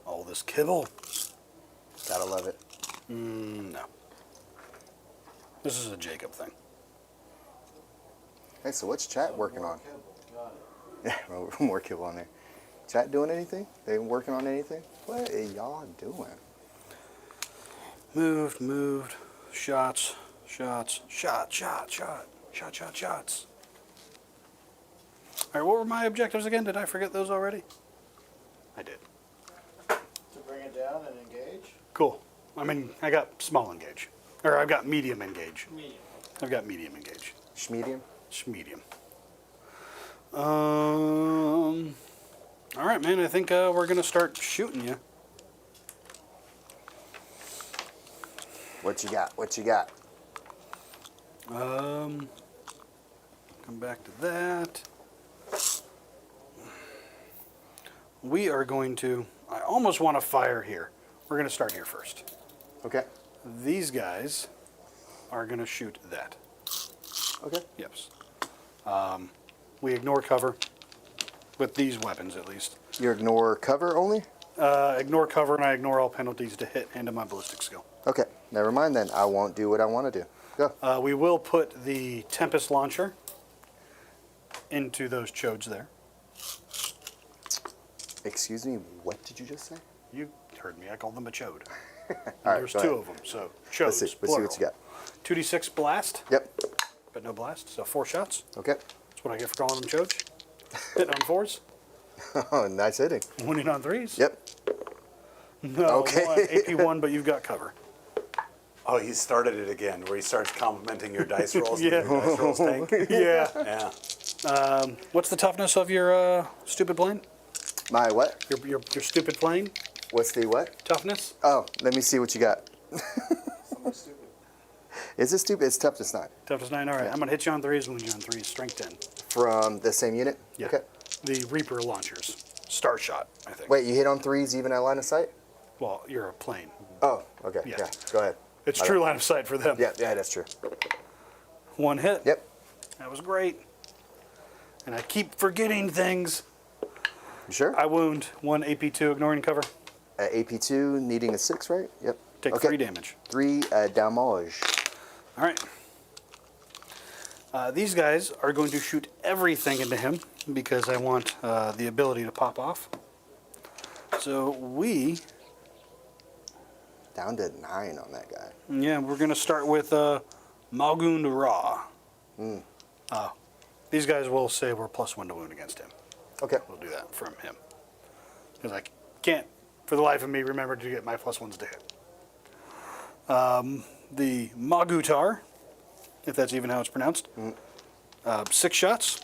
All this kibble. Gotta love it. No. This is a Jacob thing. Hey, so what's chat working on? Got Yeah, more kibble on there. Chat doing anything? They working on anything? What are y'all doing? Moved. Shots. Shots. Shots. All right, what were my objectives again? Did I forget those already? I did. To bring it down and engage. Cool. I mean, I got small engage. Or I've got medium engage. Medium. I've got medium engage. Schmedium? It's medium. All right, man. I think we're going to start shooting you. What you got? What you got? Come back to that. We are going to... I almost want to fire here. We're going to start here first. Okay. These guys are going to shoot that. Okay. Yes. We ignore cover with these weapons, at least. You ignore cover only? Ignore cover, and I ignore all penalties to hit and to my ballistic skill. Okay. Never mind then. I won't do what I want to do. Go. We will put the Tempest launcher into those chodes there. Excuse me, what did you just say? You heard me. I called them a chode. All right, There's go 2 ahead. of them, so chodes. Let's see what you got. 2d6 blast, Yep. but no blast, so 4 shots. Okay. That's what I get for calling them chodes. Hitting on 4s, Oh, nice hitting. winning on 3s. Yep. No, Okay. 1, AP1, but you've got cover. Oh, he started it again, where he starts complimenting your dice rolls. Yeah. And your dice rolls tank. Yeah. Yeah. What's the toughness of your stupid plane? My what? Your stupid plane What's the what? toughness? Oh, let me see what you got. Something stupid. Is it stupid? It's toughness 9. Toughness 9. All right, I'm gonna hit you on 3s, win you on 3s. Strength 10. From the same unit? Yeah. Okay. The Reaper launchers. Star shot, I think. Wait, you hit on 3s even at line of sight? Well, you're a plane. Oh, okay. Yeah. Yeah. Go ahead. It's My true bad. line of sight for them. Yeah, that's true. 1 hit. Yep. That was great. And I keep forgetting things. You sure? I wound 1 AP2, ignoring cover. AP2 needing a 6, right? Yep. Take Okay. 3 damage. 3 damage. All right. These guys are going to shoot everything into him because I want the ability to pop off. So we, Down to 9 on that guy. yeah, we're going to start with Malgund Ra. These guys will say we're +1 to wound against him. Okay. We'll do that from him. Because I can't, for the life of me, remember to get my +1s to hit. The Magutar, if that's even how it's pronounced. 6 shots.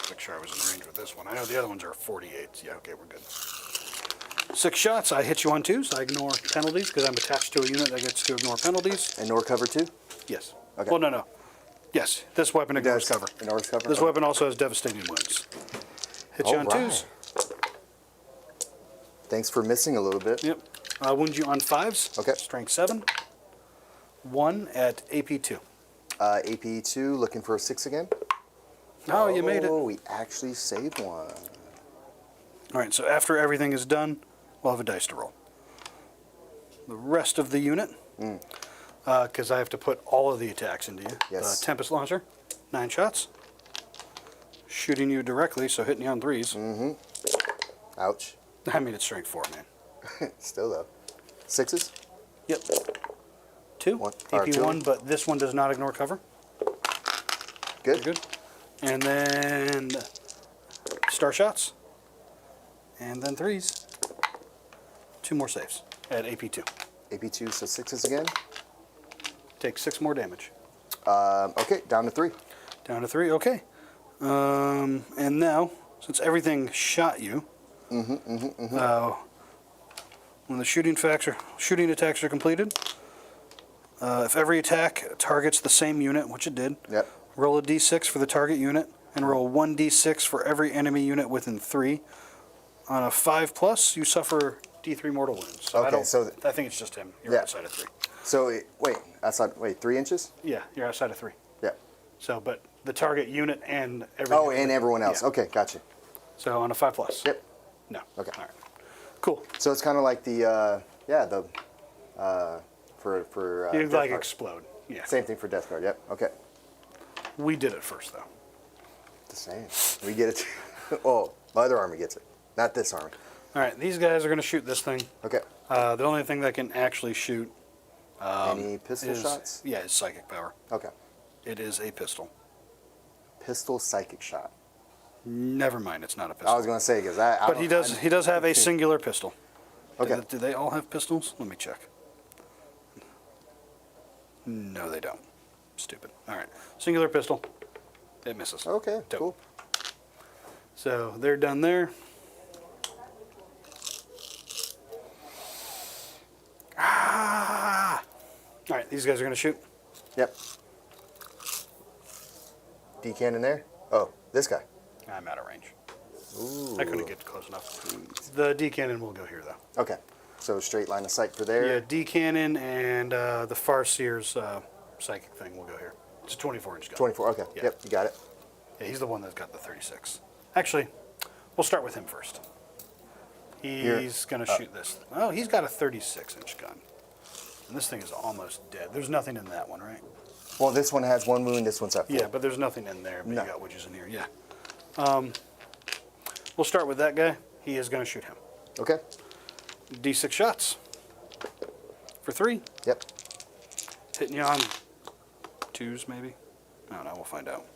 Make sure I was in range with this one. I know the other ones are 48s. Yeah, okay, we're good. 6 shots. I hit you on 2s. I ignore penalties because I'm attached to a unit that gets to ignore penalties. Ignore cover 2? Yes. Okay. Well, no. Yes, this weapon ignores cover. Ignores cover? This Okay. weapon also has devastating wounds. Hit you on All right. 2s. Thanks for missing a little bit. Yep. Wound you on 5s. Okay. Strength 7. 1 at AP 2. AP 2, looking for a 6 again. Oh, you made it. Oh, All we actually saved one. right, so after everything is done, we'll have a dice to roll. The rest of the unit, because I have to put all of the attacks into you. Yes. Tempest Launcher, 9 shots. Shooting you directly, so hitting you on 3s. Ouch. I mean, it's strength 4, man. Still though. 6s? Yep. 2, One- AP two. 1, but this one does not ignore cover. Good. Good. And then star shots. And then 3s. 2 more saves at AP 2. AP 2, so 6s again. Take 6 more damage. Okay, down to 3. Down to 3, okay. And now, since everything shot you, when the shooting attacks are completed, if every attack targets the same unit, which it did, Yep. roll a d6 for the target unit, and roll 1d6 for every enemy unit within 3. On a 5+, you suffer d3 mortal wounds. So Okay, I think it's just him. You're Yeah. outside of 3. So, wait, 3 inches? Yeah, you're outside of 3. Yeah. So, but the target unit and everyone. Oh, and everyone else. Yeah. Okay, gotcha. So on a 5+. Yep. No. Okay. All right. Cool. So it's kind of like the, for You Death like Guard. explode. Yeah. Same thing for Death Guard, yep. Okay. We did it first though. The same. We get it. Oh, my other army gets it. Not this army. All right. These guys are going to shoot this thing. Okay. The only thing that can actually shoot Any pistol is shots? yeah, is psychic power. Okay. It is a pistol. Pistol psychic shot. Never mind. It's not a pistol. I was going to say, because I but he does have a singular pistol. Okay. Do they all have pistols? Let me check. No, they don't. Stupid. All right. Singular pistol. It misses. Okay, Dope. cool. So they're done there. Ah! All right, these guys are going to shoot. Yep. D cannon there? Oh, this guy. I'm out of range. Ooh. I couldn't get close enough. The D cannon will go here, though. Okay. So straight line of sight for there. Yeah, D cannon and the Farseer's psychic thing will go here. It's a 24-inch gun. 24, okay. Yeah. Yep, you got it. Yeah, he's the one that's got the 36. Actually, we'll start with him first. He's going to shoot this. Oh, he's got a 36-inch gun. And this thing is almost dead. There's nothing in that one, right? Well, this one has 1 wound, this one's at 4. Yeah, but there's nothing in there. But No. you got witches in here, yeah. We'll start with that guy. He is going to shoot him. Okay. D6 shots for 3. Yep. Hitting you on 2s, maybe? I don't know. We'll find out.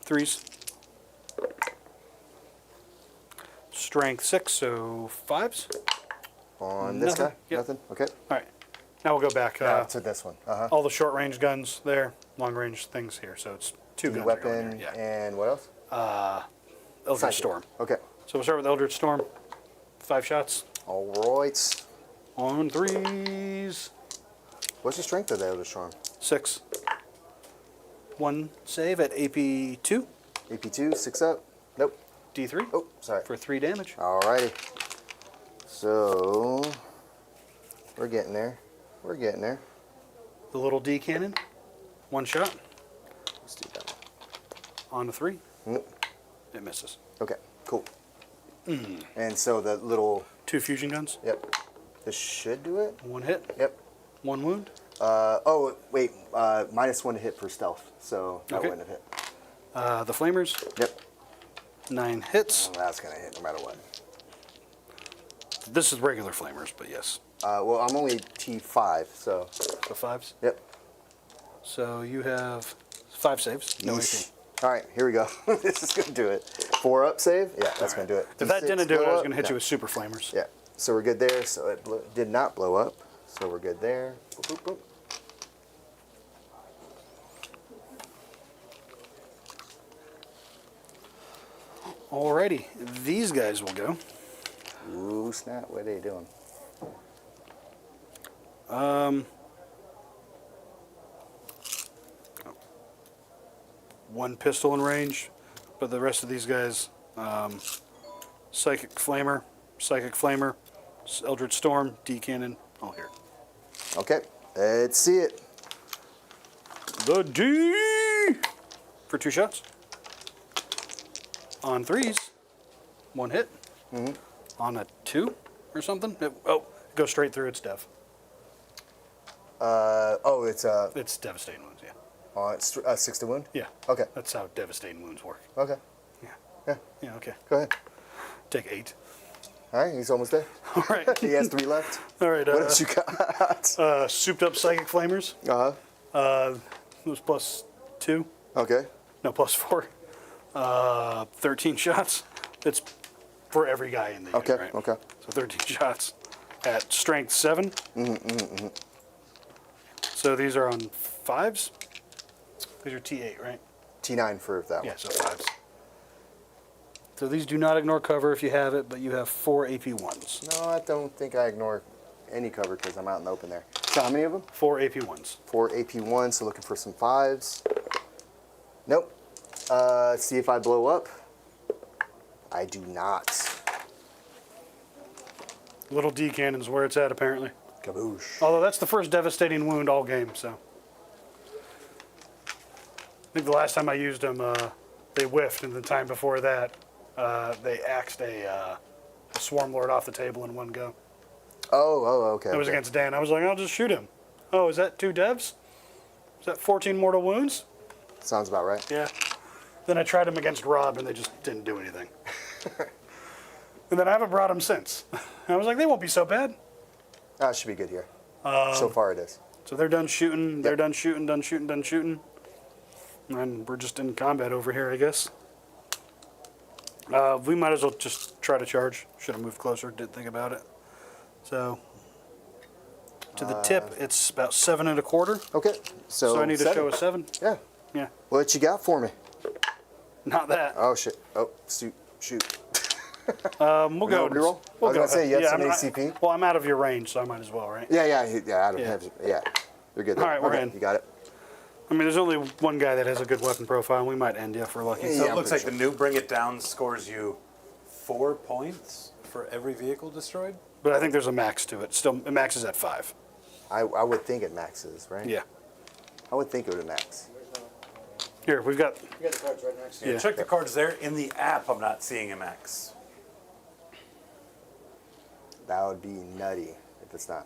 3s. Strength 6, so 5s. On this Nothing. guy? Yep. Nothing? Okay. All right. Now we'll go back. To this one. Uh-huh. All the short-range guns there, long-range things here. So it's 2 guns. are going Weapon here. Yeah. and what else? Eldritch Psychic. Storm. Okay. So we'll start with Eldritch Storm. 5 shots All right. on 3s. What's the strength of the Elder Storm? 6. 1 save at AP 2. AP 2, 6 up? Nope. D3 Oh, sorry. for 3 damage. Alrighty. So, we're getting there. We're getting there. The little D cannon. 1 shot Let's do that on the 3. one. It misses. Okay, cool. And so the little, 2 fusion guns. yep. This should do it. 1 hit. Yep. 1 wound. Oh, wait. -1 to hit for stealth. So that Okay. wouldn't have hit. The flamers. Yep. 9 hits. That's going to hit no matter what. This is regular flamers, but yes. Well, I'm only T5, so. The 5s. Yep. So you have 5 saves. No Yeesh. AP. All right, here we go. This is going to do it. 4 up save? Yeah, that's going to do it. If that D6 didn't do it, blow I was up? going to hit No. you with super flamers. Yeah, so we're good there. So it did not blow up. So we're good there. Boop, boop, boop. Alrighty, these guys will go. Ooh, snap. What are they doing? One pistol in range, but the rest of these guys, psychic flamer, Eldritch Storm, D cannon, all here. Okay, let's see it. The D for 2 shots. On 3s, 1 hit. On a 2 or something. It goes straight through. It's dev. It's devastating wounds. Yeah. it's 6 to wound. Yeah. Okay. That's how devastating wounds work. Okay. Yeah. Yeah. Yeah. Okay. Go ahead. Take 8. All right, he's almost there. All right. He has 3 left. All right. What else you got? Souped up psychic flamers. It was +2. Okay. No, +4. 13 shots. It's for every guy in the unit, Okay. right? Okay. So 13 shots at strength 7. So these are on 5s. These are T8, right? T9 for that Yeah, one. so 5s. So these do not ignore cover if you have it, but you have 4 AP1s. No, I don't think I ignore any cover because I'm out in the open there. So how many of them? 4 AP1s. 4 AP1, so looking for some 5s. Nope. See if I blow up. I do not. Little D cannon's where it's at, apparently. Kaboosh. Although that's the first devastating wound all game, so. I think the last time I used them, they whiffed, and the time before that, they axed a Swarm Lord off the table in one go. Oh, okay. It was okay. against Dan. I was like, I'll just shoot him. Oh, is that 2 devs? Is that 14 mortal wounds? Sounds about right. Yeah. Then I tried him against Rob, and they just didn't do anything. And then I haven't brought him since. I was like, they won't be so bad. That should be good here. So far it is. So they're done shooting. They're Yep. done shooting. And we're just in combat over here, I guess. We might as well just try to charge. Should have moved closer. Didn't think about it. So to the tip, it's about 7 1/4. Okay. So So I need to 7. show a 7. Yeah. Yeah. What you got for me? Not that. Oh, shit. Oh, shoot. We'll No, go. reroll? We'll I was go gonna say, ahead. you have some I'm ACP? well, I'm out of your range, so I might as well, right? Yeah. I don't Yeah. have. Yeah. You're good. All there. right, we're Okay, in. You got it. I mean, there's only one guy that has a good weapon profile, and we might end you if we're lucky. So Yeah, it I'm looks like pretty the new Bring It Down scores you 4 points for every vehicle destroyed. But I think there's a max to it. Still, it maxes at 5. I would think it maxes, right? Yeah. I would think it would max. Here, we've got. You got the cards right next to Yeah, Yeah. check the cards there. In the app, I'm not seeing a max. That would be nutty if it's not.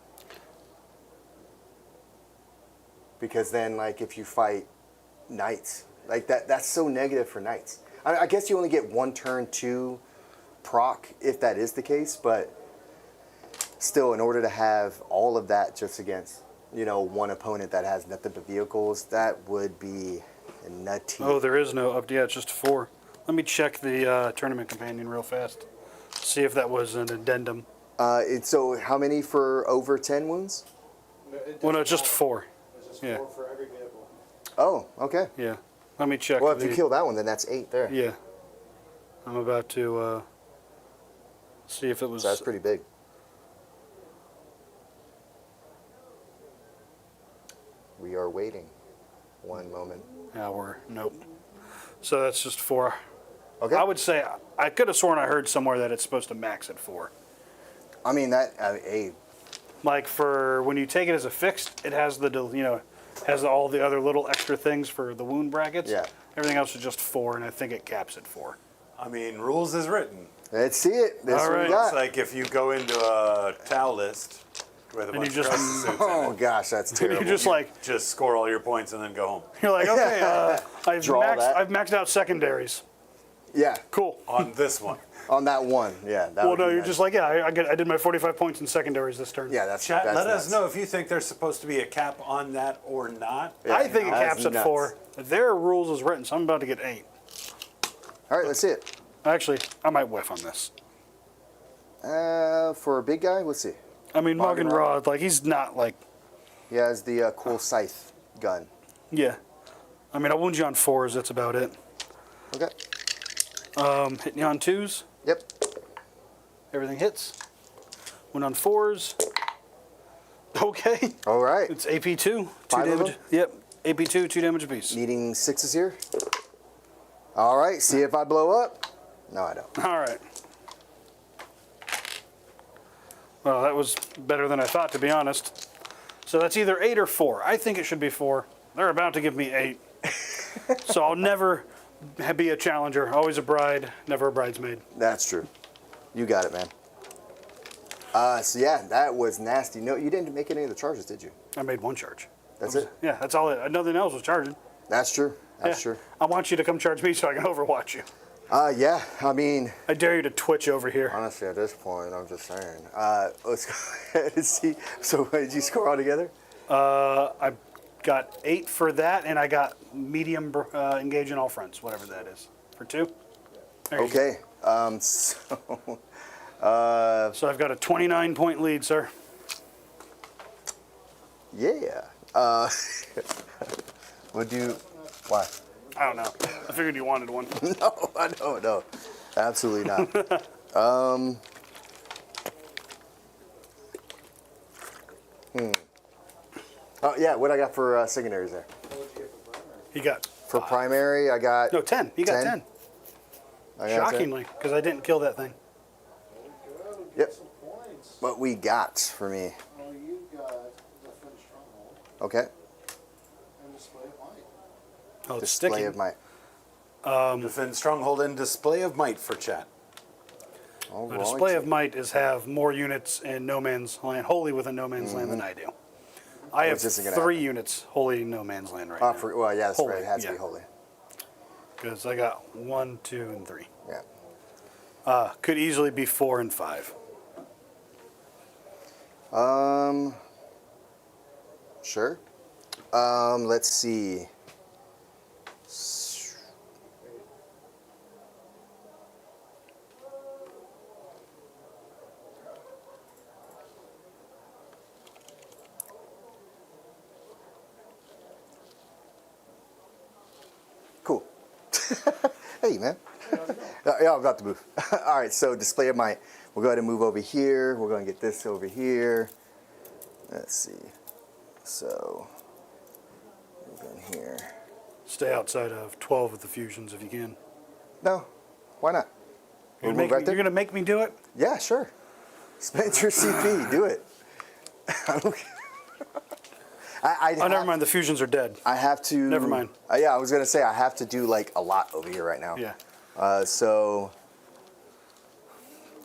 Because then, like, if you fight knights, like that's so negative for knights. I guess you only get 1 turn to proc if that is the case, but still, in order to have all of that just against, one opponent that has nothing but vehicles, that would be nutty. Oh, there is no up. Yeah, it's just 4. Let me check the tournament companion real fast. See if that was an addendum. So how many for over 10 wounds? Well, no, it's just 4. It's just Yeah. 4 for every vehicle. Oh, okay. Yeah. Let me check. Well, if you kill that one, then that's 8 there. Yeah. I'm about to see if it was. So that's pretty big. We are waiting. One moment. Nope. So that's just 4. Okay. I would say I could have sworn I heard somewhere that it's supposed to max at 4. I mean that. Hey, Like for when you take it as a fixed, it has has all the other little extra things for the wound brackets. Yeah. Everything else is just 4, and I think it caps at 4. I mean, rules is written. let's see it. This All one right. we got. It's like if you go into a towel list with a And bunch you just- of dress suits Oh in it, gosh, that's terrible. You're just like just score all your points and then go home. you're like okay, Draw that. I've maxed out secondaries. yeah, Cool. On this one. on that one. Yeah. That Well, would no, be you're nice. just like I did my 45 points in secondaries this turn. Yeah, that's. Chat, that's let nuts. us know if you think there's supposed to be a cap on that or not. Yeah, I think it that's caps at nuts. 4. Their rules is written, so I'm about to get 8. All right, let's see it. Actually, I might whiff on this. For a big guy, let's see. I mean, Morgan Morgan Rod, like he's not like He has the cool scythe gun. yeah. I mean, I wound you on 4s. That's about it. Okay. Hitting you on 2s. Yep. Everything hits. Went on 4s. Okay. All right. It's AP 2. 2 5 of damage. them? Yep. AP 2, 2 damage apiece. Needing 6s here. All right. See if I blow up. No, I don't. All right. Well, that was better than I thought, to be honest. So that's either 8 or 4. I think it should be 4. They're about to give me 8. So I'll never be a challenger. Always a bride, never a bridesmaid. That's true. You got it, man. So yeah, that was nasty. No, you didn't make any of the charges, did you? I made 1 charge. That's it? Yeah, that's all. Nothing else was charging. That's true. That's Yeah. true. I want you to come charge me so I can overwatch you. Yeah, I mean, I dare you to twitch over here. honestly, at this point, I'm just saying. Let's go ahead and see. So, what did you score all together? I got 8 for that, and I got medium engage in all fronts, whatever that is, for 2. There you go. Okay. So I've got a 29-point lead, sir. Yeah. We'll do. Why? I don't know. I figured you wanted one. No. Absolutely not. Oh, yeah, what I got for secondaries there? He got For primary, I got. no 10. He got 10. I got 10. Shockingly, because I didn't kill that thing. Yep. Some points. What we got for me. Oh, you got the Finnish stronghold Okay. and display of might. Oh, it's Display sticking. of my. Defend stronghold and display of might for chat. The display of might is have more units in no man's land, wholly within no man's land than I do. I have Which isn't gonna 3 happen. units wholly in no man's land right now. Well, yeah, that's Holy, right. It has to yeah. be holy. Because I got 1, 2, and 3. Yeah. Could easily be 4 and 5. Sure. Let's see. Cool. Hey, man. Yeah, I'm about to move. All right, so display of might. We'll go ahead and move over here. We're going to get this over here. Let's see. So, move in here. Stay outside of 12 of the fusions if you can. No, why not? You're We'll going move right there? to make me do it? Yeah, sure. Spend your CP. Do it. I don't care. Oh, never mind. The fusions are dead. I have to. Never mind. Yeah, I was gonna say I have to do like a lot over here right now. Yeah. So.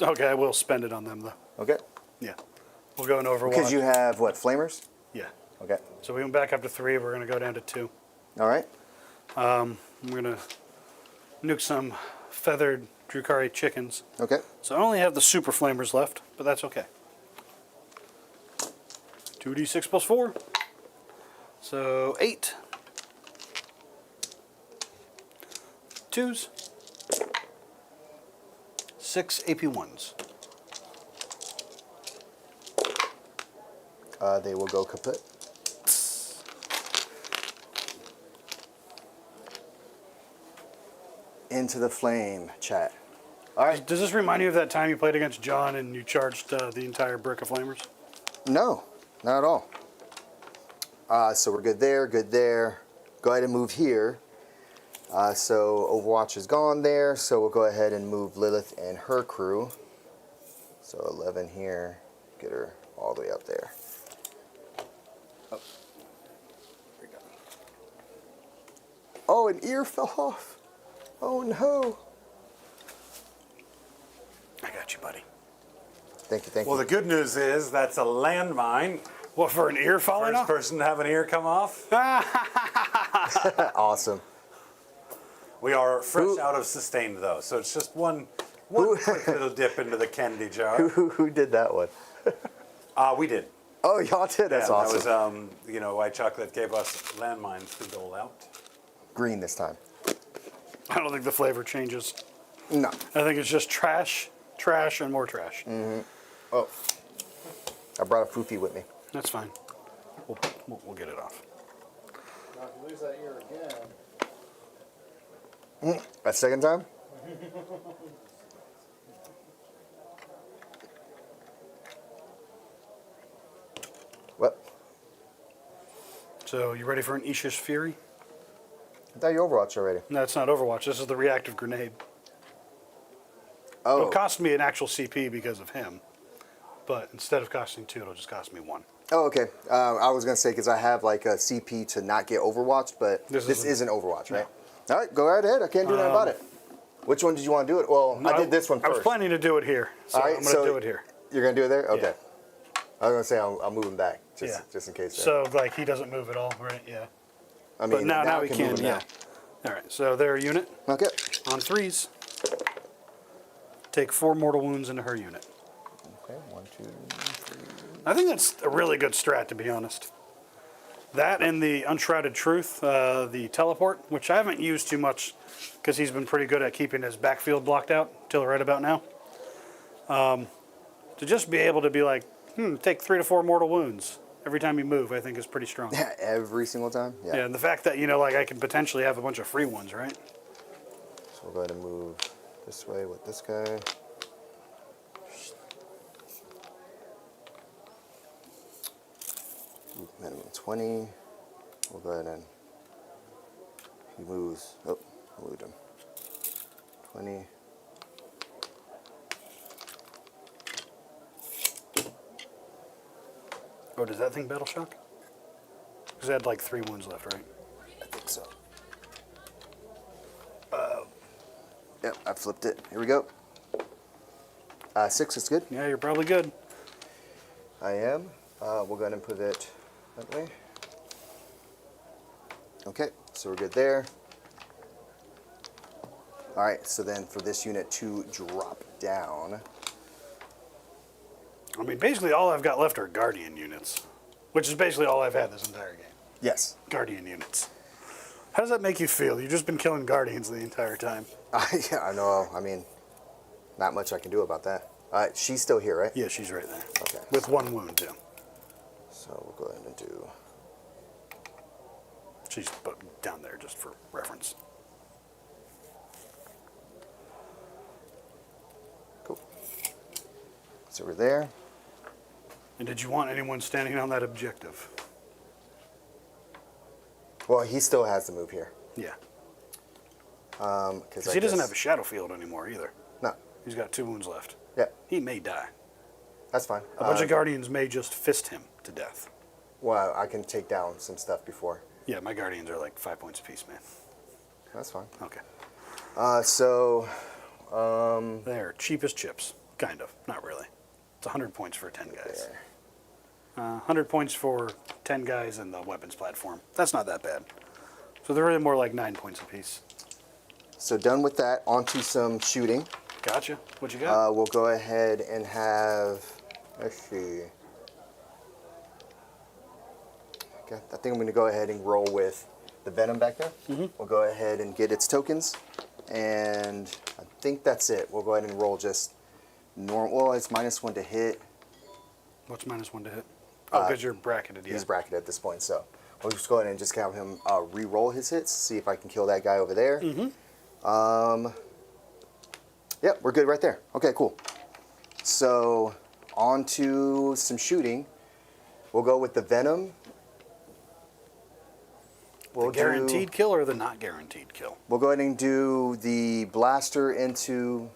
Okay, I will spend it on them, though. Okay. Yeah. We'll go in Overwatch. Because you have what, flamers? Yeah. Okay. So we went back up to 3. We're going to go down to 2. All right. I'm going to nuke some feathered Drukhari chickens. Okay. So I only have the super flamers left, but that's okay. 2d6 plus 4. So 8. 2s. 6 AP1s. They will go kaput. Into the flame, chat. All right. Does this remind you of that time you played against John and you charged the entire brick of flamers? No, not at all. So we're good there, good there. Go ahead and move here. So Overwatch is gone there, so we'll go ahead and move Lilith and her crew. So 11 here, get her all the way up there. Oh, there we go. Oh, an ear fell off. Oh no. I got you, buddy. Thank you, thank Well, you. the good news is that's a landmine. What, for an ear falling First off? person to have an ear come off. Awesome. We are fresh Who- out of sustained though, so it's just one quick little dip into the candy jar. Who did that one? We did. Oh, y'all did? That's Yeah, awesome. That was, White Chocolate gave us landmines to dole out. Green this time. I don't think the flavor changes. No. I think it's just trash, trash, and more trash. Oh, I brought a foofy with me. That's fine. We'll get it off. Now, if you lose that ear again, A second time? What? So you ready for an Ishish Fury? I thought you Overwatch already. No, it's not Overwatch. This is the reactive grenade. Oh, It'll cost me an actual CP because of him. but instead of costing 2, it'll just cost me 1. Oh, okay. I was gonna say because I have like a CP to not get Overwatched, but this isn't Overwatch, right? All right, go right ahead. I can't do nothing about it. Which one did you want to do it? Well, I did this one first. I was planning to do it here, so All right, I'm going to do it here. You're gonna do it there? Okay. Yeah. I was gonna say I'll move him back just in case. So like he doesn't move at all, right? Yeah. I mean, But now he I can. move him Yeah. All right. So their unit now. Okay. on 3s. Take 4 mortal wounds into her unit. Okay. 1, 2, 3. I think that's a really good strat, to be honest. That and the Unshrouded Truth, the teleport, which I haven't used too much because he's been pretty good at keeping his backfield blocked out till right about now. To just be able to be like, take 3 to 4 mortal wounds every time you move, I think is pretty strong. Yeah, every single time. Yeah. Yeah, and the fact that, like I can potentially have a bunch of free ones, right? So we'll go ahead and move this way with this guy. Minimum 20. We'll go ahead and he moves. Oh, I moved him. 20. Oh, does that thing battle shock? Because it had like 3 wounds left, right? I think so. Yep, I flipped it. Here we go. 6 is good. Yeah, you're probably good. I am. We'll go ahead and put it that way. Okay, so we're good there. All right, so then for this unit to drop down. I mean, basically all I've got left are Guardian units, which is basically all I've had this entire game. Yes. Guardian units. How does that make you feel? You've just been killing Guardians the entire time. Yeah, I know. I mean, not much I can do about that. She's still here, right? Yeah, she's right there. Okay. With 1 wound, too. So we'll go ahead and do. She's down there just for reference. Cool. So we're there. And did you want anyone standing on that objective? Well, he still has to move here. Yeah. Because He doesn't have a shadow field anymore either. No. He's got 2 wounds left. Yeah, He may die. that's fine. A bunch of Guardians may just fist him to death. Well, I can take down some stuff before. Yeah, my Guardians are like 5 points apiece, man. That's fine. Okay. So, They're cheap as chips. Kind of. Not really. It's 100 points for 10 guys. there. 100 points for 10 guys in the weapons platform. That's not that bad. So they're really more like 9 points apiece. So done with that. On to some shooting. Gotcha. What you got? We'll go ahead and have. Let's see. Okay, I think I'm going to go ahead and roll with the Venom back there. We'll go ahead and get its tokens. And I think that's it. We'll go ahead and roll just normal. Well, it's -1 to hit. What's -1 to hit? Oh, because you're bracketed, yeah. He's bracketed at this point, so we'll just go ahead and just have him re-roll his hits, see if I can kill that guy over there. Yep, we're good right there. Okay, cool. So on to some shooting. We'll go with the Venom. The guaranteed kill or the not guaranteed kill? We'll go ahead and do the blaster into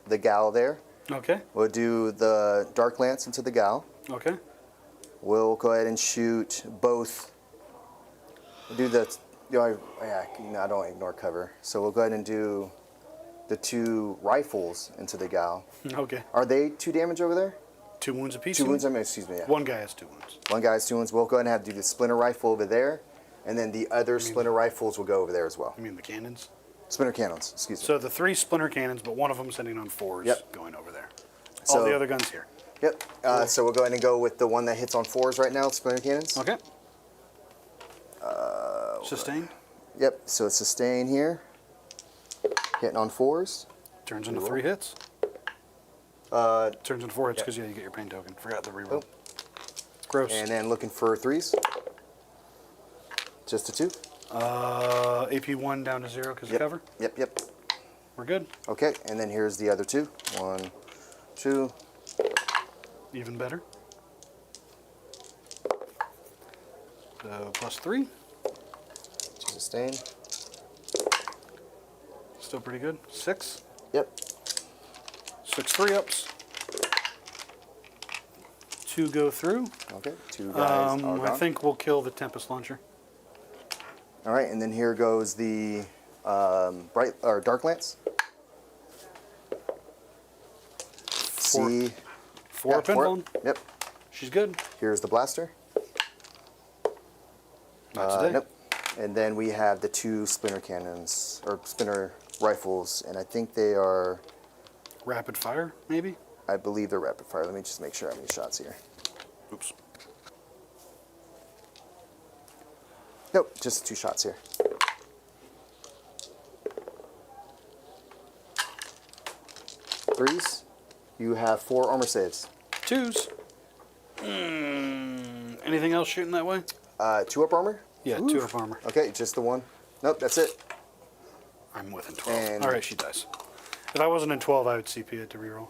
the gal there. Okay. We'll do the Dark Lance into the gal. Okay. We'll go ahead and shoot both. We'll do the, I don't ignore cover. So we'll go ahead and do the 2 rifles into the gal. Okay. Are they 2 damage over there? 2 wounds apiece? 2 wounds, excuse me, yeah. 1 guy has 2 wounds. One guy's 2 wounds. We'll go ahead and do the splinter rifle over there. And then the other splinter rifles will go over there as well. I mean the cannons? Splinter cannons, excuse me. So the 3 splinter cannons, but one of them sitting on 4s Yep. going over there. So- All the other guns here. Yep. So we'll go ahead and go with the one that hits on 4s right now, splinter cannons. Okay. Sustained. Yep. So it's sustain here. Hitting on 4s. Turns into Reroll. 3 hits. Turns into 4 hits because you get your pain token. Forgot the reroll. Oh. Gross. And then looking for 3s. Just a 2. AP1 down to 0 because of Yep. cover. Yep. We're good. Okay. And then here's the other 2. 1, 2. Even better. So +3. Sustain. Still pretty good. 6. Yep. 6 3-ups. two go through. Okay, 2 guys are I gone. think we'll kill the Tempest Launcher. All right, and then here goes the bright or dark lance. See, Four yeah, pinball. Yep. She's good. Here's the blaster. Not today. Nope. And then we have the 2 splinter cannons or splinter rifles, and I think they are. Rapid fire, maybe? I believe they're rapid fire. Let me just make sure how many shots here. Oops. Nope, just 2 shots here. Threes. You have 4 armor saves. Twos. Anything else shooting that way? 2 up armor? Yeah, 2 up armor. Okay, just the 1. Nope, that's it. I'm within 12. And- All right, she dies. If I wasn't in 12, I would CP it to reroll.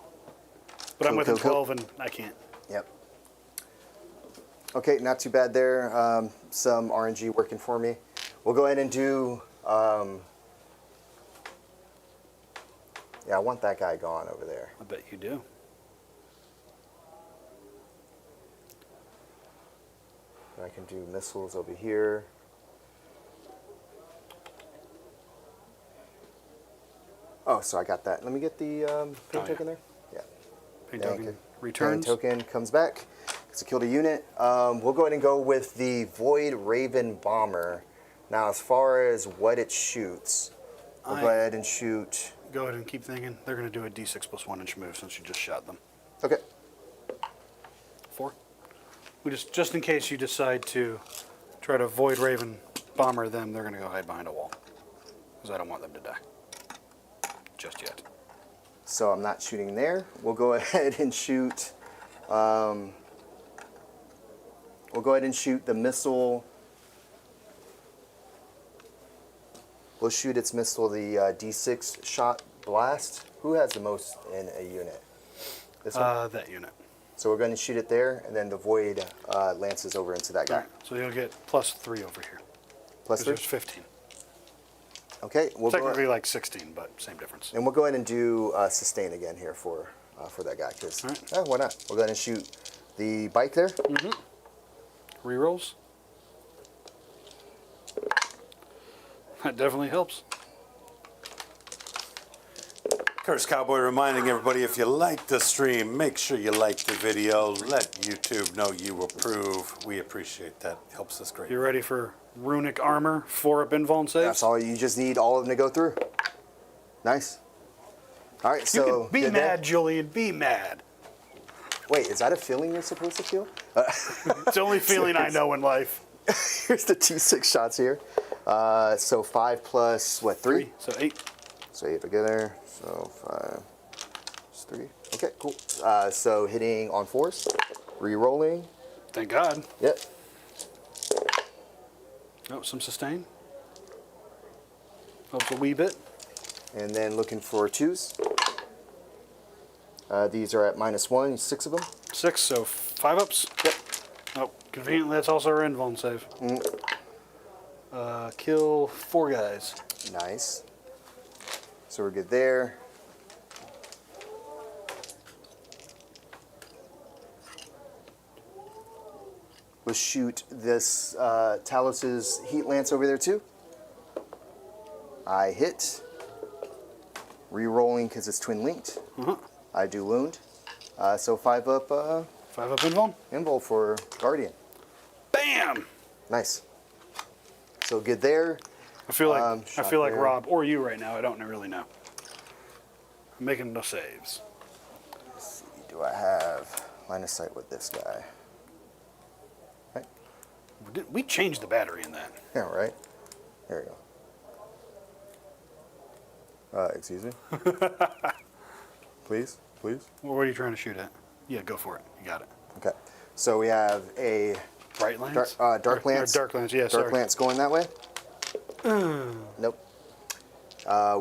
But I'm Cool, within cool, cool. 12 and I can't. Yep. Okay, not too bad there. Some RNG working for me. We'll go ahead and do. Yeah, I want that guy gone over there. I bet you do. I can do missiles over here. Oh, so I got that. Let me get the paint yeah. token there. Yeah. Paint Thank token you. returns. Paint token comes back. It's a killed a unit. We'll go ahead and go with the Void Raven Bomber. Now, as far as what it shoots, we'll go ahead and shoot. Go ahead and keep thinking. They're going to do a D6 plus 1 inch move since you just shot them. Okay. 4. We just in case you decide to try to Void Raven bomber them, they're going to go hide behind a wall. Because I don't want them to die. Just yet. So I'm not shooting there. We'll go ahead and shoot. We'll go ahead and shoot the missile. We'll shoot its missile, the D6 shot blast. Who has the most in a unit? This one? That unit. So we're going to shoot it there, and then the void lances over into that guy. All right, so you'll get plus 3 over here. Plus 3? There's 15. Okay, we'll go Technically like 16, but same difference. and we'll go ahead and do sustain again here for that guy. Because All right. why not? We'll go ahead and shoot the bike there. Rerolls. That definitely helps. Curse Cowboy reminding everybody, if you like the stream, make sure you like the video. Let YouTube know you approve. We appreciate that. Helps us greatly. You ready for runic armor, 4 up invuln saves? That's all. You just need all of them to go through. Nice. All right, You so can be good mad, there. Julian. Be mad. Wait, is that a feeling you're supposed to feel? It's the only feeling I know in life. Here's the T6 shots here. So 5 plus what? 3? So 8. So 8 together. So 5 plus 3. Okay, cool. So hitting on 4s, re-rolling. Thank God. Yep. Oh, some sustain. Helps a wee bit. And then looking for 2s. These are at -1, 6 of them. 6, so 5 ups. Yep. Oh, conveniently, that's also our invuln save. Kill 4 guys. Nice. So we're good there. We'll shoot this Talos's Heat Lance over there too. I hit. Re-rolling because it's twin linked. I do wound. So 5 up 5 up invuln. invul for Guardian. Bam! Nice. So good there. I feel like Shot I feel like there. Rob or you right now. I don't really know. I'm making no saves. Let's see, do I have line of sight with this guy? Right. We changed the battery in that. Yeah, right. There we go. Excuse me. Please. What are you trying to shoot at? Yeah, go for it. You got it. Okay. So we have a Bright lance. dark Or lance. dark lance. Yeah, Dark sorry. lance going that way. Nope.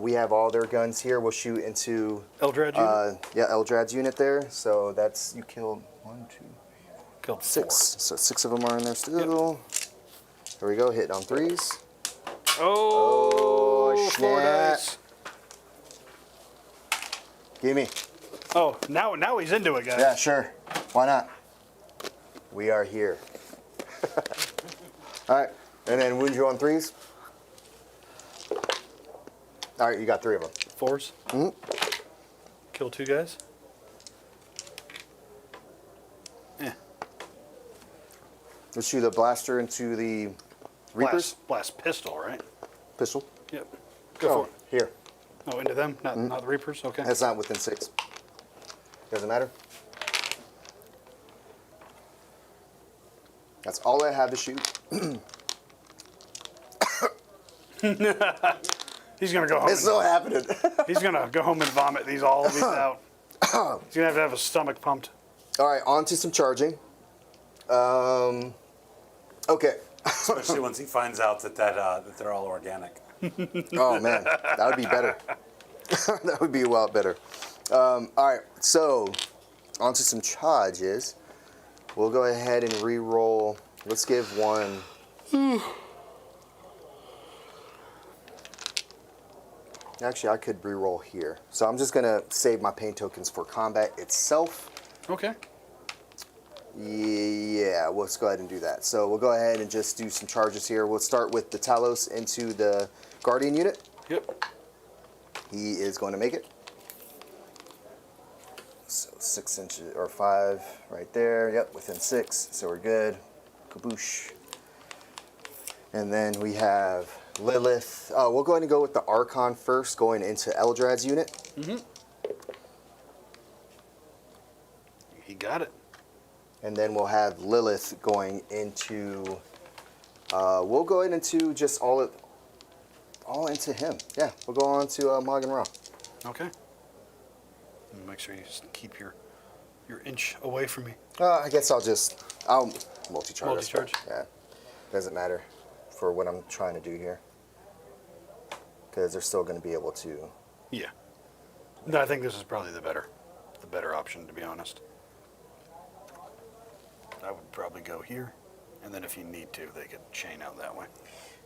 We have all their guns here. We'll shoot into Eldrad unit. Eldrad's unit there. So that's you killed 1, 2, Killed 6. So 6 of them are in there still. There we go. Hitting on 3s. 4. Oh, 4 snap. dice. Give me. Oh, now he's into it, guys. Yeah, sure. Why not? We are here. All right, and then wound you on 3s. All right, you got 3 of them. 4s. Mm-hmm. Kill 2 guys. Yeah. Let's shoot a blaster into the Reapers. Blast pistol, right? Pistol. Yep. Go for it. Here. Oh, into them, not the Reapers. Okay. That's not within 6. Doesn't matter. That's all I have to shoot. He's gonna go home. It's not happening. He's gonna go home and vomit all of these out. He's gonna have his stomach pumped. All right, on to some charging. Okay. Especially once he finds out that they're all organic. Oh man, that would be better. That would be a lot better. All right, so on to some charges. We'll go ahead and re-roll. Let's give one. Actually, I could re-roll here. So I'm just gonna save my pain tokens for combat itself. Okay. Yeah, let's go ahead and do that. So we'll go ahead and just do some charges here. We'll start with the Talos into the Guardian unit. Yep. He is going to make it. So 6 inches or 5 right there. Yep, within 6. So we're good. Kaboosh. And then we have Lilith. We'll go ahead and go with the Archon first, going into Eldrad's unit. Mm-hmm. He got it. And then we'll have Lilith going into. We'll go into just all into him. Yeah, we'll go on to Morgan Ra. Okay. And make sure you just keep your inch away from me. I guess I'll multi-charge. Multi-charge. Yeah, doesn't matter for what I'm trying to do here, because they're still going to be able to. Yeah. No, I think this is probably the better option, to be honest. I would probably go here, and then if you need to, they could chain out that way.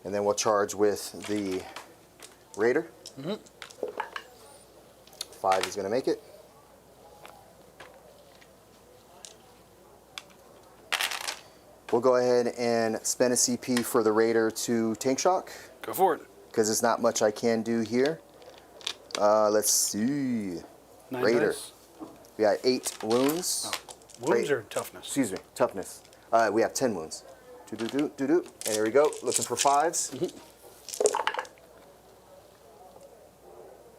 And then we'll charge with the Raider. Mm-hmm. 5 is going to make it. We'll go ahead and spend a CP for the Raider to tank shock, Go for it. because there's not much I can do here. Let's see. 9 Raider. dice. We got 8 wounds. Wounds Ra- or toughness? Excuse me, toughness. We have 10 wounds. And here we go. Looking for 5s.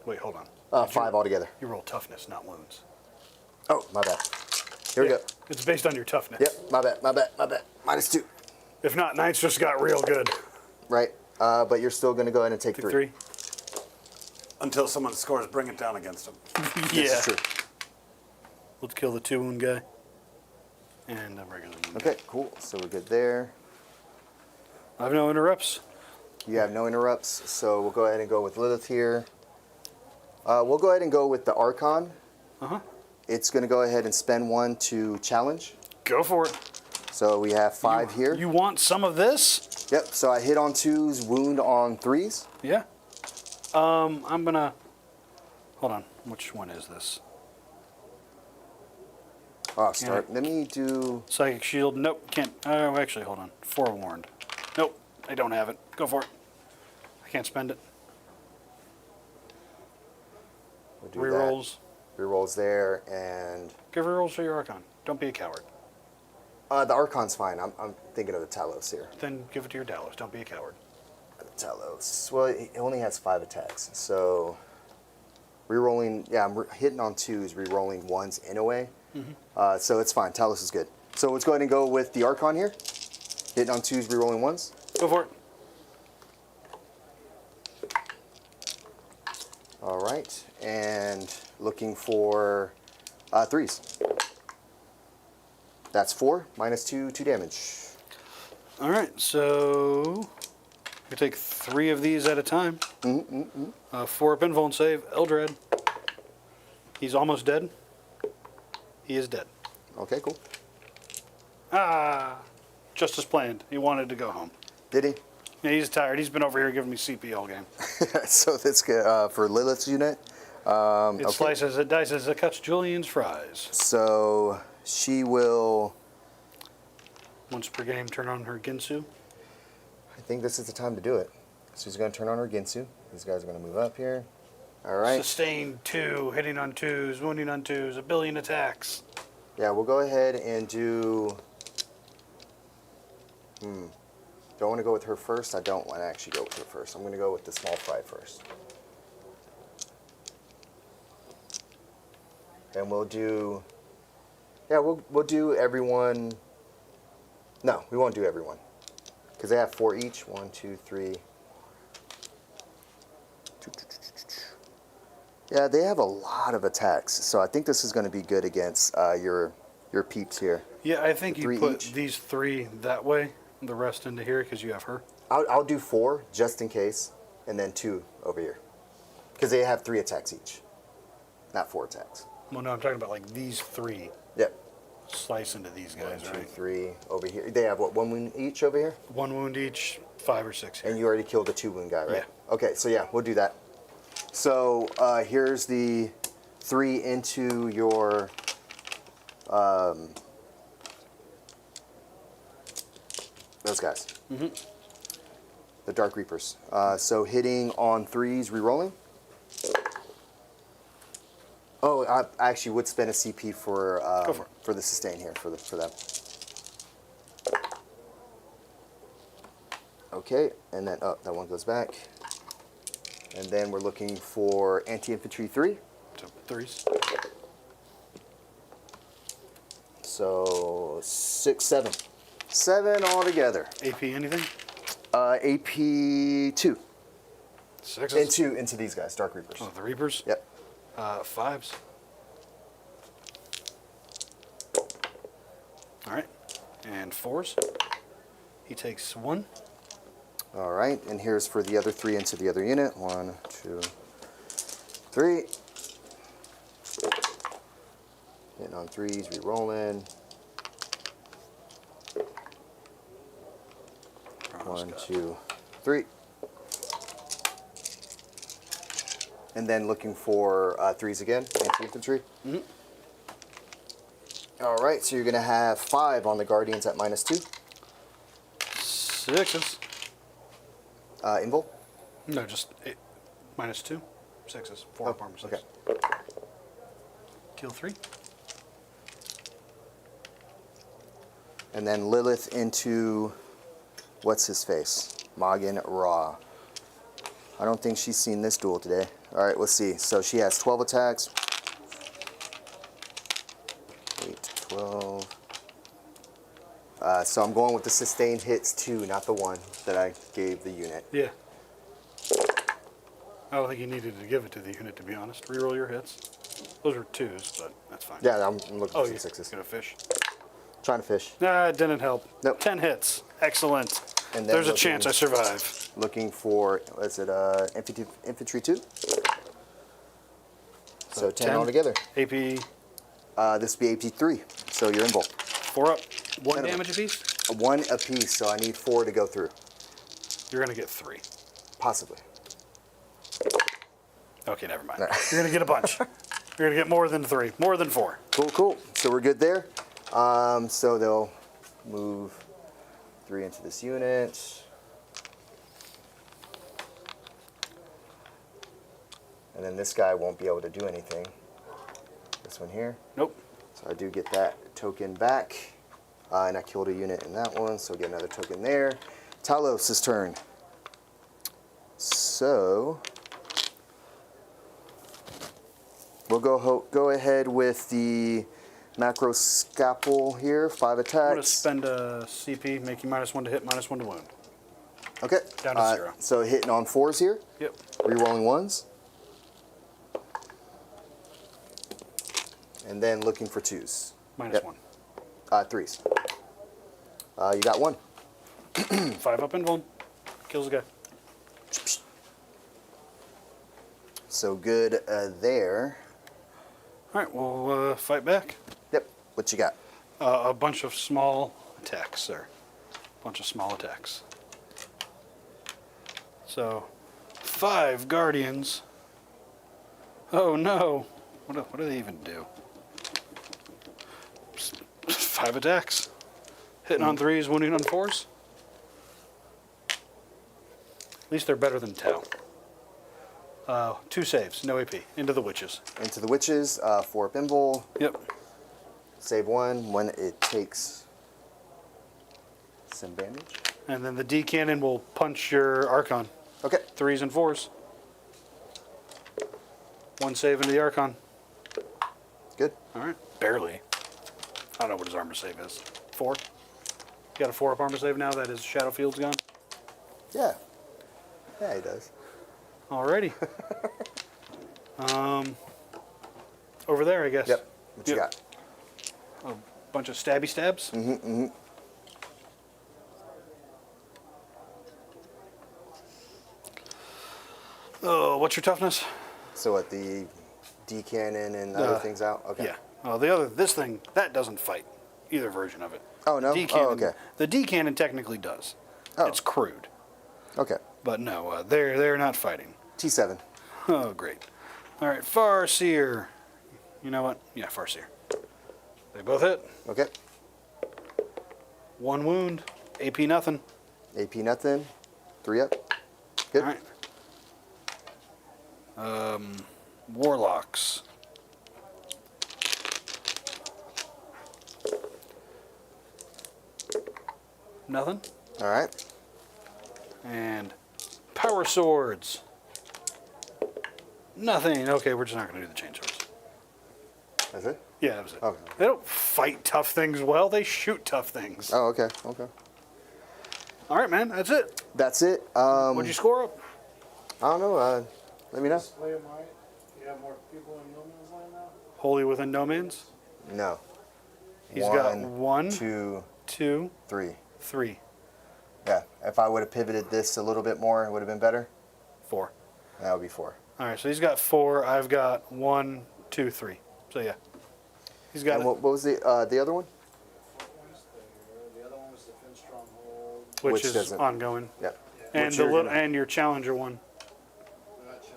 Wait, hold on. 5 altogether. You roll toughness, not wounds. Oh, my bad. Here we go. It's based on your toughness. Yep, my bad. -2. If not, Knights just got real good. Right. But you're still going to go ahead and take Take 3. 3. Until someone scores, bring it down against them. This Yeah. is true. Let's kill the 2 wound guy. And a regular wound Okay, cool. So we're good there. guy. I have no interrupts. You have no interrupts, so we'll go ahead and go with Lilith here. We'll go ahead and go with the Archon. Uh-huh. It's going to go ahead and spend 1 to challenge. Go for it. So we have 5 here. You want some of this? Yep, so I hit on 2s, wound on 3s. Yeah. I'm gonna. Hold on. Which one is this? Oh, start. Let me do. Psychic shield. Nope. Can't. Oh, actually, hold on. Forewarned. Nope. I don't have it. Go for it. I can't spend it. We'll do Rerolls. that. Rerolls there, and Give rerolls for your Archon. Don't be a coward. the Archon's fine. I'm thinking of the Talos here. Then give it to your Dallas. Don't be a coward. The Talos. Well, it only has 5 attacks, so rerolling. Yeah, I'm hitting on 2s, rerolling 1s in a way. So it's fine. Talos is good. So let's go ahead and go with the Archon here. Hitting on 2s, rerolling 1s. Go for it. All right, and looking for 3s. That's 4 minus 2 damage. All right. So we take 3 of these at a time. 4 up invuln save. Eldrad. He's almost dead. He is dead. Okay, cool. Ah, just as planned. He wanted to go home. Did he? Yeah, he's tired. He's been over here giving me CP all game. So that's good for Lilith's unit. It slices, it dices, it cuts Julian's fries. So she will Once per game, turn on her Ginsu. I think this is the time to do it. So she's going to turn on her Ginsu. These guys are going to move up here. All right. Sustain 2, hitting on 2s, wounding on 2s, 1 billion attacks. Yeah, we'll go ahead and do... Do I want to go with her first? I don't want to actually go with her first. I'm going to go with the small fry first. And we'll do... Yeah, we'll do everyone... No, we won't do everyone. Because they have 4 each. 1, 2, 3... Yeah, they have a lot of attacks, so I think this is going to be good against your peeps here. Yeah, I think you 3 put each. these 3 that way, the rest into here because you have her. I'll do 4 just in case, and then 2 over here, because they have 3 attacks each, not 4 attacks. Well, no, I'm talking about like these 3. Yep. Slice into these guys, 1, 2, right? 3 over here. They have what, 1 wound each over here, 1 wound each, 5 or 6 here. and you already killed the 2 wound guy, right? Yeah. Okay, so yeah, we'll do that. So here's the 3 into your. Those guys. Mm-hmm. The Dark Reapers. So hitting on 3s, re-rolling. Oh, I actually would spend a CP for Go for it. the sustain here for them. Okay, and then that one goes back. And then we're looking for anti-infantry 3. So 3s. So 6, 7. 7 altogether. AP anything? AP 2. 6s? Into these guys, Dark Reapers. Oh, the Reapers? Yep. 5s. All right. And 4s. He takes 1. All right, and here's for the other 3 into the other unit. 1, 2, 3. Hitting on 3s, re-rolling. 1, 2, 3. And then looking for 3s again, anti-infantry. Mm-hmm. All right, so you're going to have 5 on the Guardians at -2. 6s. Invul? No, just 8. -2. 6s. 4 up armor 6. Okay. Kill 3. And then Lilith into, what's his face? Magan Ra. I don't think she's seen this duel today. All right, let's see. So she has 12 attacks. 8, 12. So I'm going with the sustained hits 2, not the 1 that I gave the unit. Yeah. I don't think you needed to give it to the unit, to be honest. Reroll your hits. Those are 2s, but that's fine. Yeah, I'm looking Oh, for you're some 6s. going to fish? Trying to fish. Nah, it didn't help. Nope. 10 hits. Excellent. And then There's a looking- chance I survive. Looking for, what's it, infantry 2? So 10 altogether. AP This would be AP 3, so you're in bowl. 4 up. 1 Ten of damage apiece? 1 apiece, so I need 4 to go through. You're going to get 3. Possibly. Okay, never mind. You're going to get a bunch. You're going to get more than 3. More than 4. Cool, cool. So we're good there. So they'll move 3 into this unit. And then this guy won't be able to do anything. This one here. Nope. So I do get that token back. And I killed a unit in that one, so get another token there. Talos' turn. So we'll go ahead with the macro scalpel here, 5 I'm going to attacks. spend a CP, make you -1 to hit, -1 to wound. Okay. Down to 0. So hitting on 4s here, Yep. rerolling 1s. And then looking for 2s. -1. 3s. You got 1. 5 up and 1. Kills a guy. So good there. All right, we'll fight back. Yep. What you got? A bunch of small attacks, sir. Bunch of small attacks. So, 5 guardians. Oh no! What do they even do? 5 attacks. Hitting on 3s, wounding on 4s. At least they're better than Tau. 2 saves, no AP. Into the witches. Into the witches, 4 Bimble. Yep. Save 1 when it takes some damage. And then the D cannon will punch your Archon. Okay. 3s and 4s. 1 save into the Archon. Good. All right. Barely. I don't know what his armor save is. 4? You got a 4 up armor save now that his Shadow Field's gone? Yeah. Yeah, he does. Alrighty. Over there, I guess. Yep. What you Yep. got? A bunch of stabby stabs. Oh, what's your toughness? So what, the D cannon and other things out? Okay. Yeah. Oh, this thing, that doesn't fight either version of it. Oh, no? D cannon, Oh, okay. The D cannon technically does. Oh. It's crude. Okay. But no, they're not fighting. T7. Oh, great. All right, Farseer. You know what? Yeah, Farseer. They both hit. Okay. 1 wound. AP nothing. AP nothing. 3 up. Good. All right. Warlocks. Nothing. All right. And power swords. Nothing. Okay, we're just not going to do the chain swords. That's it? Yeah, that was it. Okay. They don't fight tough things well. They shoot tough things. Oh, okay. Okay. All right, man. That's it. That's it. What'd you score up? I don't know. Let me know. Display of might. You have more people in no man's land now? Wholly within no man's. No. He's got 1, 2, 2, 3. 3, Yeah. If I would have pivoted this a little bit more, it would have been better. 4. That would be 4. All right, so he's got 4. I've got 1, 2, 3. So yeah, he's got And it, what was the other one? The other one was Defense Stronghold. which which is doesn't- ongoing. Yep. And Which the you're little gonna- and your challenger one. That Challenger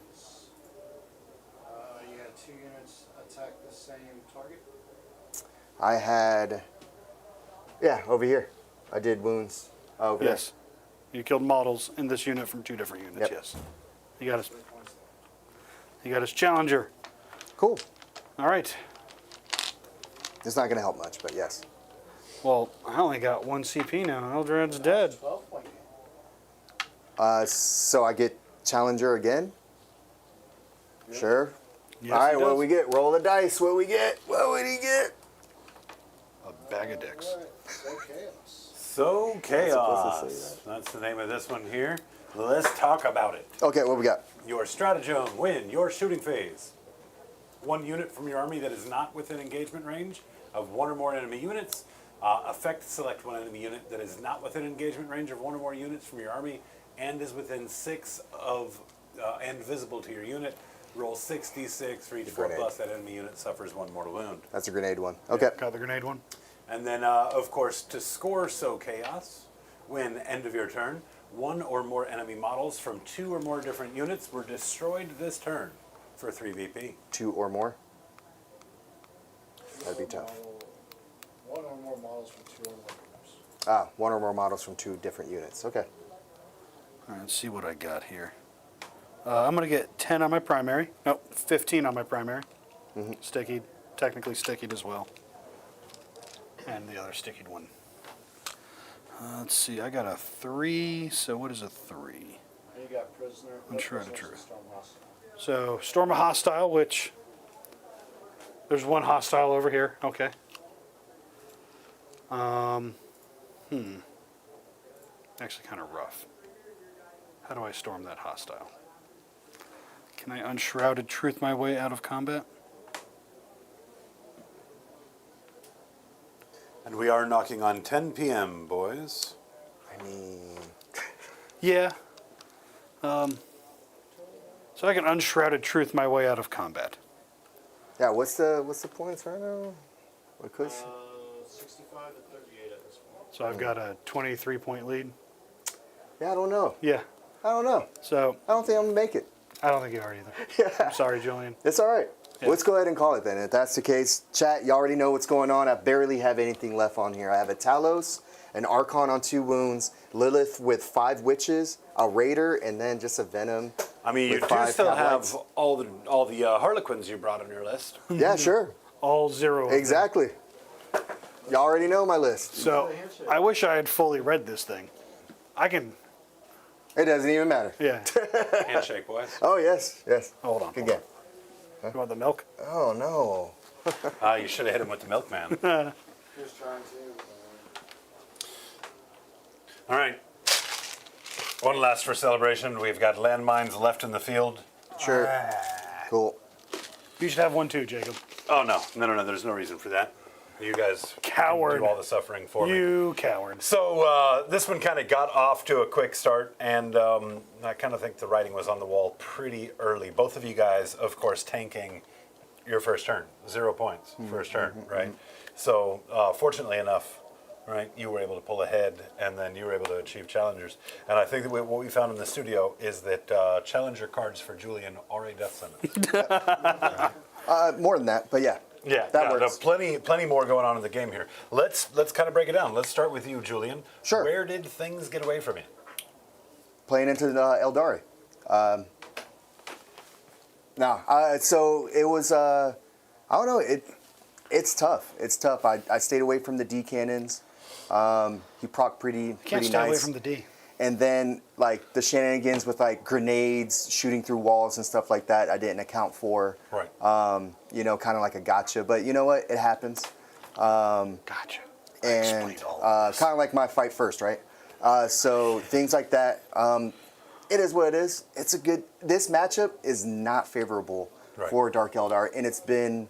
was. You had 2 units attack the same target. I had. Yeah, over here. I did wounds. Over Yes, you killed models in this unit from 2 different units. Yep. Yes, you got his. You got his challenger. there. Cool. All right. It's not going to help much, but yes. Well, I only got 1 CP now. Eldrad's dead. 12-point game. So I get Challenger again? Sure. Yes, All right, he what do does. we get? Roll the dice. What we get? What would he get? A bag of dicks. Alright, so chaos. So chaos. supposed to say That's the name of this one here. Let's talk about it. Okay, what we got? Your stratagem, win your shooting phase. 1 unit from your army that is not within engagement range of 1 or more enemy units. Effect, select 1 enemy unit that is not within engagement range of 1 or more units from your army and is within 6 of, and visible to your unit. Roll 6d6 for each 4 Grenade. plus that enemy unit suffers 1 mortal wound. That's a grenade one. Okay. Got the grenade one. And then, of course, to score So Chaos, when end of your turn, 1 or more enemy models from 2 or more different units were destroyed this turn for 3 VP. 2 or more. That'd be tough. 1 or more models from 2 or more groups. 1 or more models from 2 different units. Okay. All right, let's see what I got here. I'm going to get 10 on my primary. Nope, 15 on my primary. Stickied, technically stickied as well. And the other stickied one. Let's see, I got a 3, so what is a 3? And you got prisoner. I'm sure I prisoners true. and Storm Hostile. So, Storm a Hostile, which... There's 1 hostile over here, okay. Actually kind of rough. How do I storm that hostile? Can I Unshrouded Truth my way out of combat? And we are knocking on 10 p.m., boys. I mean, Yeah. So I can Unshrouded Truth my way out of combat. yeah. What's the points right now? What could? 65 to 38 at this point. So I've got a 23-point lead. Yeah, I don't know. Yeah. I don't know. So I don't think I'm gonna make it. I don't think you are either. I'm sorry, Julian. It's all right. Let's go ahead and call it then. If that's the case, chat, you already know what's going on. I barely have anything left on here. I have a Talos, an Archon on 2 wounds, Lilith with 5 witches, a Raider, and then just a Venom. I mean, you with do 5 still Cavalites. have all the Harlequins you brought on your list. Yeah, sure. All 0. of them. Exactly. You already know my list. So I wish I had fully read this thing. I can. It doesn't even matter. Yeah. Handshake, boys. Oh, yes, yes. Hold on. Good game. You want the milk? Oh, no. You should have hit him with the milkman. Just trying to. All right. One last for celebration. We've got landmines left in the field. Sure. Cool. You should have one too, Jacob. Oh, no. There's no reason for that. You guys Coward. do all the suffering for me. You coward. So this one kind of got off to a quick start, and I kind of think the writing was on the wall pretty early. Both of you guys, of course, tanking your first turn. 0 points first turn, right? So fortunately enough, right, you were able to pull ahead, and then you were able to achieve challengers. And I think that what we found in the studio is that challenger cards for Julian are a death sentence. More than that, but yeah. Yeah, that no, works. plenty more going on in the game here. Let's kind of break it down. Let's start with you, Julian. Sure. Where did things get away from you? Playing into Aeldari. So it was, I don't know, it's tough. It's tough. I stayed away from the D cannons. He proc pretty Can't nice. stay away from the D. And then like the shenanigans with like grenades shooting through walls and stuff like that, I didn't account for. Right. Kind of like a gotcha. But you know what? It happens. Gotcha. And Explained all of kind of like my fight first, right? So things like that. It is what it is. This matchup is not favorable Right. for Dark Eldar, and it's been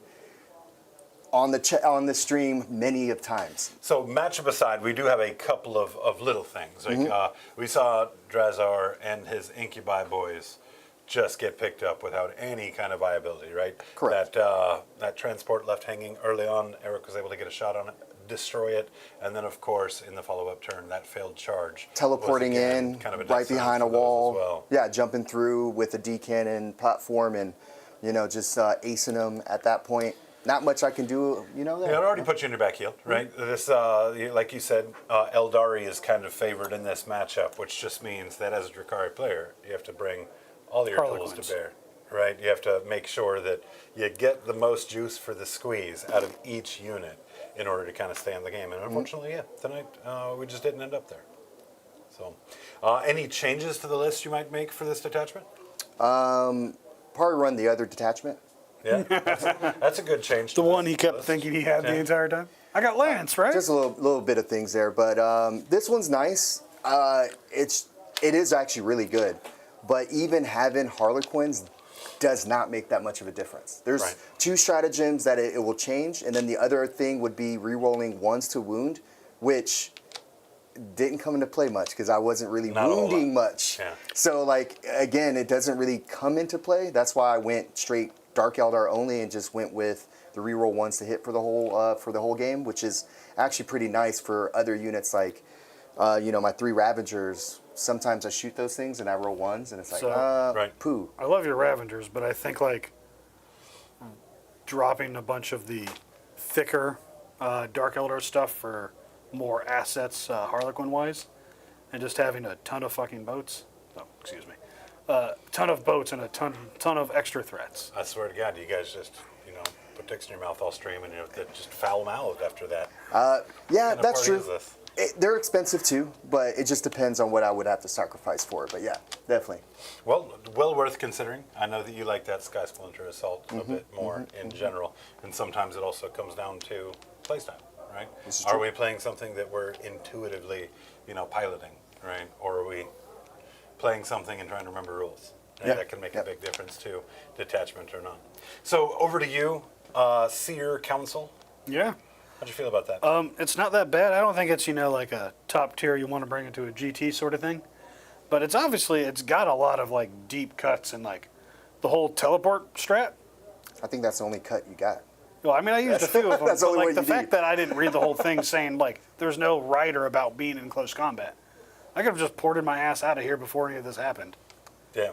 on the stream many of times. So matchup aside, we do have a couple of little things. Like we saw Drazar and his Incubi boys just get picked up without any kind of viability, right? Correct. That transport left hanging early on. Eric was able to get a shot on it, destroy it, and then of course in the follow-up turn, that failed charge. Teleporting was, again, in, kind of a death right behind a sentence for those wall. as well. Yeah, jumping through with a D cannon platform and, just acing them at that point. Not much I can do, there. Yeah, it already put you in your back heel, right? This, like you said, Aeldari is kind of favored in this matchup, which just means that as a Drukhari player, you have to bring all your tools Harlequins. to bear, right? You have to make sure that you get the most juice for the squeeze out of each unit in order to kind of stay in the game. And unfortunately, tonight we just didn't end up there. So, any changes to the list you might make for this detachment? Probably run the other detachment. Yeah, that's a good change. The to one this he kept list. thinking he had the Yeah. entire time. I got Lance, right? Just a little bit of things there, but this one's nice. It is actually really good, but even having Harlequins does not make that much of a difference. There's Right. 2 stratagems that it will change, and then the other thing would be re-rolling 1s to wound, which didn't come into play much because I wasn't really Not a whole wounding lot. much. Yeah. So again, it doesn't really come into play. That's why I went straight Dark Eldar only and just went with the reroll 1s to hit for the whole game, which is actually pretty nice for other units like my 3 Ravagers. Sometimes I shoot those things and I roll 1s and it's like So- poo. I love your Ravengers, but I think dropping a bunch of the thicker Dark Eldar stuff for more assets Harlequin-wise, and just having a ton of fucking boats. Oh, excuse me. Ton of boats and a ton of extra threats. I swear to God, you guys just, put dicks in your mouth all stream and you have to just foul mouthed after that. Yeah, What kind of that's party true. is this? They're expensive too, but it just depends on what I would have to sacrifice for it. But yeah, definitely. Well worth considering. I know that you like that Sky Splinter Assault a bit more in general, and sometimes it also comes down to playstyle, right? This is Are true. we playing something that we're intuitively, piloting, right? Or are we playing something and trying to remember rules? Right? Yeah. That can make Yep. a big difference too, detachment or not. So over to you, Seer Council. Yeah. How'd you feel about that? It's not that bad. I don't think it's, like a top tier you want to bring it to a GT sort of thing. But it's got a lot of deep cuts and the whole teleport strat. I think that's the only cut you got. Well, I used a few of them. That's the But only one the you fact need. that I didn't read the whole thing saying there's no rider about being in close combat. I could have just ported my ass out of here before any of this happened. Yeah.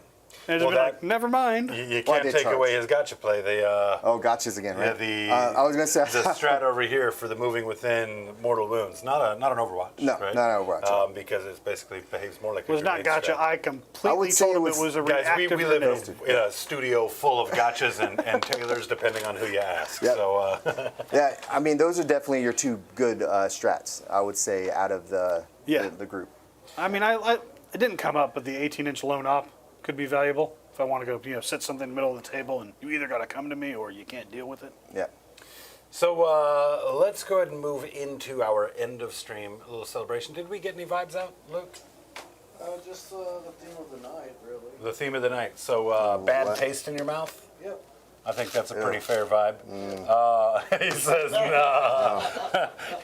And Well, well, like, never mind. You Why can't they take charge? away his gotcha play. They Oh, gotchas again, yeah, right? I was gonna say the strat over here for the moving within mortal wounds. Not an Overwatch. No, right? not an Overwatch. Because it basically behaves more like It was a not grenade gotcha. strat. I completely would say told him it it was a Guys, reactive we live grenade. in a studio full of gotchas and tailors, depending on who you ask. Yep. So yeah. I mean, those are definitely your two good strats. I would say out of the group. I mean, it didn't come up, but the 18-inch lone op could be valuable if I want to go, sit something in the middle of the table, and you either got to come to me or you can't deal with it. Yeah. So let's go ahead and move into our end of stream little celebration. Did we get any vibes out, Luke? Just the theme of the night, really. The theme of the night. So bad what? taste in your mouth? Yep. I think that's a pretty fair vibe. He says no.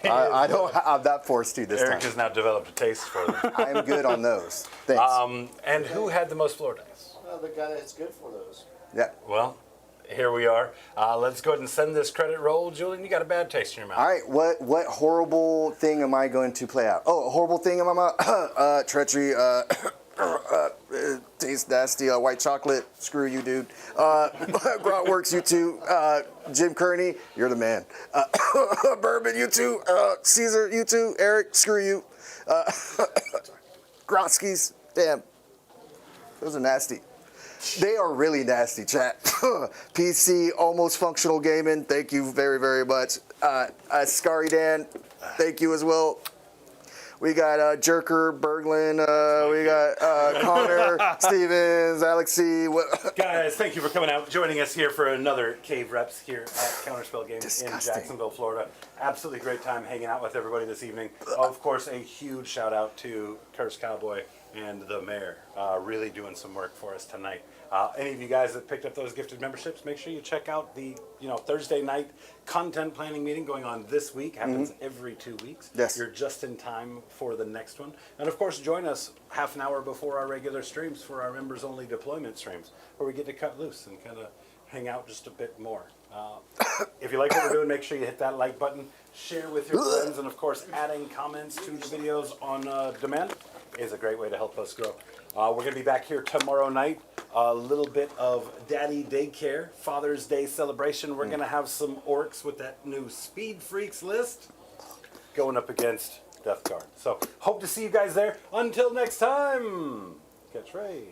I don't. I'm not forced to this Eric time. has now developed a taste for them. I'm good on those. Thanks. And who had the most floor dice? The guy that's good for those. Yeah. Well, here we are. Let's go ahead and send this credit roll. Julian, you got a bad taste in your mouth. All right. What horrible thing am I going to play out? Oh, a horrible thing in my mouth. Treachery. Tastes nasty. White chocolate. Screw you, dude. Grotworks, you two. Jim Kearney, you're the man. Bourbon, you two. Caesar, you two. Eric, screw you. Grotskis, damn. Those are nasty. They are really nasty, chat. PC, almost functional gaming. Thank you very, very much. Scary Dan, thank you as well. We got Jerker, Berglund, we got Connor, Stevens, Alexi. Guys, thank you for coming out, joining us here for another Cave Reps here at Counterspell Games in Disgusting. Jacksonville, Florida. Absolutely great time hanging out with everybody this evening. Of course, a huge shout out to Curse Cowboy and the mayor, really doing some work for us tonight. Any of you guys that picked up those gifted memberships, make sure you check out the Thursday night content planning meeting going on this week. Happens every 2 weeks. Yes. You're just in time for the next one. And of course, join us half an hour before our regular streams for our members only deployment streams, where we get to cut loose and kind of hang out just a bit more. If you like what we're doing, make sure you hit that like button, share with your friends, and of course, adding comments to the videos on demand is a great way to help us grow. We're going to be back here tomorrow night. A little bit of Daddy Daycare, Father's Day celebration. We're going to have some orcs with that new Speed Freaks list going up against Death Guard. So hope to see you guys there. Until next time, catch Ray.